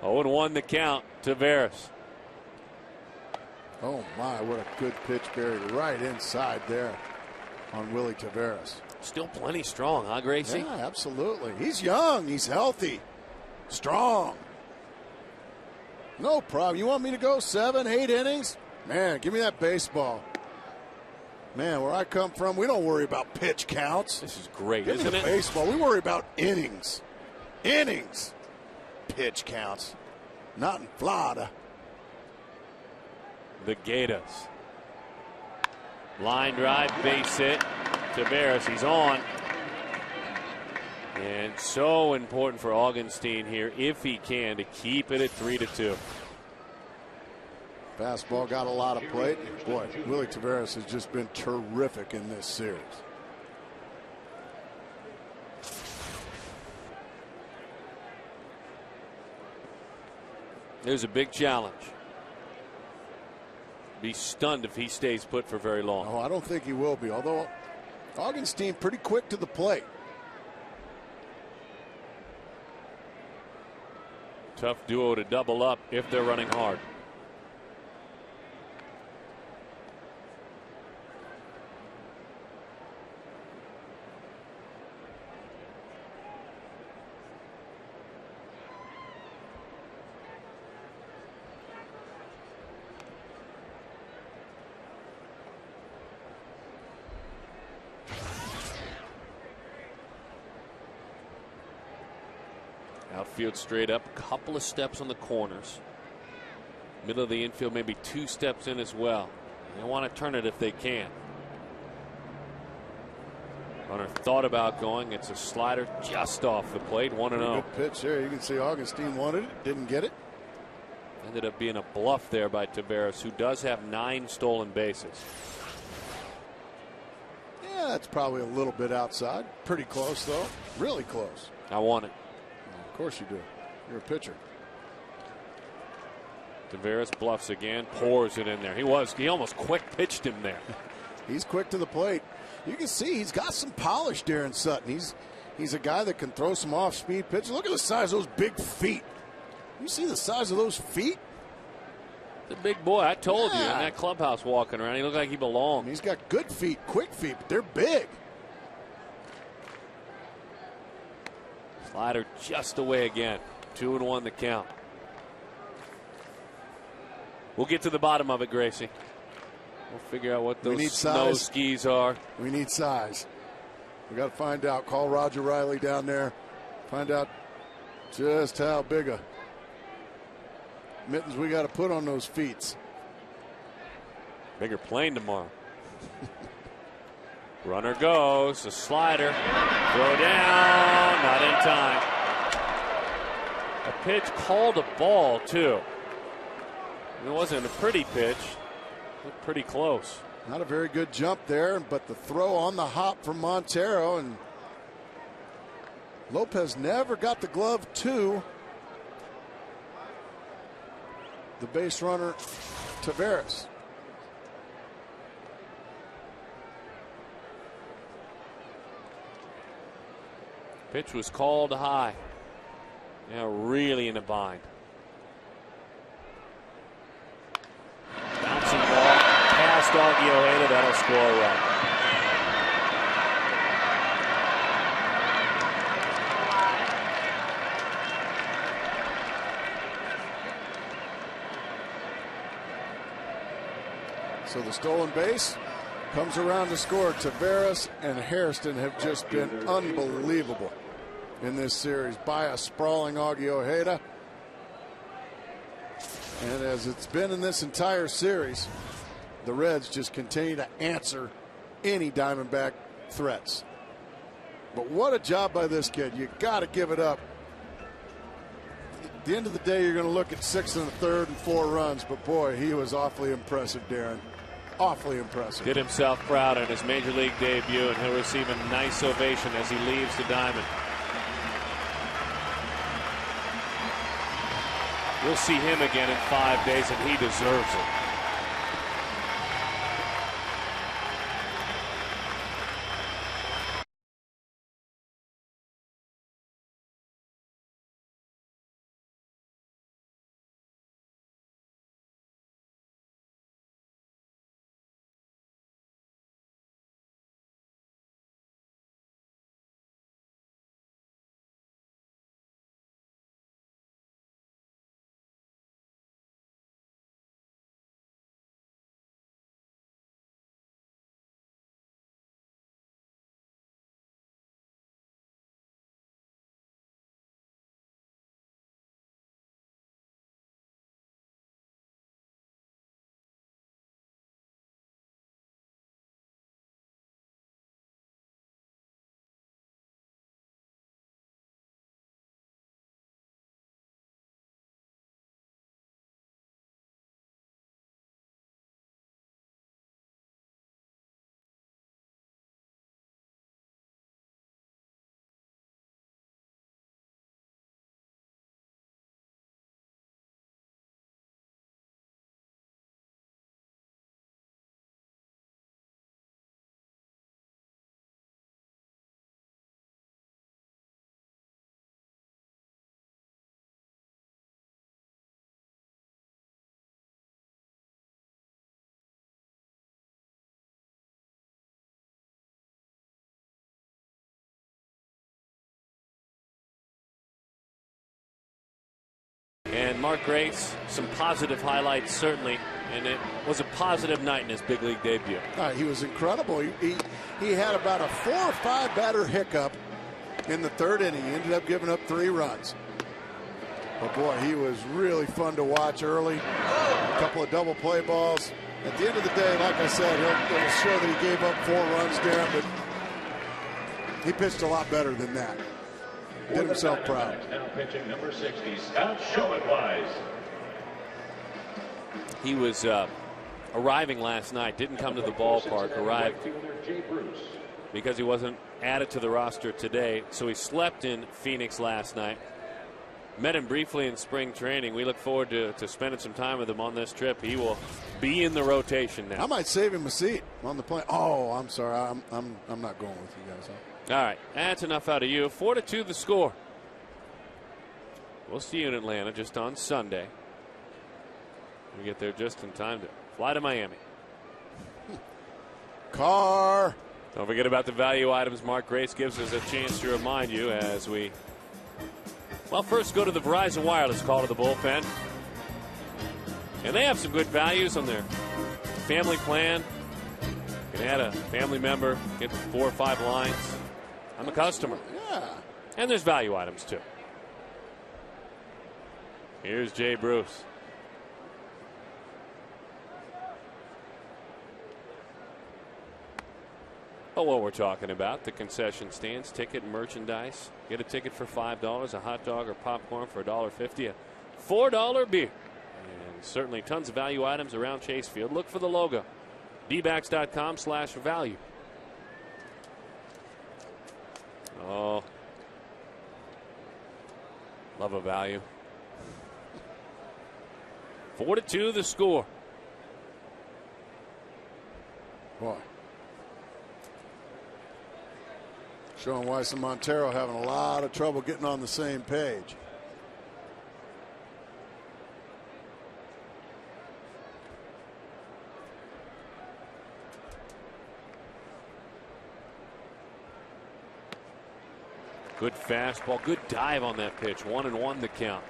Oh, and 1 the count. Taveras. Oh my, what a good pitch buried right inside there on Willie Taveras. Still plenty strong, huh, Gracie? Yeah, absolutely. He's young. He's healthy. Strong. No problem. You want me to go 7, 8 innings? Man, give me that baseball. Man, where I come from, we don't worry about pitch counts. This is great, give isn't me the it? Baseball. We worry about innings. Innings. Pitch counts. Not in Florida. The Gators. Line drive, base hit. Taveras, he's on. And so important for Augenstein here, if he can, to keep it at 3-2. Fastball got a lot of plate. Boy, Willie Taveras has just been terrific in this series. There's a big challenge. Be stunned if he stays put for very long. No, I don't think he will be, although Augenstein pretty quick to the plate. Tough duo to double up if they're running hard. Outfield straight up, a couple of steps on the corners. Middle of the infield, maybe 2 steps in as well. They want to turn it if they can. Runner thought about going. It's a slider just off the plate. 1-0. Good pitch there. You can see Augustine wanted it, didn't get it. Ended up being a bluff there by Taveras, who does have 9 stolen bases. Yeah, that's probably a little bit outside. Pretty close, though. Really close. I want it. Of course you do. You're a pitcher. Taveras bluffs again, pours it in there. He almost quick pitched him there. He's quick to the plate. You can see he's got some polish, Darren Sutton. He's a guy that can throw some off-speed pitches. Look at the size of those big feet. You see the size of those feet? The big boy, I told you, in that clubhouse walking around, he looked like he belonged. He's got good feet, quick feet, but they're big. Slider just away again. 2-1 the count. We'll get to the bottom of it, Gracie. We'll figure out what those snow skis are. We need size. We got to find out. Call Roger Riley down there. Find out just how big a mittens we got to put on those feet. Bigger plane tomorrow. Runner goes. A slider. Throw down. Not in time. A pitch called a ball, too. It wasn't a pretty pitch. Looked pretty close. Not a very good jump there, but the throw on the hop from Montero, and Lopez never got the glove to the base runner, Taveras. Pitch was called high. Now really in a bind. Bouncing ball past Augie Ojeda. That'll score a run. So the stolen base comes around to score. Taveras and Hairston have just been unbelievable in this series by a sprawling Augie Ojeda. And as it's been in this entire series, the Reds just continue to answer any Diamondback threats. But what a job by this kid. You got to give it up. At the end of the day, you're going to look at 6 1/3 and 4 runs. But boy, he was awfully impressive, Darren. Awfully impressive. Did himself proud on his major league debut, and he'll receive a nice ovation as he leaves the diamond. We'll see him again in 5 days, and he deserves it. And Mark Grace, some positive highlights certainly, and it was a positive night in his big league debut. He was incredible. He had about a 4 or 5 batter hiccup in the 3rd inning. He ended up giving up 3 runs. But boy, he was really fun to watch early. A couple of double play balls. At the end of the day, like I said, it'll show that he gave up 4 runs, Darren, but He pitched a lot better than that. Did himself proud. Now pitching number 60, Scott Schoenweis. He was arriving last night, didn't come to the ballpark, arrived because he wasn't added to the roster today. So he slept in Phoenix last night. Met him briefly in spring training. We look forward to spending some time with him on this trip. He will be in the rotation now. I might save him a seat on the plane. Oh, I'm sorry. I'm not going with you guys. Huh? All right, that's enough out of you. 4-2 the score. We'll see you in Atlanta just on Sunday. We get there just in time to fly to Miami. Car. Don't forget about the value items. Mark Grace gives us a chance to remind you as we, well, first go to the Verizon Wireless call to the bullpen. And they have some good values on their family plan. You can add a family member, get 4 or 5 lines. I'm a customer. Yeah. And there's value items too. Here's Jay Bruce. Oh, what we're talking about, the concession stands, ticket and merchandise. Get a ticket for $5, a hot dog or popcorn for $1.50, a $4 beer. And certainly tons of value items around Chase Field. Look for the logo, dbacks.com/value. Oh, love a value. 4-2 the score. Boy. Schoenweis and Montero having a lot of trouble getting on the same page. Good fastball, good dive on that pitch. 1-1 the count.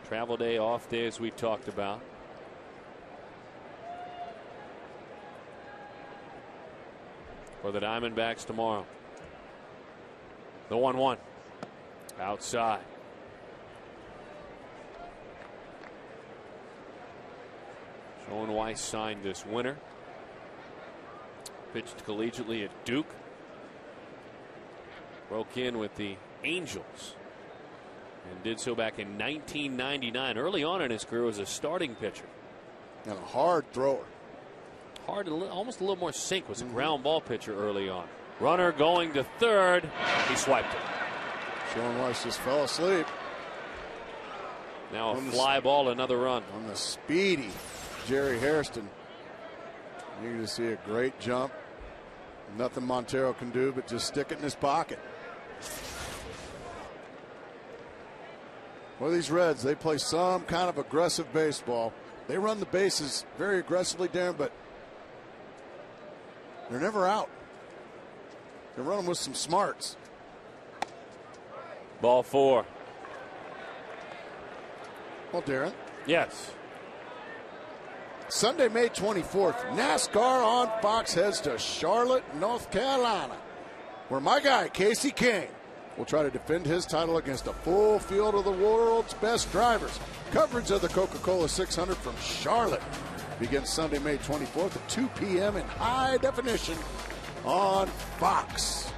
Travel day, off day, as we talked about. For the Diamondbacks tomorrow. The 1-1 outside. Schoenweis signed this winter. Pitched collegiately at Duke. Broke in with the Angels and did so back in 1999. Early on in his career was a starting pitcher. And a hard thrower. Hard, almost a little more sink. Was a ground ball pitcher early on. Runner going to third. He swiped it. Schoenweis just fell asleep. Now a fly ball, another run. On the speedy Jerry Hairston. You're going to see a great jump. Nothing Montero can do but just stick it in his pocket. Well, these Reds, they play some kind of aggressive baseball. They run the bases very aggressively, Darren, but they're never out. They run them with some smarts. Ball 4. Well, Darren. Yes. Sunday, May 24th, NASCAR on Fox heads to Charlotte, North Carolina, where my guy, Casey King, will try to defend his title against a full field of the world's best drivers. Coverage of the Coca-Cola 600 from Charlotte begins Sunday, May 24th at 2 p.m. in high definition on Fox.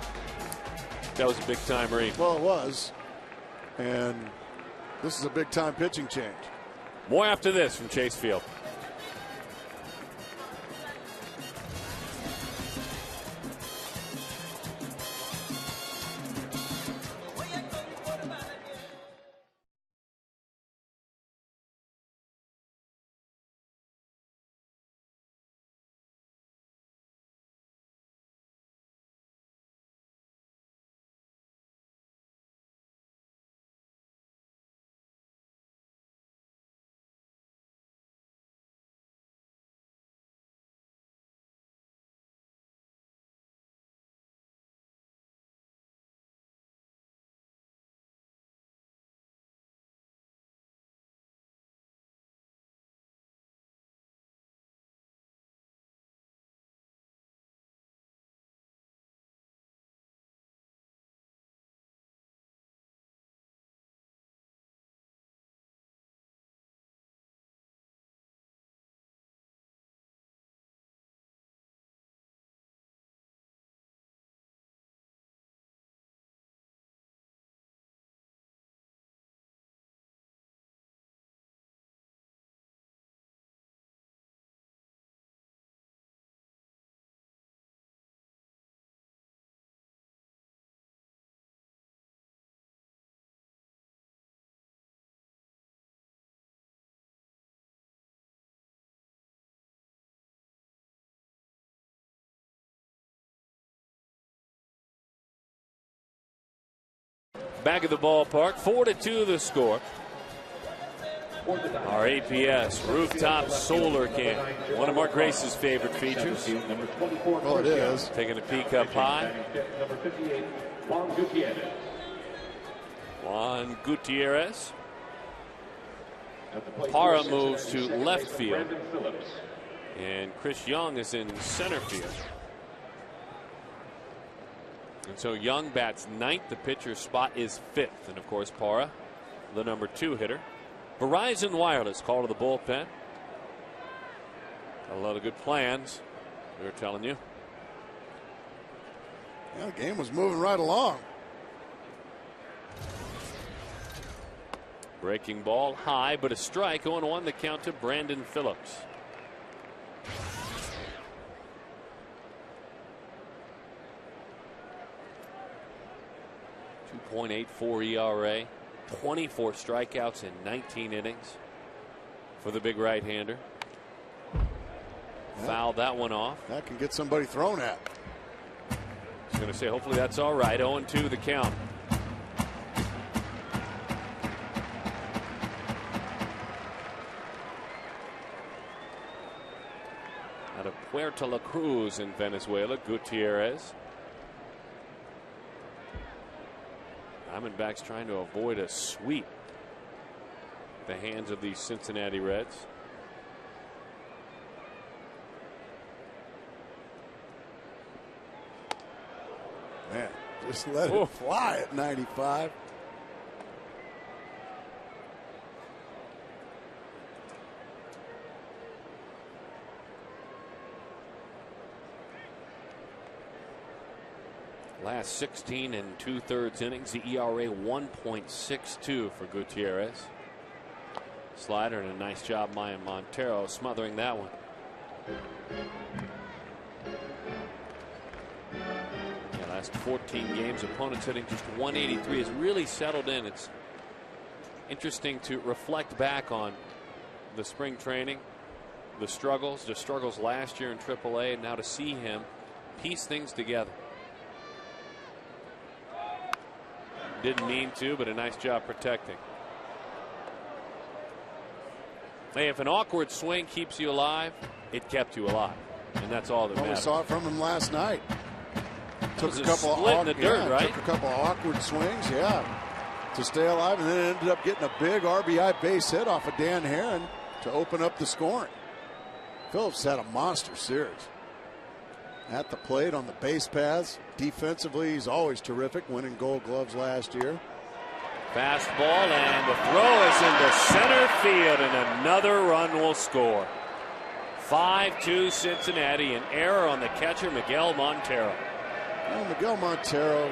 That was a big-time read. Well, it was. And this is a big-time pitching change. More after this from Chase Field. back at the ballpark. 4-2 the score. Our APS rooftop solar can, one of Mark Grace's favorite features. Well, it is. Taking a peek up high. Juan Gutierrez. Parra moves to left field. And Chris Young is in center field. And so Young bats ninth. The pitcher's spot is fifth. And of course, Parra, the number 2 hitter. Verizon Wireless call to the bullpen. Got a lot of good plans, we were telling you. Yeah, the game was moving right along. Breaking ball high, but a strike. 0-1 the count to Brandon Phillips. .84 ERA. 24 strikeouts in 19 innings for the big right-hander. Yeah. Fouled that one off. That can get somebody thrown at. I was going to say, hopefully that's all right. 0-2 the count. Out of Puerto La Cruz in Venezuela, Gutierrez. Diamondbacks trying to avoid a sweep at the hands of these Cincinnati Reds. Man, just let it fly at 95. Last 16 and 2/3 innings, the ERA 1.62 for Gutierrez. Slider and a nice job, Maya Montero smothering that one. Yeah, last 14 games, opponents hitting just 183 has really settled in. It's interesting to reflect back on the spring training, the struggles last year in AAA, and now to see him piece things together. Didn't mean to, but a nice job protecting. Hey, if an awkward swing keeps you alive, it kept you alive, and that's all that matters. We saw it from him last night. Took a couple split in the dirt, right? Took a couple of awkward swings, to stay alive, and then ended up getting a big RBI base hit off of Dan Herron to open up the scoring. Phillips had a monster series. At the plate, on the base paths, defensively, he's always terrific, winning Gold Gloves last year. Fastball, and the throw is into center field, and another run will score. 5-2 Cincinnati, an error on the catcher, Miguel Montero. Well, Miguel Montero,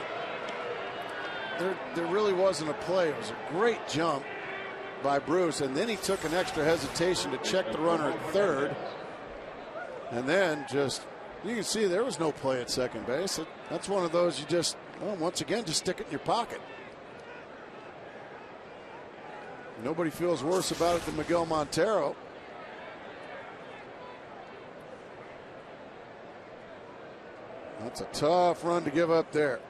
there really wasn't a play. It was a great jump by Bruce, and then he took an extra hesitation to check the runner at third, and then just, you can see there was no play at second base. That's one of those you just, once again, just stick it in your pocket. Nobody feels worse about it than Miguel Montero. That's a tough run to give up there.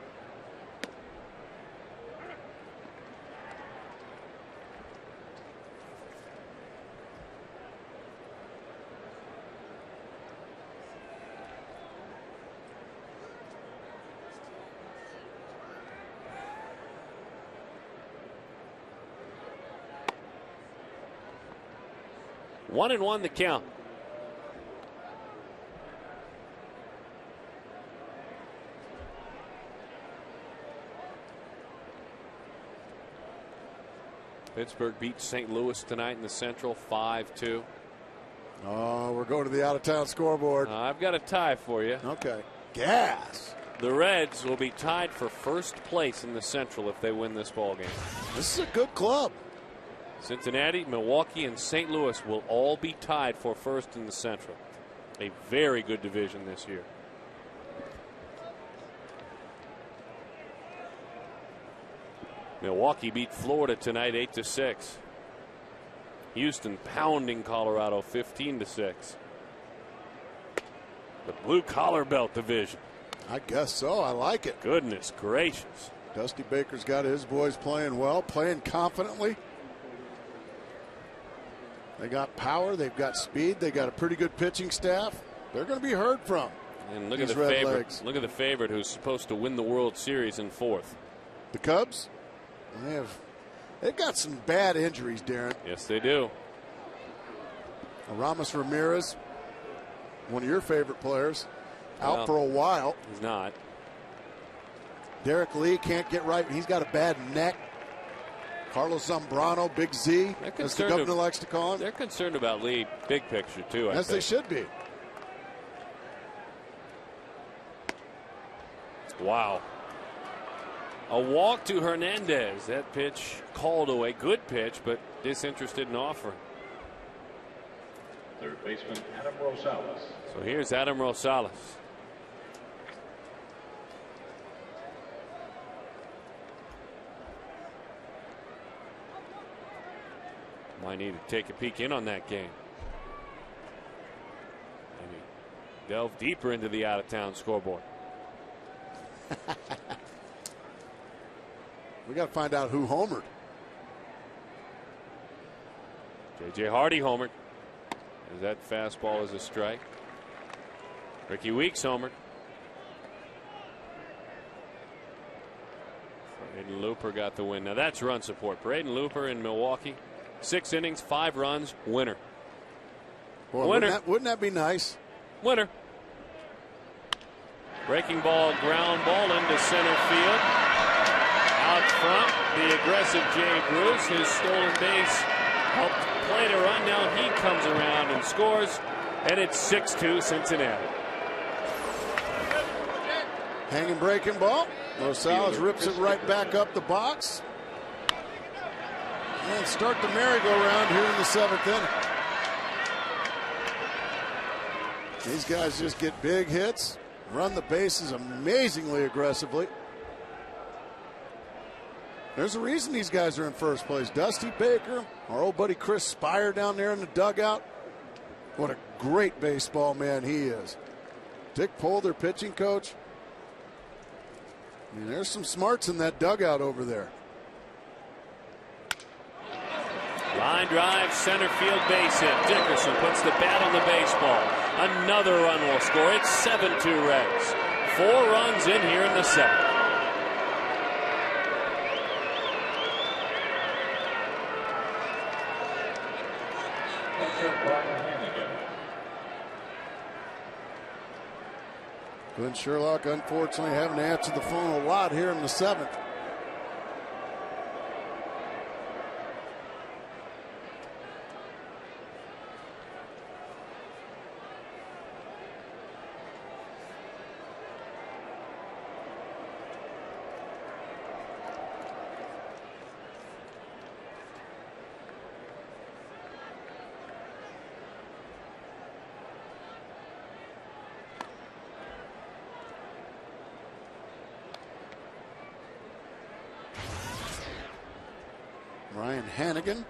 One and one the count. Pittsburgh beats St. Louis tonight in the Central 5-2. Oh, we're going to the out-of-town scoreboard. I've got a tie for you. Okay. Gas. The Reds will be tied for first place in the Central if they win this ball game. This is a good club. Cincinnati, Milwaukee, and St. Louis will all be tied for first in the Central. A very good division this year. Milwaukee beat Florida tonight 8-6. Houston pounding Colorado 15-6. The blue collar belt division. I guess so. I like it. Goodness gracious. Dusty Baker's got his boys playing well, playing confidently. They got power, they've got speed, they got a pretty good pitching staff. They're going to be heard from. And look at the favorite. Look at the favorite who's supposed to win the World Series in fourth. The Cubs? They've got some bad injuries, Darren. Yes, they do. Ramos Ramirez, one of your favorite players, out for a while. He's not. Derek Lee can't get right. He's got a bad neck. Carlos Zambrano, Big Z, as the governor likes to call him. They're concerned about Lee, big picture, too. As they should be. Wow. A walk to Hernandez. That pitch called away. Good pitch, but disinterested in offering. Third baseman Adam Rosales. So here's Adam Rosales. Might need to take a peek in on that game. Maybe delve deeper into the out-of-town scoreboard. We got to find out who homered. J.J. Hardy homered. As that fastball is a strike. Ricky Weeks homered. Braden Looper got the win. Now that's run support. Braden Looper in Milwaukee. 6 innings, 5 runs, winner. Boy, winner. Wouldn't that be nice? Winner. Breaking ball, ground ball into center field. Out front, the aggressive Jay Bruce. His stolen base helped play to run. Now he comes around and scores, and it's 6-2 Cincinnati. Hanging breaking ball. Rosales rips it right back up the box. And start the merry-go-round here in the 7th inning. These guys just get big hits, run the bases amazingly aggressively. There's a reason these guys are in first place. Dusty Baker, our old buddy Chris Spire down there in the dugout. What a great baseball man he is. Dick Pohl, their pitching coach. I mean, there's some smarts in that dugout over there. Line drive, center field base hit. Dickerson puts the bat on the baseball. Another run will score. It's 7-2 Reds. 4 runs in here in the 7th. Glenn Sherlock, unfortunately, having to answer the phone a lot here in the 7th. Ryan Hannigan,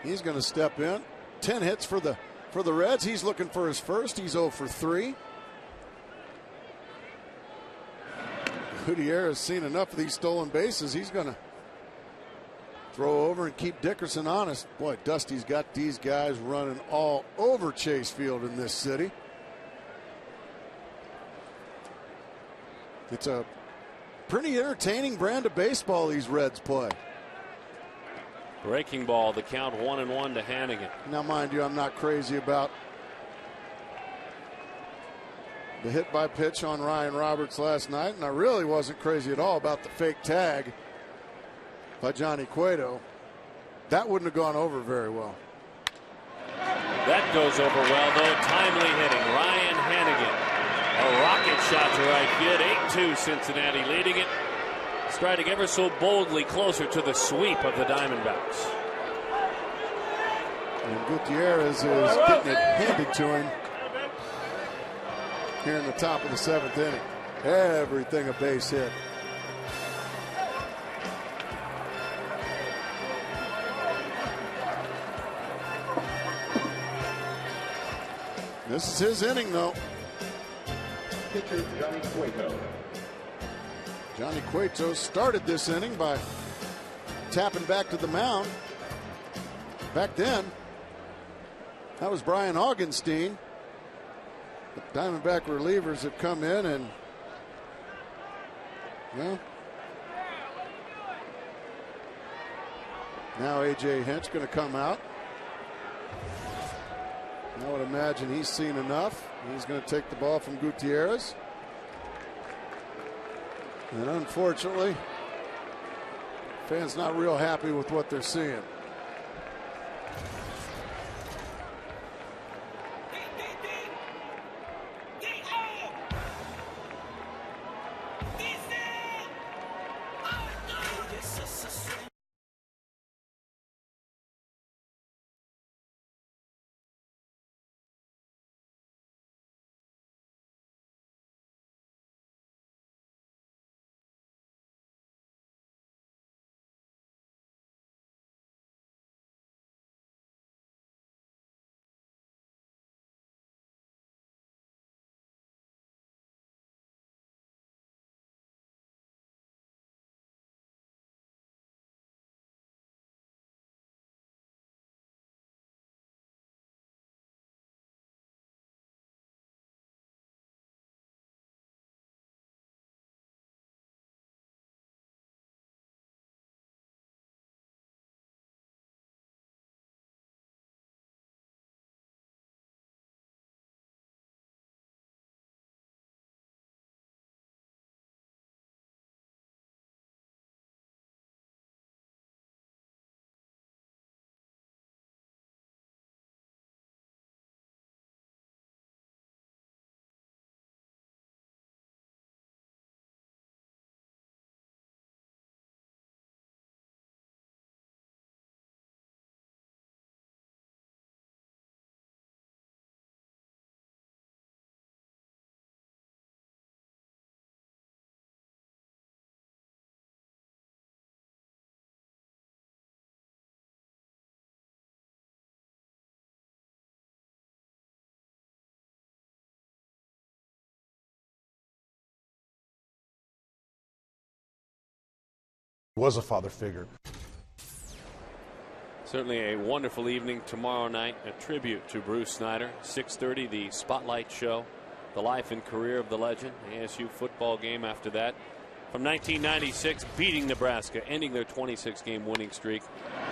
he's going to step in. 10 hits for the Reds. He's looking for his first. He's 0 for 3. Gutierrez has seen enough of these stolen bases. He's going to throw over and keep Dickerson honest. Boy, Dusty's got these guys running all over Chase Field in this city. It's a pretty entertaining brand of baseball these Reds play. Breaking ball, the count 1-1 to Hannigan. Now, mind you, I'm not crazy about the hit by pitch on Ryan Roberts last night, and I really wasn't crazy at all about the fake tag by Johnny Cueto. That wouldn't have gone over very well. That goes over well, though. Timely hitting. Ryan Hannigan. A rocket shot to right field. 8-2 Cincinnati leading it. Striding ever so boldly closer to the sweep of the Diamondbacks. And Gutierrez is getting it handed to him here in the top of the 7th inning. Everything a base hit. This is his inning, though. Pitcher Johnny Cueto. Johnny Cueto started this inning by tapping back to the mound. Back then, that was Brian Augenstein. The Diamondback relievers have come in and, well, now A.J. Hinch going to come out. I would imagine he's seen enough. He's going to take the ball from Gutierrez. And unfortunately, fans not real happy with what they're seeing. Was a father figure. Certainly a wonderful evening tomorrow night. A tribute to Bruce Snyder. 6:30, the Spotlight Show. The life and career of the legend. ASU football game after that. From 1996, beating Nebraska, ending their 26-game winning streak.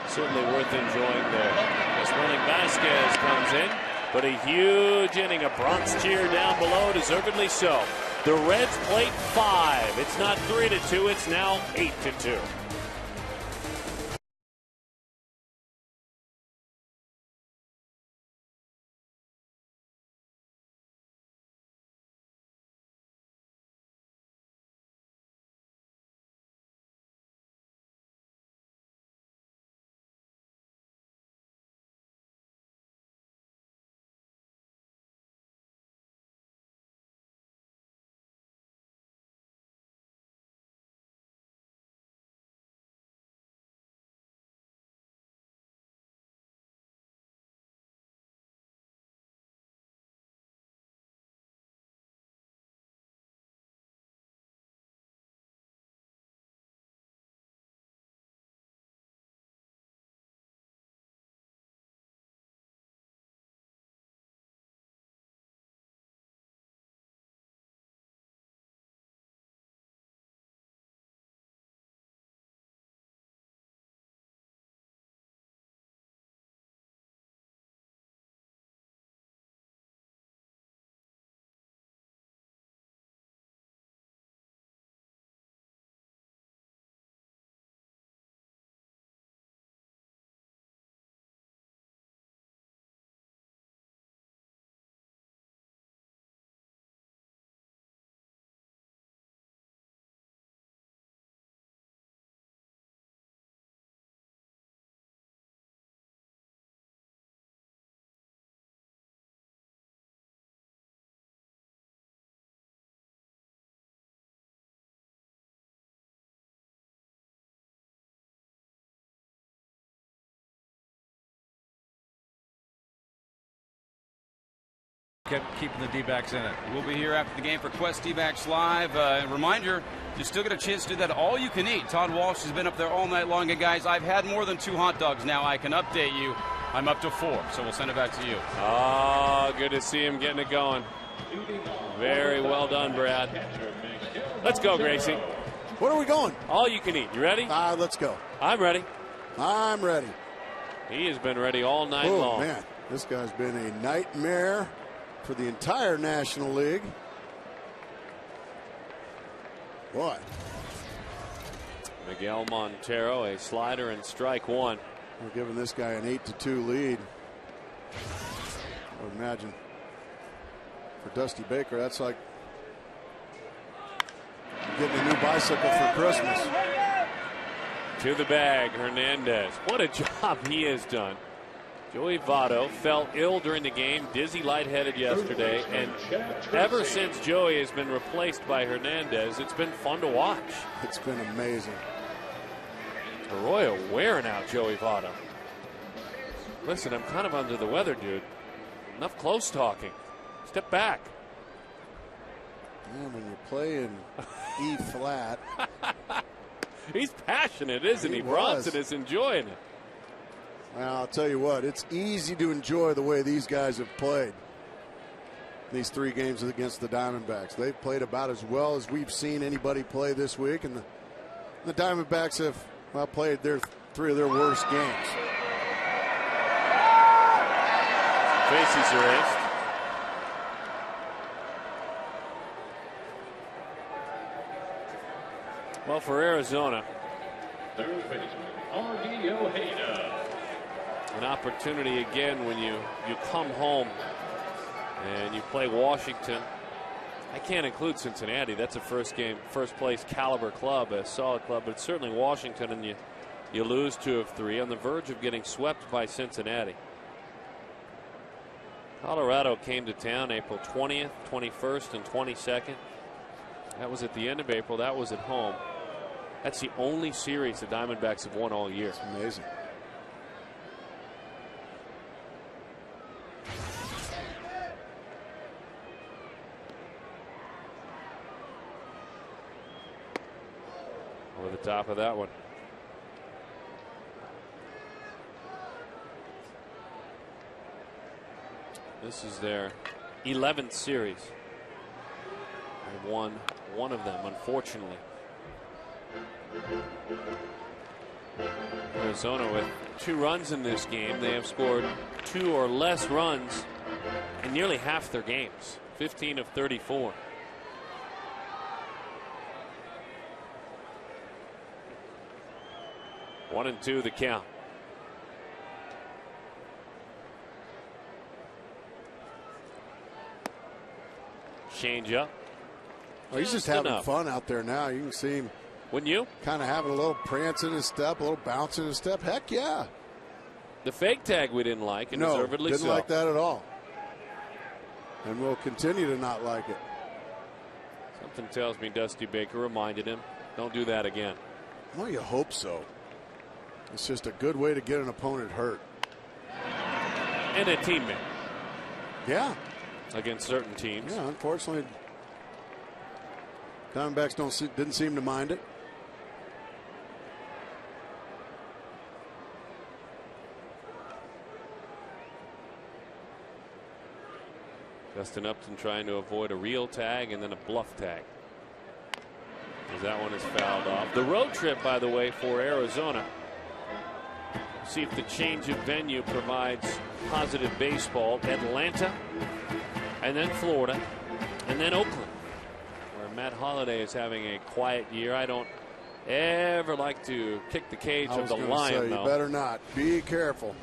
Certainly worth enjoying there. As running Vasquez comes in, but a huge inning. A Bronx cheer down below, deservedly so. The Reds plate 5. It's not 3-2. It's now 8-2. Kept keeping the D-backs in it. We'll be here after the game for Quest D-backs Live. Reminder, You still get a chance to do that all you can eat. Todd Walsh has been up there all night long. And guys, I've had more than 2 hot dogs now. I can update you. I'm up to 4, so we'll send it back to you. Oh, good to see him getting it going. Very well done, Brad. Let's go, Gracie. Where are we going? All you can eat. You ready? Let's go. I'm ready. I'm ready. He has been ready all night long. Oh, man. This guy's been a nightmare for the entire National League. Boy. Miguel Montero, a slider and strike 1. We're giving this guy an 8-2 lead. I would imagine for Dusty Baker, that's like getting a new bicycle for Christmas. To the bag, Hernandez. What a job he has done. Joey Votto fell ill during the game, dizzy, lightheaded yesterday, and ever since Joey has been replaced by Hernandez, it's been fun to watch. It's been amazing. Arroyo wearing out Joey Votto. Listen, I'm kind of under the weather, dude. Enough close talking. Step back. Man, when you're playing E flat. He's passionate, isn't he? Bronson is enjoying it. Well, I'll tell you what, it's easy to enjoy the way these guys have played these 3 games against the Diamondbacks. They've played about as well as we've seen anybody play this week, and the Diamondbacks have played 3 of their worst games. Tracy's erased. Well, for Arizona, Third baseman, R.D. Ojeda. an opportunity again when you come home and you play Washington. I can't include Cincinnati. That's a first place caliber club, a solid club, but it's certainly Washington, and you lose 2 of 3 on the verge of getting swept by Cincinnati. Colorado came to town April 20th, 21st, and 22nd. That was at the end of April. That was at home. That's the only series the Diamondbacks have won all year. It's amazing. Over the top of that one. This is their 11th series. They've won 1 of them, unfortunately. Arizona with 2 runs in this game. They have scored 2 or less runs in nearly half their games. 15 of 34. One and 2 the count. Change up. Well, he's just having fun out there now. You can see him. Wouldn't you? Kind of having a little prance in his step, a little bounce in his step. Heck yeah. The fake tag we didn't like, and deservedly so. Didn't like that at all. And we'll continue to not like it. Something tells me Dusty Baker reminded him, don't do that again. Well, you hope so. It's just a good way to get an opponent hurt. And a teammate. Yeah. Against certain teams. Yeah, unfortunately, Diamondbacks didn't seem to mind it. Justin Upton trying to avoid a real tag and then a bluff tag. As that one is fouled off. The road trip, by the way, for Arizona. See if the change of venue provides positive baseball. Atlanta, and then Florida, and then Oakland, where Matt Holliday is having a quiet year. I don't ever like to kick the cage of the lion, though. You better not. Be careful.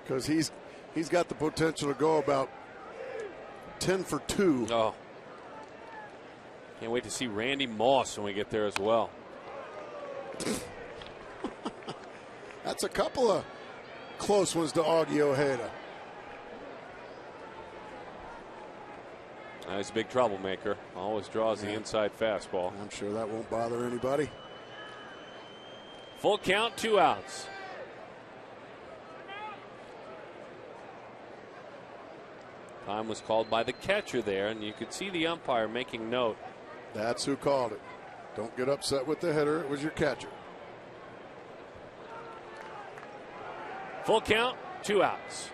Because he's got the potential to go about 10 for 2. Oh. Can't wait to see Randy Moss when we get there as well. That's a couple of close ones to Augie Ojeda. He's a big troublemaker. Always draws the inside fastball. I'm sure that won't bother anybody. Full count, 2 outs. Time was called by the catcher there, and you could see the umpire making note That's who called it. Don't get upset with the hitter. It was your catcher. Full count, 2 outs.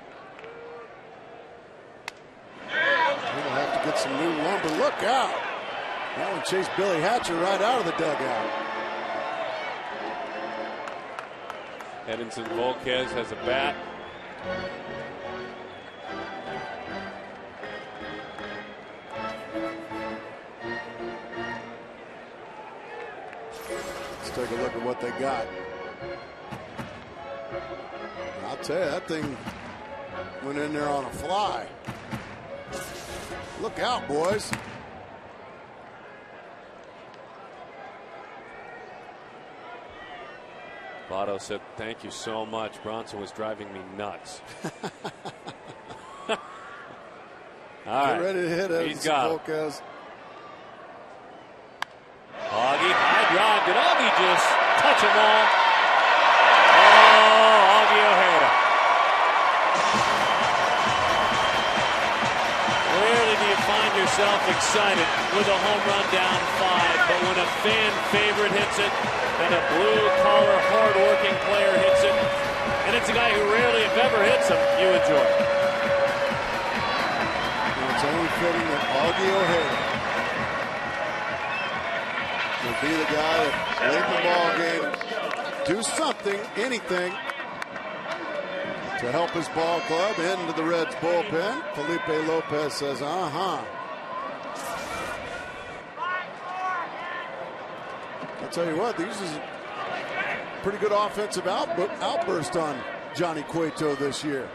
We're going to have to get some new lumber. Look out. That one chased Billy Hatcher right out of the dugout. Edinson Volquez has a bat. Let's take a look at what they got. I'll tell you, that thing went in there on a fly. Look out, boys. Votto said, "Thank you so much. Bronson was driving me nuts." All right. Get ready to hit it. He's got it. Volquez. Augie, high drive. Did Augie just touch them all? Oh, Augie Ojeda. Rarely do you find yourself excited with a home run down 5, but when a fan favorite hits it and a blue-collar, hard-working player hits it, and it's a guy who rarely, if ever, hits them, you enjoy it. It's only fitting that Augie Ojeda will be the guy that late in the ball game, do something, anything, to help his ball club into the Reds bullpen. Felipe Lopez says, I'll tell you what, these is a pretty good offensive outburst on Johnny Cueto this year.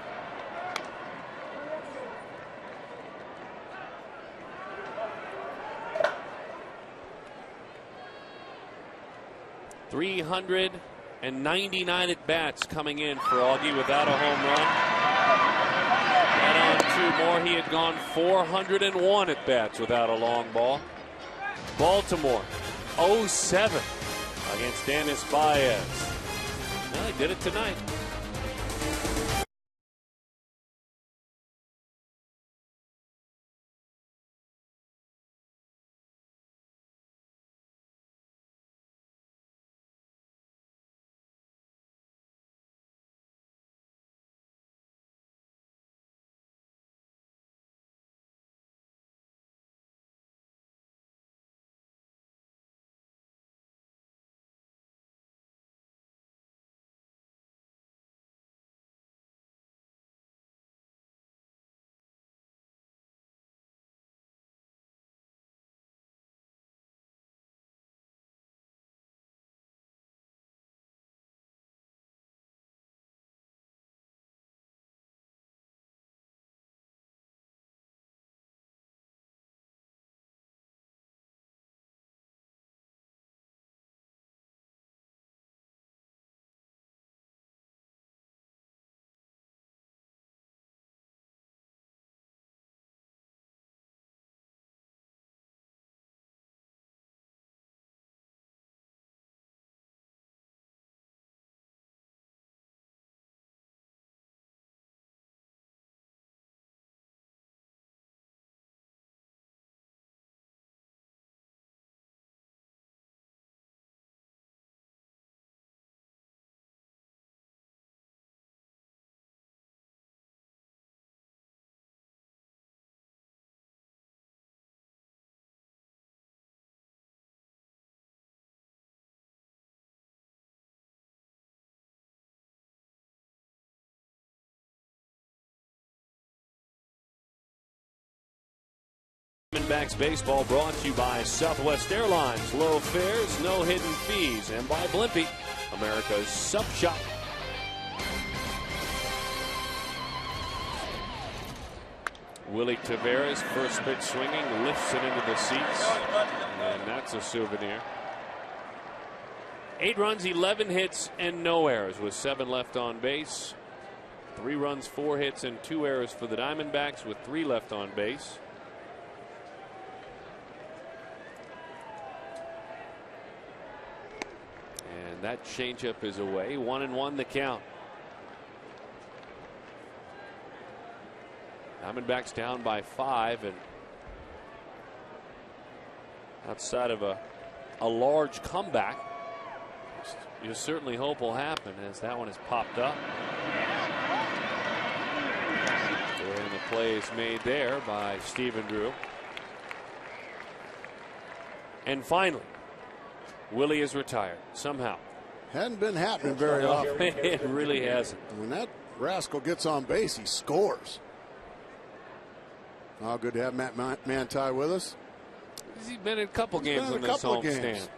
.399 at bats coming in for Augie without a home run. And on 2 more, he had gone 401 at bats without a long ball. Baltimore 0-7 against Dennis Baez. Well, he did it tonight. Diamondbacks baseball brought to you by Southwest Airlines. Low fares, no hidden fees. And by Blimpie, America's sub shop. Willie Taveras, first pitch swinging, lifts it into the seats. And that's a souvenir. 8 runs, 11 hits, and no errors with 7 left on base. 3 runs, 4 hits, and 2 errors for the Diamondbacks with 3 left on base. And that changeup is away. 1-1 the count. Diamondbacks down by 5 and outside of a large comeback. You certainly hope will happen as that one is popped up. And the play is made there by Stephen Drew. And finally, Willie is retired somehow. Hadn't been happening very often. It really hasn't. When that rascal gets on base, he scores. Oh, good to have Matt Manti with us. He's been in a couple games on this homestand.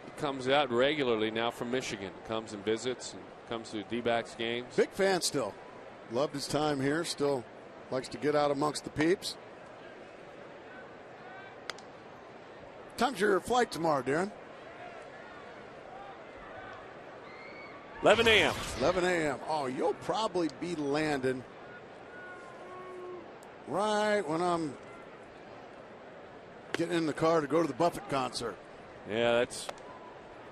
He comes out regularly now from Michigan. Comes and visits and comes to D-backs games. Big fan still. Loved his time here. Still likes to get out amongst the peeps. Time's your flight tomorrow, Darren? 11 a.m. 11 a.m. Oh, you'll probably be landing right when I'm getting in the car to go to the Buffett concert. Yeah,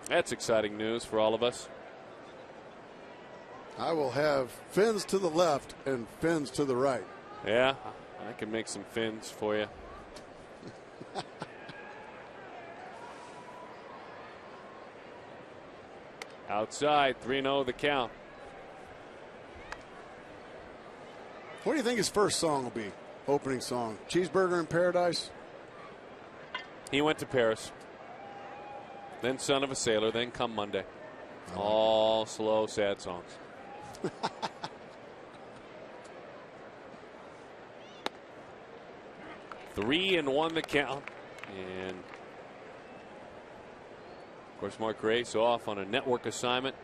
that's exciting news for all of us. I will have fins to the left and fins to the right. Yeah, I can make some fins for you. Outside, 3-0 the count. What do you think his first song will be? Opening song. Cheeseburger in Paradise? He went to Paris. Then Son of a Sailor. Then Come Monday. All slow, sad songs. 3-1 the count. And of course, Mark Grace off on a network assignment.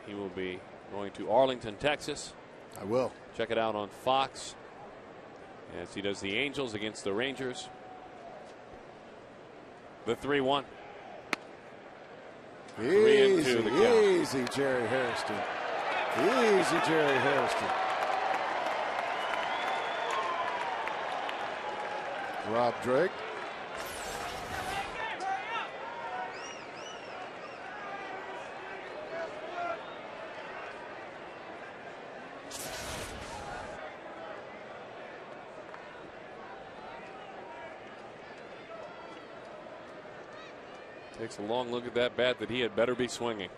He will be going to Arlington, Texas. I will. Check it out on Fox as he does the Angels against the Rangers. The 3-1. 3-2 the count. Easy, Jerry Hairston. Easy, Jerry Hairston. Rob Drake. Takes a long look at that bat that he had better be swinging.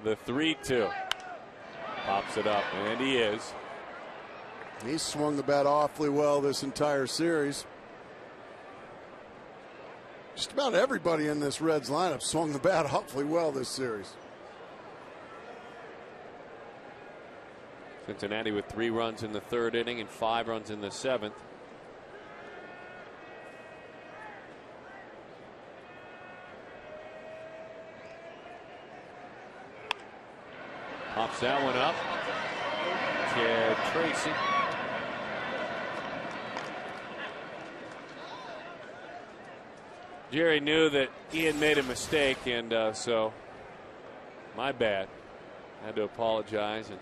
The 3-2. Pops it up, and he is. He's swung the bat awfully well this entire series. Just about everybody in this Reds lineup swung the bat awfully well this series. Cincinnati with 3 runs in the 3rd inning and 5 runs in the 7th. Pops that one up. Chad Tracy. Jerry knew that he had made a mistake, and so my bad. I had to apologize and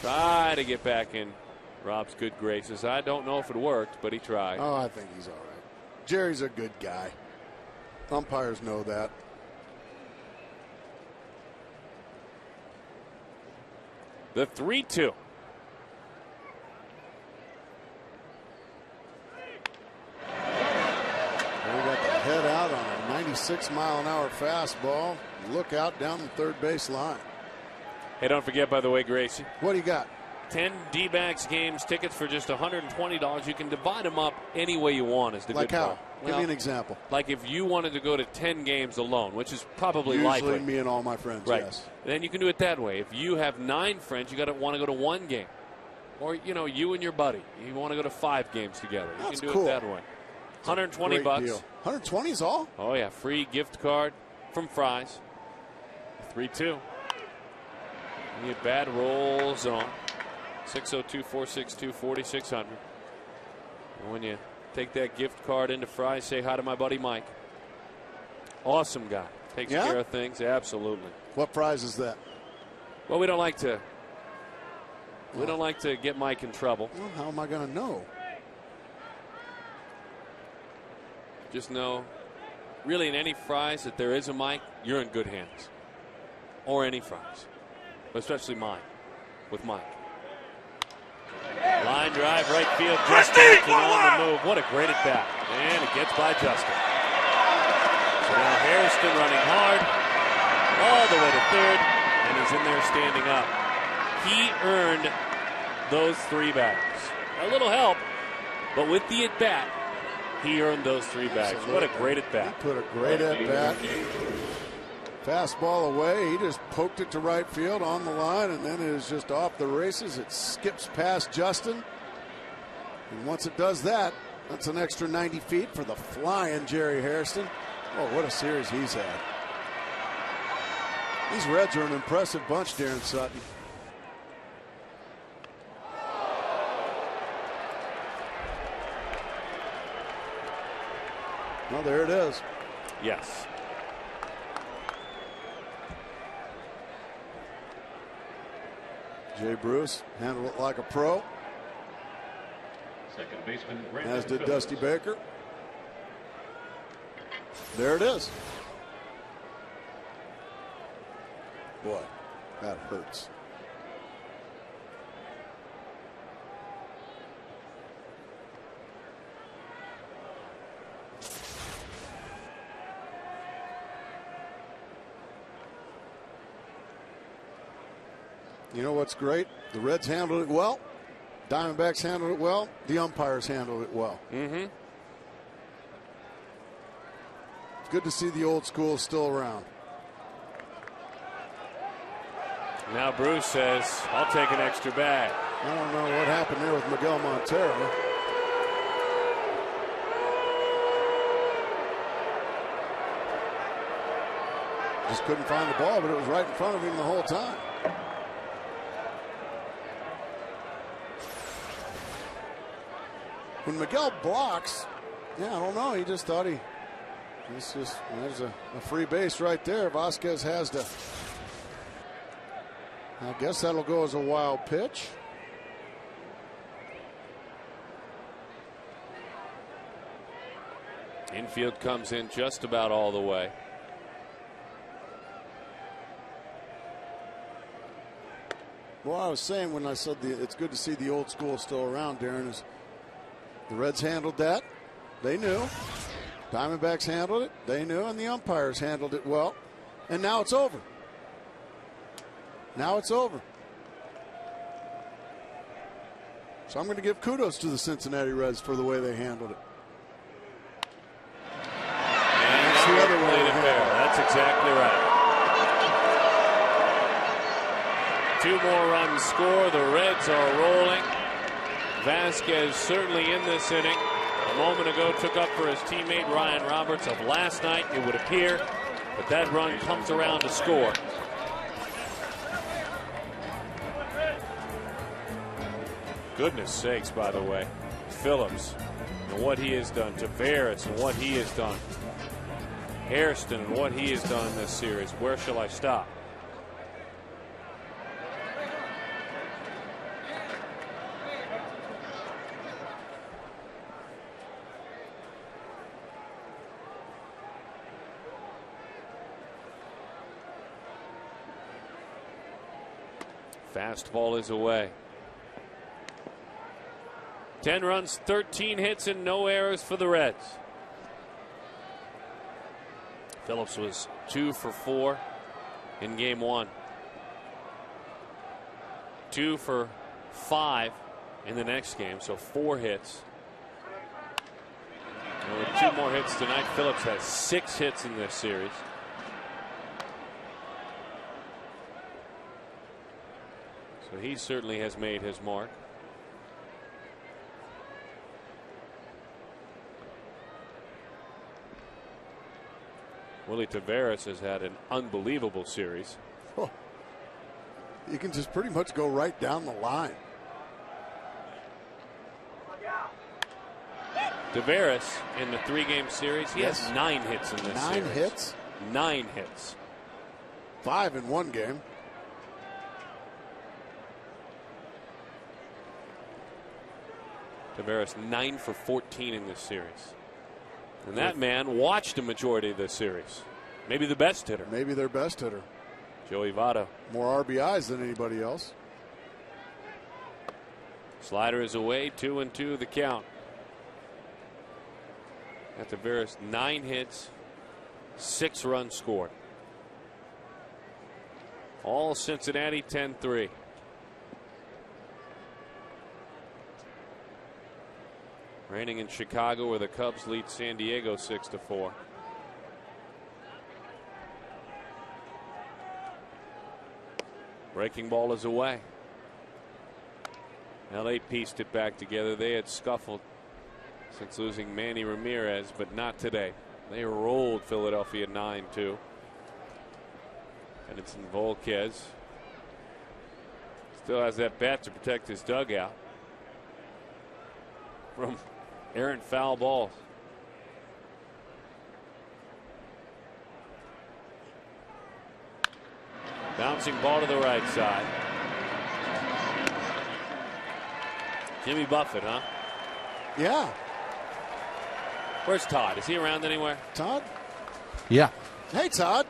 try to get back in Rob's good graces. I don't know if it worked, but he tried. Oh, I think he's all right. Jerry's a good guy. Umpires know that. The 3-2. We got the head out on a 96-mile-an-hour fastball. Look out down the third base line. Hey, don't forget, by the way, Gracie. What do you got? 10 D-backs games, tickets for just $120. You can divide them up any way you want. Is the like good how? part. Give me an example. Like if you wanted to go to 10 games alone, which is probably Usually likely. me and all my friends, right. Yes. Then you can do it that way. If you have 9 friends, you got to want to go to 1 game. Or, you know, you and your buddy, you want to go to 5 games together. You That's can do cool. it that way. 120 Great bucks. deal. 120 is all? Oh, yeah. Free gift card from Fry's. 3-2. The bat rolls on. 602-462-4600. And when you take that gift card into Fry's, say hi to my buddy Mike. Awesome guy. Takes care of things. Absolutely. What prize is that? Well, we don't like to get Mike in trouble. Well, how am I going to know? Just know, really, in any Fry's that there is a Mike, you're in good hands. Or any Fry's. especially mine, with Mike. Line drive, right field, Justin on the move. What a great at bat. And it gets by Justin. So now Hairston running hard, all the way to third, and he's in there standing up. He earned those 3 bags. A little help, but with the at bat, he earned those 3 bags. What a great at bat. He put a great at bat. Fastball away. He just poked it to right field on the line, and then it is just off the races. It skips past Justin. And once it does that, that's an extra 90 feet for the flying Jerry Hairston. Oh, what a series he's had. These Reds are an impressive bunch, Darren Sutton. Well, there it is. Yes. Jay Bruce handled it like a pro. Second baseman, As did Dusty Baker. There it is. Boy, that hurts. You know what's great? The Reds handled it well. Diamondbacks handled it well. The umpires handled it well. Mm-hmm. It's good to see the old school still around. Now Bruce says, I'll take an extra bag. I don't know what happened there with Miguel Montero. Just couldn't find the ball, but it was right in front of him the whole time. When Miguel blocks, I don't know. He just thought there's a free base right there. Vasquez has to. I guess that'll go as a wild pitch. Infield comes in just about all the way. Well, I was saying when I said it's good to see the old school still around, Darren, is the Reds handled that. They knew. Diamondbacks handled it. They knew. And the umpires handled it well. And now it's over. Now it's over. So I'm going to give kudos to the Cincinnati Reds for the way they handled it. And that's the other way to fair. That's exactly right. 2 more runs score. The Reds are rolling. Vasquez certainly in this inning. A moment ago took up for his teammate Ryan Roberts of last night, it would appear. But that run comes around to score. Goodness sakes, by the way. Phillips and what he has done. Tavares and what he has done. Hairston and what he has done in this series. Where shall I stop? Fastball is away. 10 runs, 13 hits, and no errors for the Reds. Phillips was 2 for 4 in game 1. 2 for 5 in the next game, so 4 hits. And with 2 more hits tonight, Phillips has 6 hits in this series. So he certainly has made his mark. Willie Tavares has had an unbelievable series. Oh, you can just pretty much go right down the line. Tavares in the 3-game series, he has 9 hits in this series. 9 hits? 9 hits. 5 in one game. Tavares 9 for 14 in this series. And that man watched a majority of this series. Maybe the best hitter. Maybe their best hitter. Joey Votto. More RBIs than anybody else. Slider is away, 2-2 the count. At Tavares, 9 hits, 6 runs scored. All Cincinnati 10-3. Reigning in Chicago, where the Cubs lead San Diego 6-4. Breaking ball is away. LA pieced it back together. They had scuffled since losing Manny Ramirez, but not today. They rolled Philadelphia 9-2. And it's in Volquez. Still has that bat to protect his dugout from errant foul balls. Bouncing ball to the right side. Jimmy Buffett, huh? Yeah. Where's Todd? Is he around anywhere? Todd? Yeah. Hey, Todd.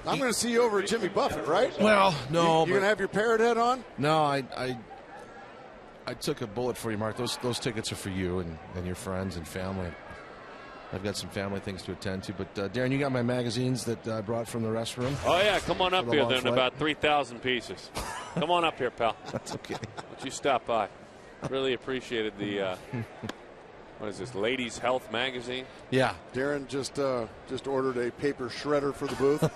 I'm going to see you over at Jimmy Buffett, right? Well, no. You're going to have your parrot head on? No, I took a bullet for you, Mark. Those tickets are for you and your friends and family. I've got some family things to attend to. But, Darren, you got my magazines that I brought from the restroom? Oh, yeah. Come on up the here, long then. flight? About 3,000 pieces. Come on up here, pal. That's okay. Would you stop by? Really appreciated the, what is this, Ladies Health magazine? Yeah. Darren just ordered a paper shredder for the booth.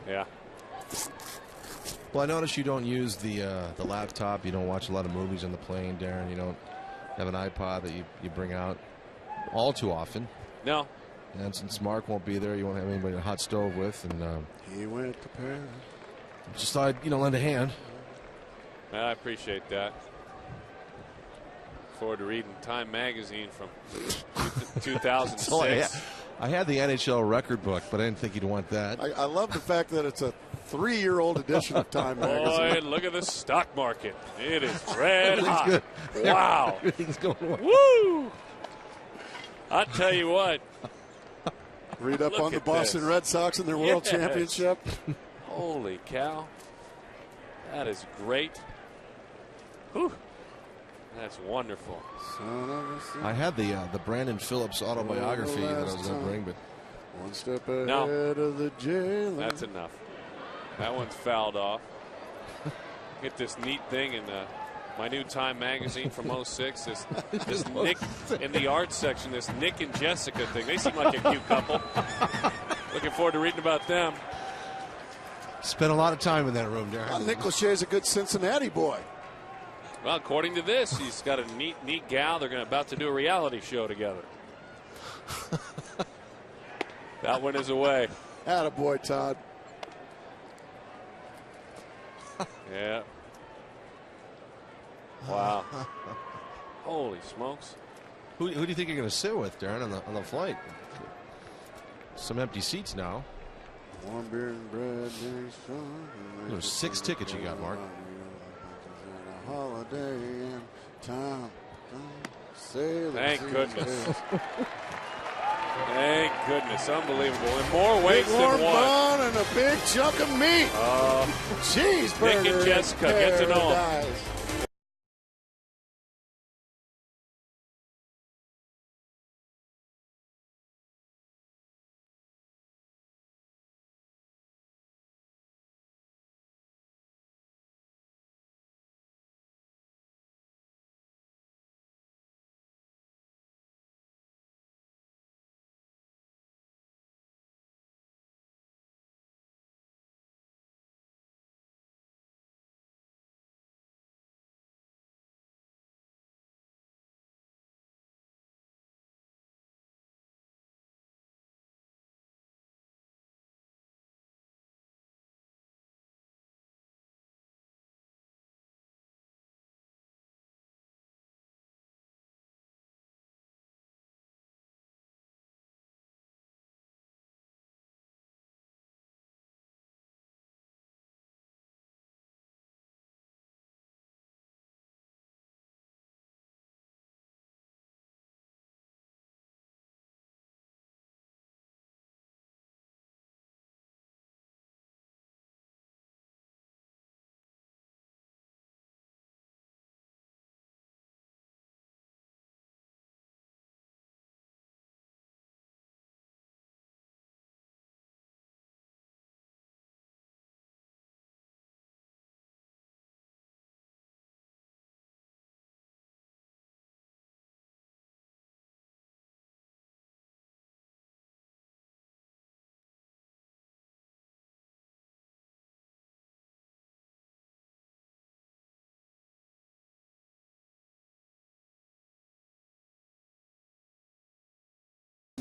Yeah. Well, I noticed you don't use the laptop. You don't watch a lot of movies on the plane, Darren. You don't have an iPod that you bring out all too often. No. And since Mark won't be there, you won't have anybody to hot stove with. And he went to Paris. Just thought I'd, lend a hand. Well, I appreciate that. Look forward to reading Time magazine from 2006. So I had the NHL record book, but I didn't think you'd want that. I love the fact that it's a 3-year-old edition of Time magazine. Boy, look at the stock market. It is red hot. Good. Wow. Everything's going well. Woo! I tell you what. Read up Look on the at Boston this. Red Sox and their World Yes. Championship. Holy cow. That is great. Whew. That's wonderful. I had the Brandon Phillips autobiography that I was going to bring, but one step ahead No. of the jailer. That's enough. That one's fouled off. Get this neat thing in my new Time magazine from 06. This Nick in the art section, this Nick and Jessica thing. They seem like a cute couple. Looking forward to reading about them. spent a lot of time in that room, Darren. Well, Nick Lachey's a good Cincinnati boy. Well, according to this, he's got a neat gal. They're about to do a reality show together. That one is away. Attaboy, Todd. Yeah. Wow. Holy smokes. Who do you think you're going to sit with, Darren, on the flight? Some empty seats now. Warm beer and bread. There's 6 tickets you got, Mark. Holiday in town. Thank goodness. Thank goodness. Unbelievable. In more ways Big warm than one. bun and a big chunk of meat. Cheeseburger. Nick and Jessica, get to know 'em. paradise.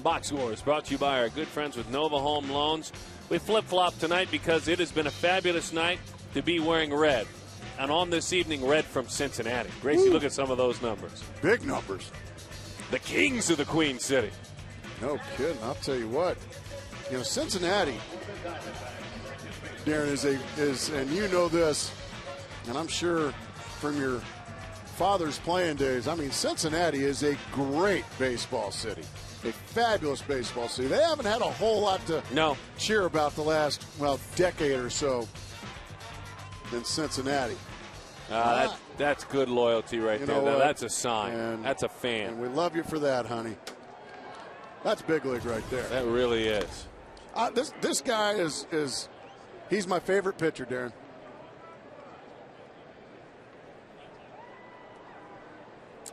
Box Score is brought to you by our good friends with Nova Home Loans. We flip-flop tonight because it has been a fabulous night to be wearing red. And on this evening, red from Cincinnati. Gracie, look at some of those numbers. Big numbers. The Kings of the Queen City. No kidding. I'll tell you what. You know, Cincinnati, Darren, is and you know this, and I'm sure from your father's playing days, I mean, Cincinnati is a great baseball city. A fabulous baseball city. They haven't had a whole lot to cheer about the last, decade or so in Cincinnati. That's good loyalty right there. Now, that's a sign. That's a fan. And we love you for that, honey. That's big league right there. That really is. This guy is he's my favorite pitcher, Darren.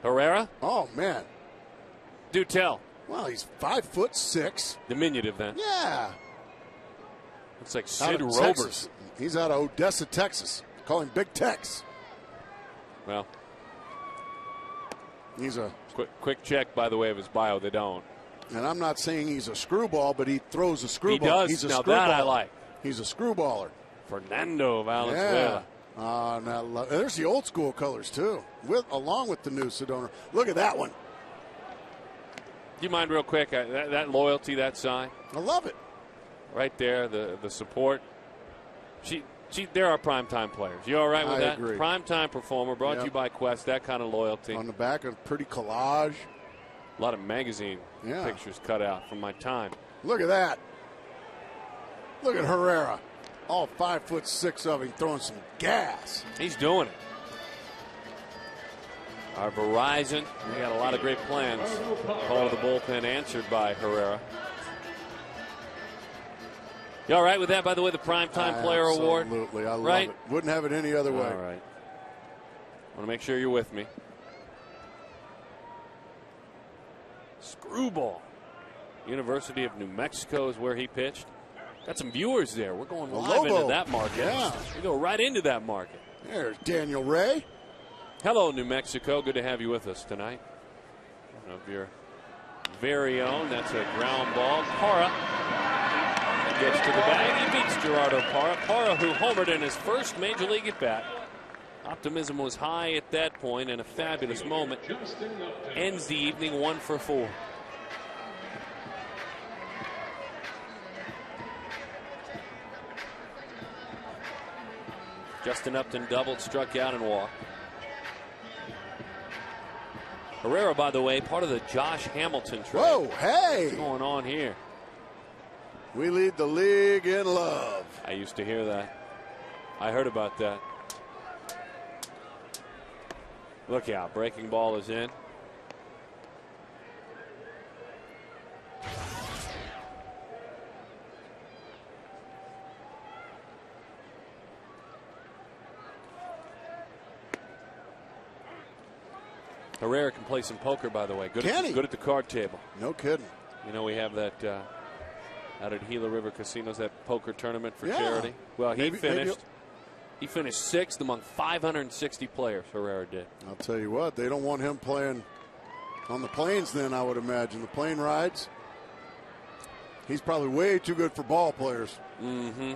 Herrera? Oh, man. Do tell. Well, he's 5'6". Diminutive, then. Yeah. Looks like Sid Roberts. Texas. He's out of Odessa, Texas. Call him Big Tex. Well, he's a quick check, by the way, of his bio. They don't. And I'm not saying he's a screwball, but he throws a screwball. He does. He's a now screwball. That I like. He's a screwballer. Fernando Valenzuela. Yeah. There's the old school colors too, along with the new Sedona. Look at that one. Do you mind real quick that loyalty, that sign? I love it. Right there, the support. There are primetime players. You all right with that? I agree. Primetime performer brought to you by Quest. That kind of loyalty. On the back, a pretty collage. A lot of magazine pictures cut out from my time. Look at that. Look at Herrera. All 5'6" of him throwing some gas. He's doing it. Our Verizon, we got a lot of great plans. Call to the bullpen answered by Herrera. You all right with that, by the way, the Primetime Player Award? Absolutely. I love it. Wouldn't have it any other way. All right. Want to make sure you're with me. Screwball. University of New Mexico is where he pitched. Got some viewers there. We're going live into that market. Yeah. We go right into that market. There's Daniel Ray. Hello, New Mexico. Good to have you with us tonight. One of your very own. That's a ground ball. Parra gets to the bag. He beats Gerardo Parra. Parra, who homered in his first major league at bat. Optimism was high at that point, and a fabulous moment ends the evening 1 for 4. Justin Upton doubled, struck out, and walked. Herrera, by the way, part of the Josh Hamilton trade. Whoa, hey! What's going on here? We lead the league in love. I used to hear that. I heard about that. Look out, breaking ball is in. Herrera can play some poker, by the way. Good at the card table. No kidding. You know, we have that out at Gila River Casinos, that poker tournament for charity. Well, he finished 6th among 560 players. Herrera did. I'll tell you what, they don't want him playing on the planes then, I would imagine. The plane rides. He's probably way too good for ball players. Mm-hmm.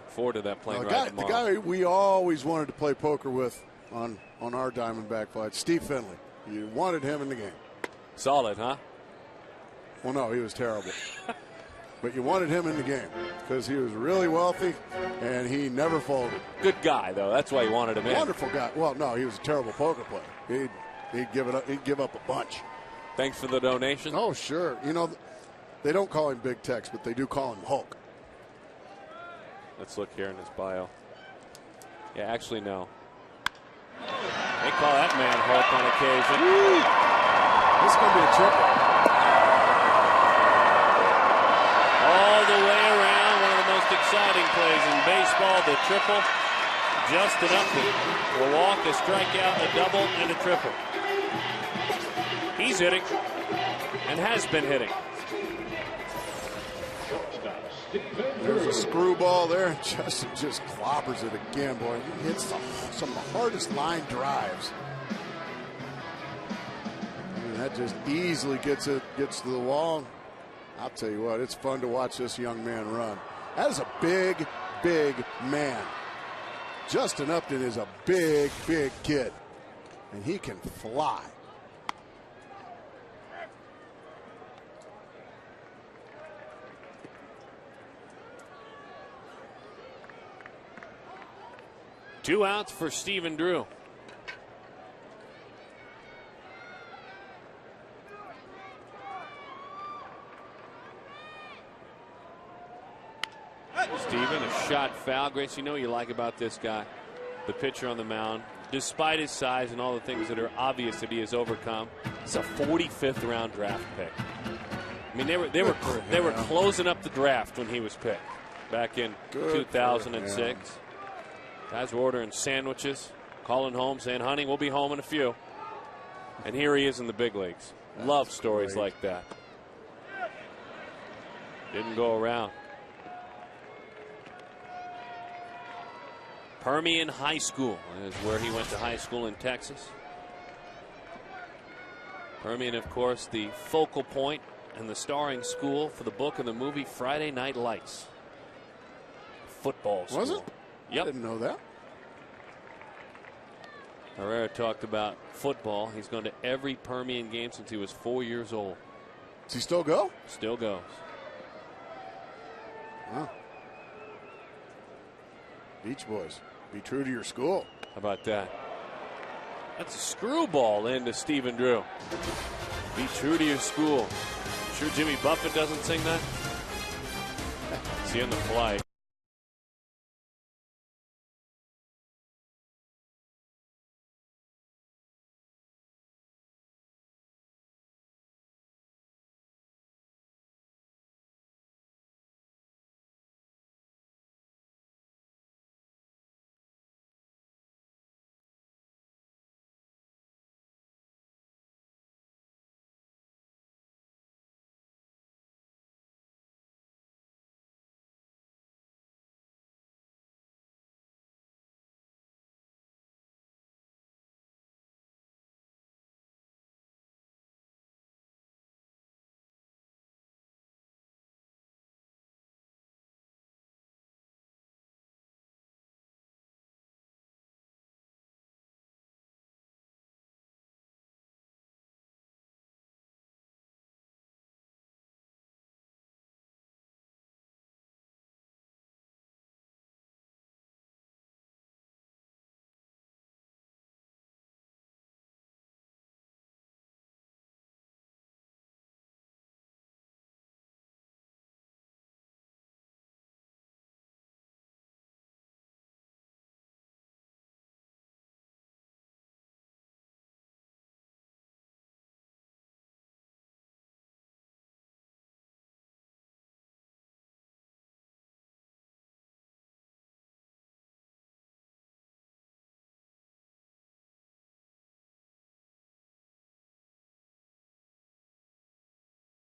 Forward to that plane ride tomorrow. The guy we always wanted to play poker with on our Diamondback flight, Steve Finley. You wanted him in the game. Solid, huh? Well, no, he was terrible. But you wanted him in the game because he was really wealthy and he never folded. Good guy, though. That's why you wanted him in. Wonderful guy. Well, no, he was a terrible poker player. He'd give it up. He'd give up a bunch. Thanks for the donation. Oh, sure. You know, they don't call him Big Tex, but they do call him Hulk. Let's look here in his bio. Yeah, actually, no. They call that man Hulk on occasion. Woo! This is going to be a triple. All the way around, one of the most exciting plays in baseball, the triple. Justin Upton, a walk, a strikeout, a double, and a triple. He's hitting and has been hitting. There's a screwball there. Justin just clobbers it again, boy. He hits some of the hardest line drives. I mean, that just easily gets to the wall. I'll tell you what, it's fun to watch this young man run. That is a big, big man. Justin Upton is a big, big kid, and he can fly. Two outs for Stephen Drew. Stephen, a shot foul. Grace, you know what you like about this guy, the pitcher on the mound. Despite his size and all the things that are obvious that he has overcome, it's a 45th round draft pick. I mean, they were closing up the draft when he was picked back in 2006. Guys were ordering sandwiches, calling home, saying, "Honey, we'll be home in a few." And here he is in the big leagues. Love stories like that. Didn't go around. Permian High School is where he went to high school in Texas. Permian, of course, the focal point and the starring school for the book and the movie Friday Night Lights. Football school. Was it? Yep. I didn't know that. Herrera talked about football. He's gone to every Permian game since he was 4 years old. Does he still go? Still goes. Wow. Beach Boys, be true to your school. How about that? That's a screwball into Stephen Drew. Be true to your school. Sure Jimmy Buffett doesn't sing that? See on the fly.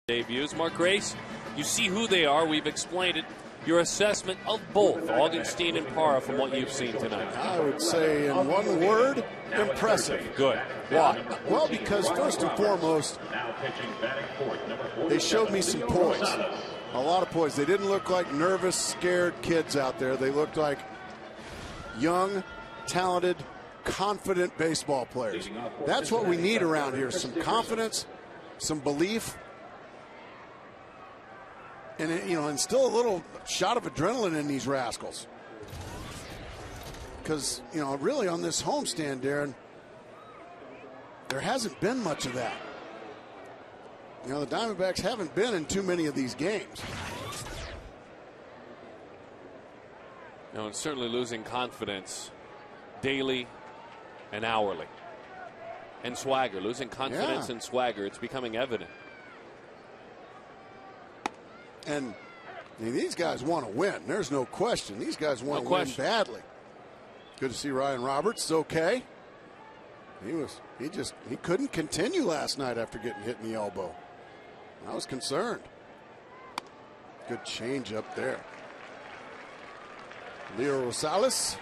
Debuts. Mark Grace, you see who they are. We've explained it. Your assessment of both Augustine and Parra from what you've seen tonight. I would say in one word, impressive. Good. Why? Well, because first and foremost, they showed me some poise. A lot of poise. They didn't look like nervous, scared kids out there. They looked like young, talented, confident baseball players. That's what we need around here. Some confidence, some belief, and, you know, and still a little shot of adrenaline in these rascals. Because, you know, really on this homestand, Darren, there hasn't been much of that. You know, the Diamondbacks haven't been in too many of these games. No, and certainly losing confidence daily and hourly. And swagger, losing confidence and swagger. It's becoming evident. And I mean, these guys want to win. There's no question. These guys want to win badly. Good to see Ryan Roberts. It's okay. He couldn't continue last night after getting hit in the elbow. I was concerned. Good change up there. Leo Rosales.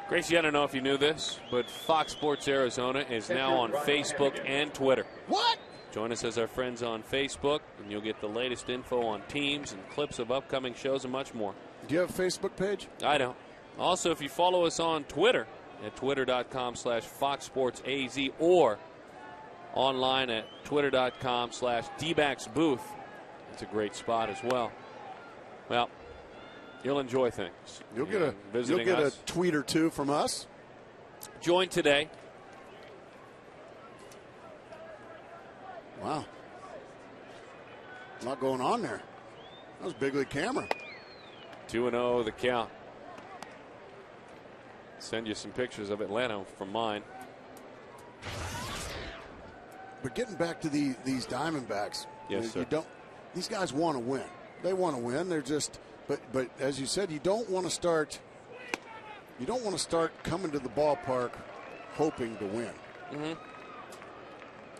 Gracie, I don't know if you knew this, but Fox Sports Arizona is now on Facebook and Twitter. What? Join us as our friends on Facebook, and you'll get the latest info on teams and clips of upcoming shows and much more. Do you have a Facebook page? I don't. Also, if you follow us on Twitter at twitter.com/FoxSportsAZ or online at twitter.com/DBacksBooth, it's a great spot as well. Well, you'll enjoy things. You'll get a tweet or two from us. Join today. Wow. A lot going on there. That was big league camera. 2-0 the count. Send you some pictures of Atlanta from mine. But getting back to these Diamondbacks, yes, sir. These guys want to win. They want to win. They're just, but as you said, you don't want to start coming to the ballpark hoping to win. Mm-hmm.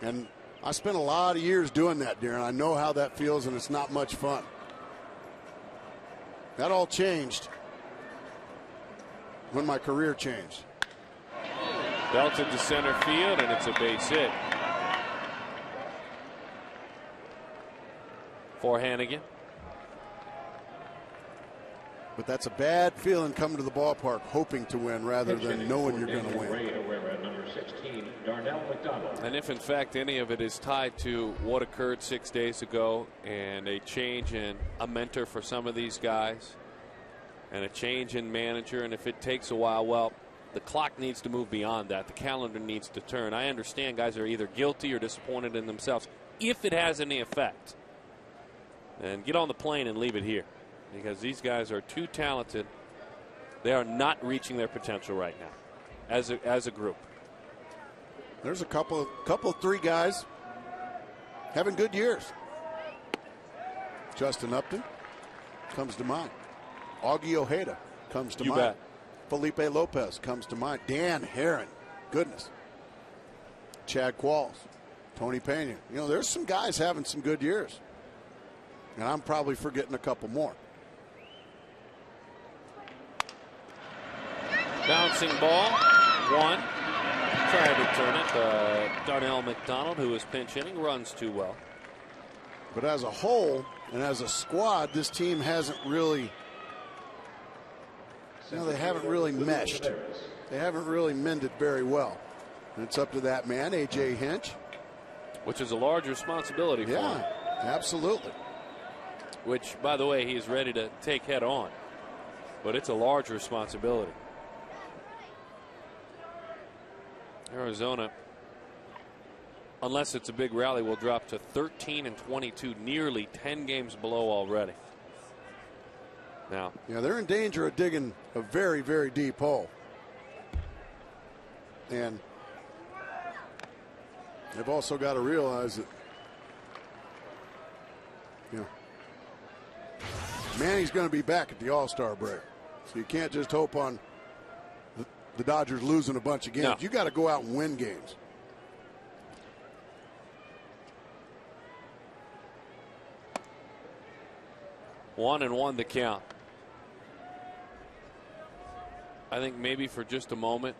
And I spent a lot of years doing that, Darren. I know how that feels, and it's not much fun. That all changed when my career changed. Belted to center field, and it's a base hit for Hannigan. But that's a bad feeling coming to the ballpark hoping to win rather than knowing you're going to win. And if in fact any of it is tied to what occurred 6 days ago and a change in a mentor for some of these guys and a change in manager, and if it takes a while, well, the clock needs to move beyond that. The calendar needs to turn. I understand guys are either guilty or disappointed in themselves. If it has any effect, then get on the plane and leave it here, because these guys are too talented. They are not reaching their potential right now as a group. There's a couple of three guys having good years. Justin Upton comes to mind. Augie Ojeda comes to mind. Bet. Felipe Lopez comes to mind. Dan Herron, goodness. Chad Qualls, Tony Pena. You know, there's some guys having some good years. And I'm probably forgetting a couple more. Bouncing ball, one. Tried to turn it. Darnell McDonald, who is pinch hitting, runs too well. But as a whole and as a squad, this team hasn't really, they haven't really meshed. They haven't really mended very well. And it's up to that man, A.J. Hinch. Which is a large responsibility for him. Yeah, absolutely. Which, by the way, he is ready to take head on. But it's a large responsibility. Arizona, unless it's a big rally, will drop to 13-22, nearly 10 games below already. Now, yeah, they're in danger of digging a very, very deep hole. And they've also got to realize that, you know, Manny's going to be back at the All-Star break. So you can't just hope on the Dodgers losing a bunch of games. No. You got to go out and win games. One and one the count. I think maybe for just a moment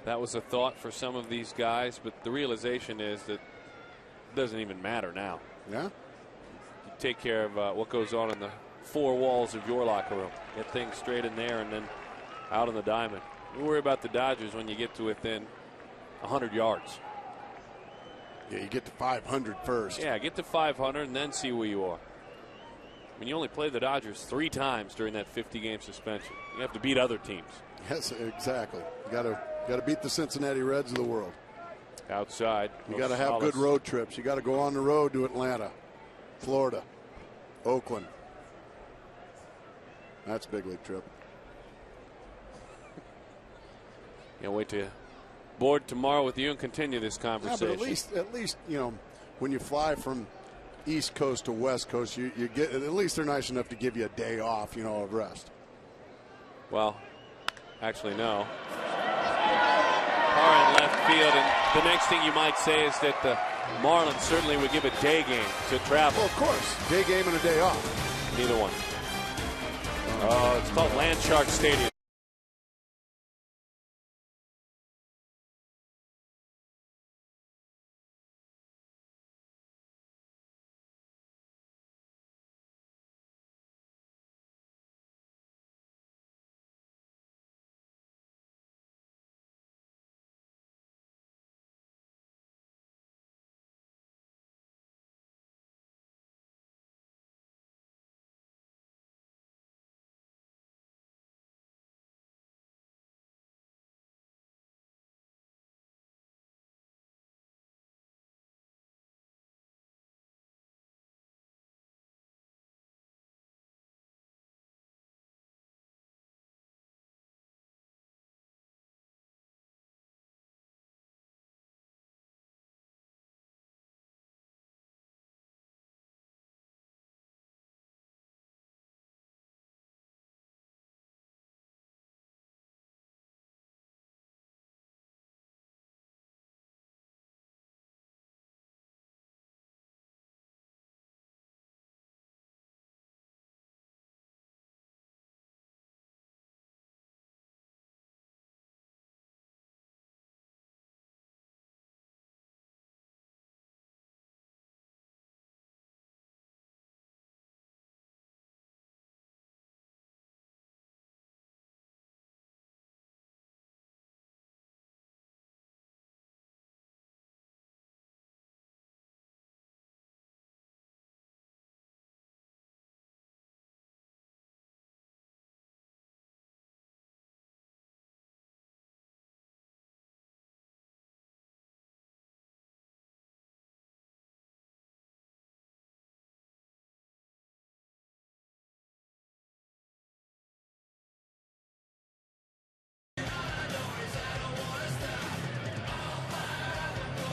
that was a thought for some of these guys, but the realization is that it doesn't even matter now. Yeah. You take care of what goes on in the four walls of your locker room. Get things straight in there and then out on the diamond. You worry about the Dodgers when you get to within 100 yards. Yeah, you get to 500 first. Yeah, get to 500 and then see where you are. I mean, you only played the Dodgers 3 times during that 50-game suspension. You have to beat other teams. Yes, exactly. You got to beat the Cincinnati Reds of the world. Outside. You got to have good road trips. You got to go on the road to Atlanta, Florida, Oakland. That's a big league trip. Can't wait to board tomorrow with you and continue this conversation. Yeah, but at least you know, when you fly from East Coast to West Coast, you get, at least they're nice enough to give you a day off, you know, of rest. Well, actually, no. Parra in left field, and the next thing you might say is that the Marlins certainly would give a day game to travel. Well, of course, day game and a day off. Neither one. It's called Landshark Stadium.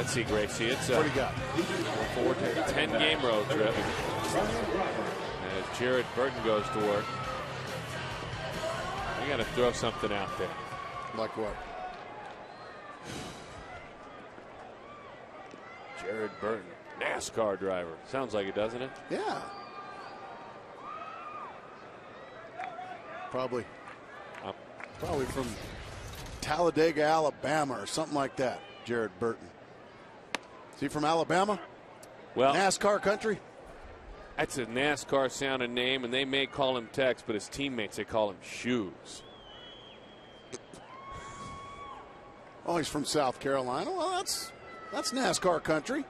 Let's see, Gracie. It's What do you got? 10-game road trip. As Jared Burton goes to work. I got to throw something out there. Like what? Jared Burton, NASCAR driver. Sounds like it, doesn't it? Yeah. Probably from Talladega, Alabama, or something like that. Jared Burton. Is he from Alabama? Well, NASCAR country? That's a NASCAR sounding name, and they may call him Tex, but his teammates, they call him Shoes. Oh, he's from South Carolina. Well, that's NASCAR country.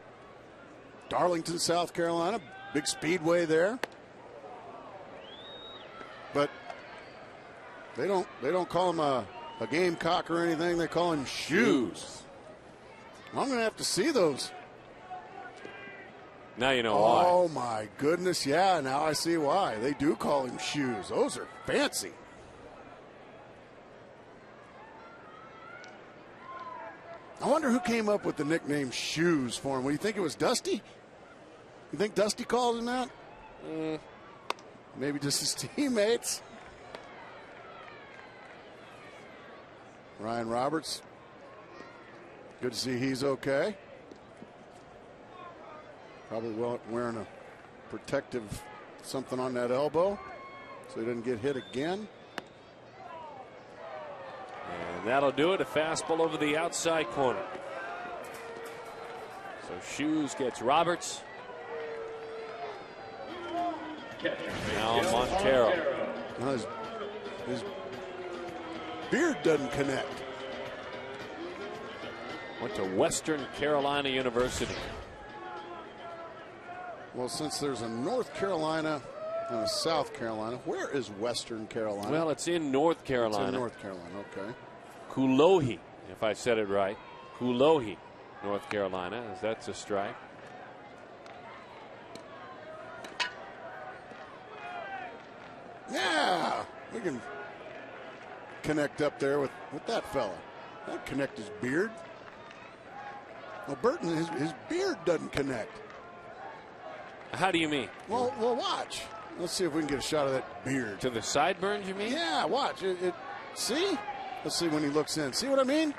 Darlington, South Carolina, big speedway there. But they don't call him a gamecock or anything. They call him Shoes. Well, I'm going to have to see those. Now you know why. Oh, my goodness. Yeah, now I see why. They do call him Shoes. Those are fancy. I wonder who came up with the nickname Shoes for him. What do you think it was, Dusty? You think Dusty called him that? Maybe just his teammates. Ryan Roberts. Good to see he's okay. Probably wearing a protective something on that elbow so he doesn't get hit again. And that'll do it. A fastball over the outside corner. So Shoes gets Roberts. Now Montero. Now his beard doesn't connect. Went to Western Carolina University. Well, since there's a North Carolina and a South Carolina, where is Western Carolina? Well, it's in North Carolina. It's in North Carolina, okay. Cullowhee, if I said it right. Cullowhee, North Carolina, as that's a strike. Yeah, we can connect up there with that fella. That'd connect his beard. Well, Burton, his beard doesn't connect. How do you mean? Well, watch. Let's see if we can get a shot of that beard. To the sideburns, you mean? Yeah, watch. See? Let's see when he looks in. See what I mean?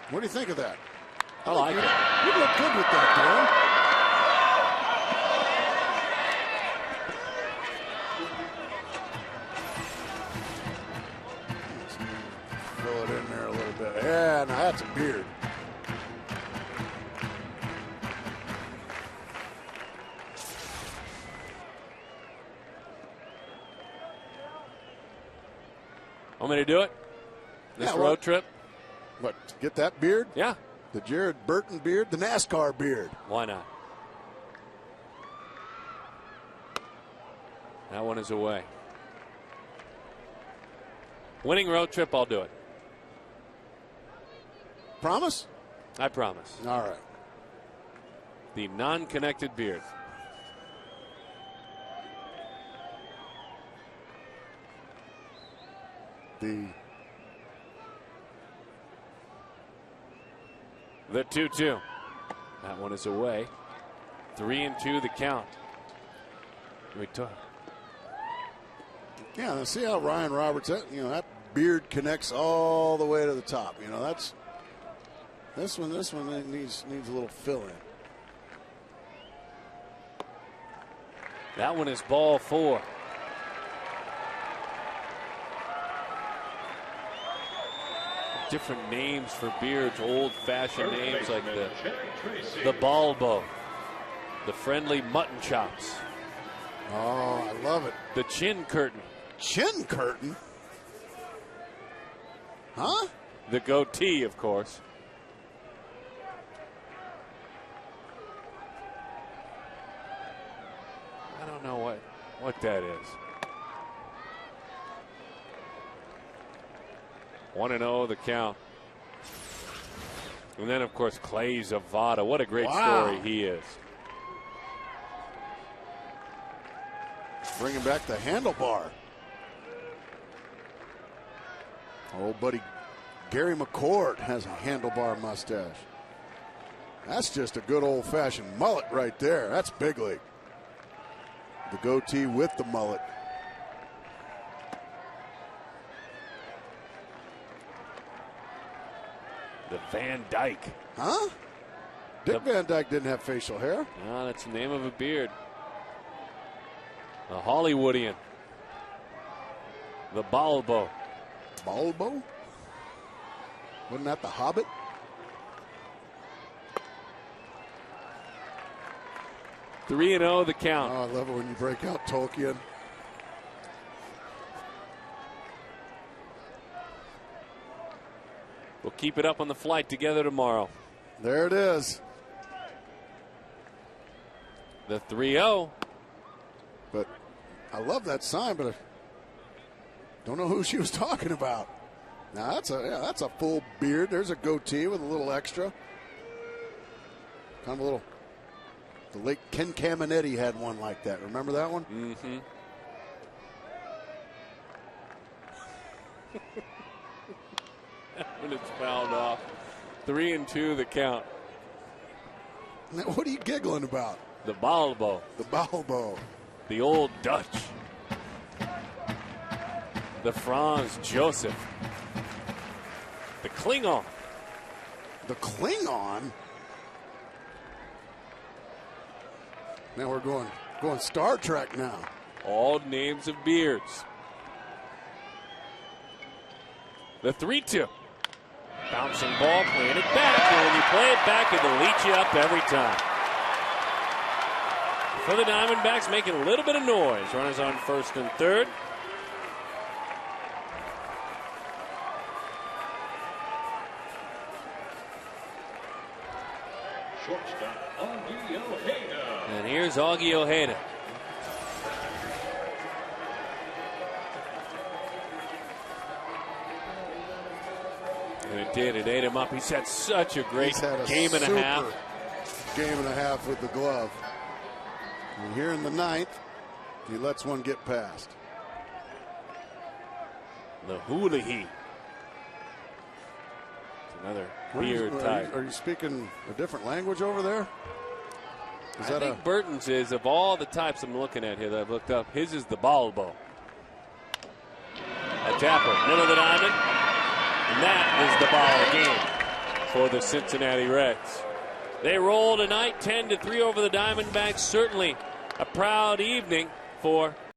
What do you think of that? I like it. You look good with that, Darren. Fill it in there a little bit. Yeah, now that's a beard. Want me to do it? This Yeah, road trip? What, get that beard? Yeah. The Jared Burton beard? The NASCAR beard. Why not? That one is away. Winning road trip, I'll do it. Promise? I promise. All right. The non-connected beard. The 2-2. That one is away. 3-2 the count. Yeah, see how Ryan Roberts, that beard connects all the way to the top. That's this one needs a little fill in. That one is ball 4. Different names for beards, old-fashioned names like the Balbo, the friendly mutton chops. Oh, I love it. The chin curtain. Chin curtain? Huh? The goatee, of course. I don't know what that is. 1-0 the count. And then, of course, Clay Zavada. What a great story he is. Bringing back the handlebar. Old buddy Gary McCord has a handlebar mustache. That's just a good old-fashioned mullet right there. That's big league. The goatee with the mullet. The Van Dyke. Huh? Dick Van Dyke didn't have facial hair. No, that's the name of a beard. The Hollywoodian. The Balbo. Balbo? Wasn't that the Hobbit? Three and 0 the count. Oh, I love it when you break out Tolkien. We'll keep it up on the flight together tomorrow. There it is. The 3-0. But I love that sign, but I don't know who she was talking about. Now that's a full beard. There's a goatee with a little extra. Kind of a little. The late Ken Caminetti had one like that. Remember that one? Mm-hmm. When it's fouled off. 3-2 the count. Now, what are you giggling about? The Balbo. The Balbo. The Old Dutch. The Franz Joseph. The Klingon. The Klingon? Now we're going Star Trek now. All names of beards. The 3-2. Bouncing ball, playing it back, and when you play it back, it'll lead you up every time. For the Diamondbacks, making a little bit of noise. Runners on first and third. Shortstop, Augie Ojeda. And here's Augie Ojeda. And it did. It ate him up. He's had such a great game and a half. Game and a half with the glove. And here in the ninth, he lets one get past. The Hoolihi. Another beard type. Are you speaking a different language over there? I think Burton's is, of all the types I'm looking at here that I've looked up, his is the Balbo. A tapper, middle of the diamond. And that is the ball game for the Cincinnati Reds. They roll tonight 10-3 over the Diamondbacks. Certainly a proud evening for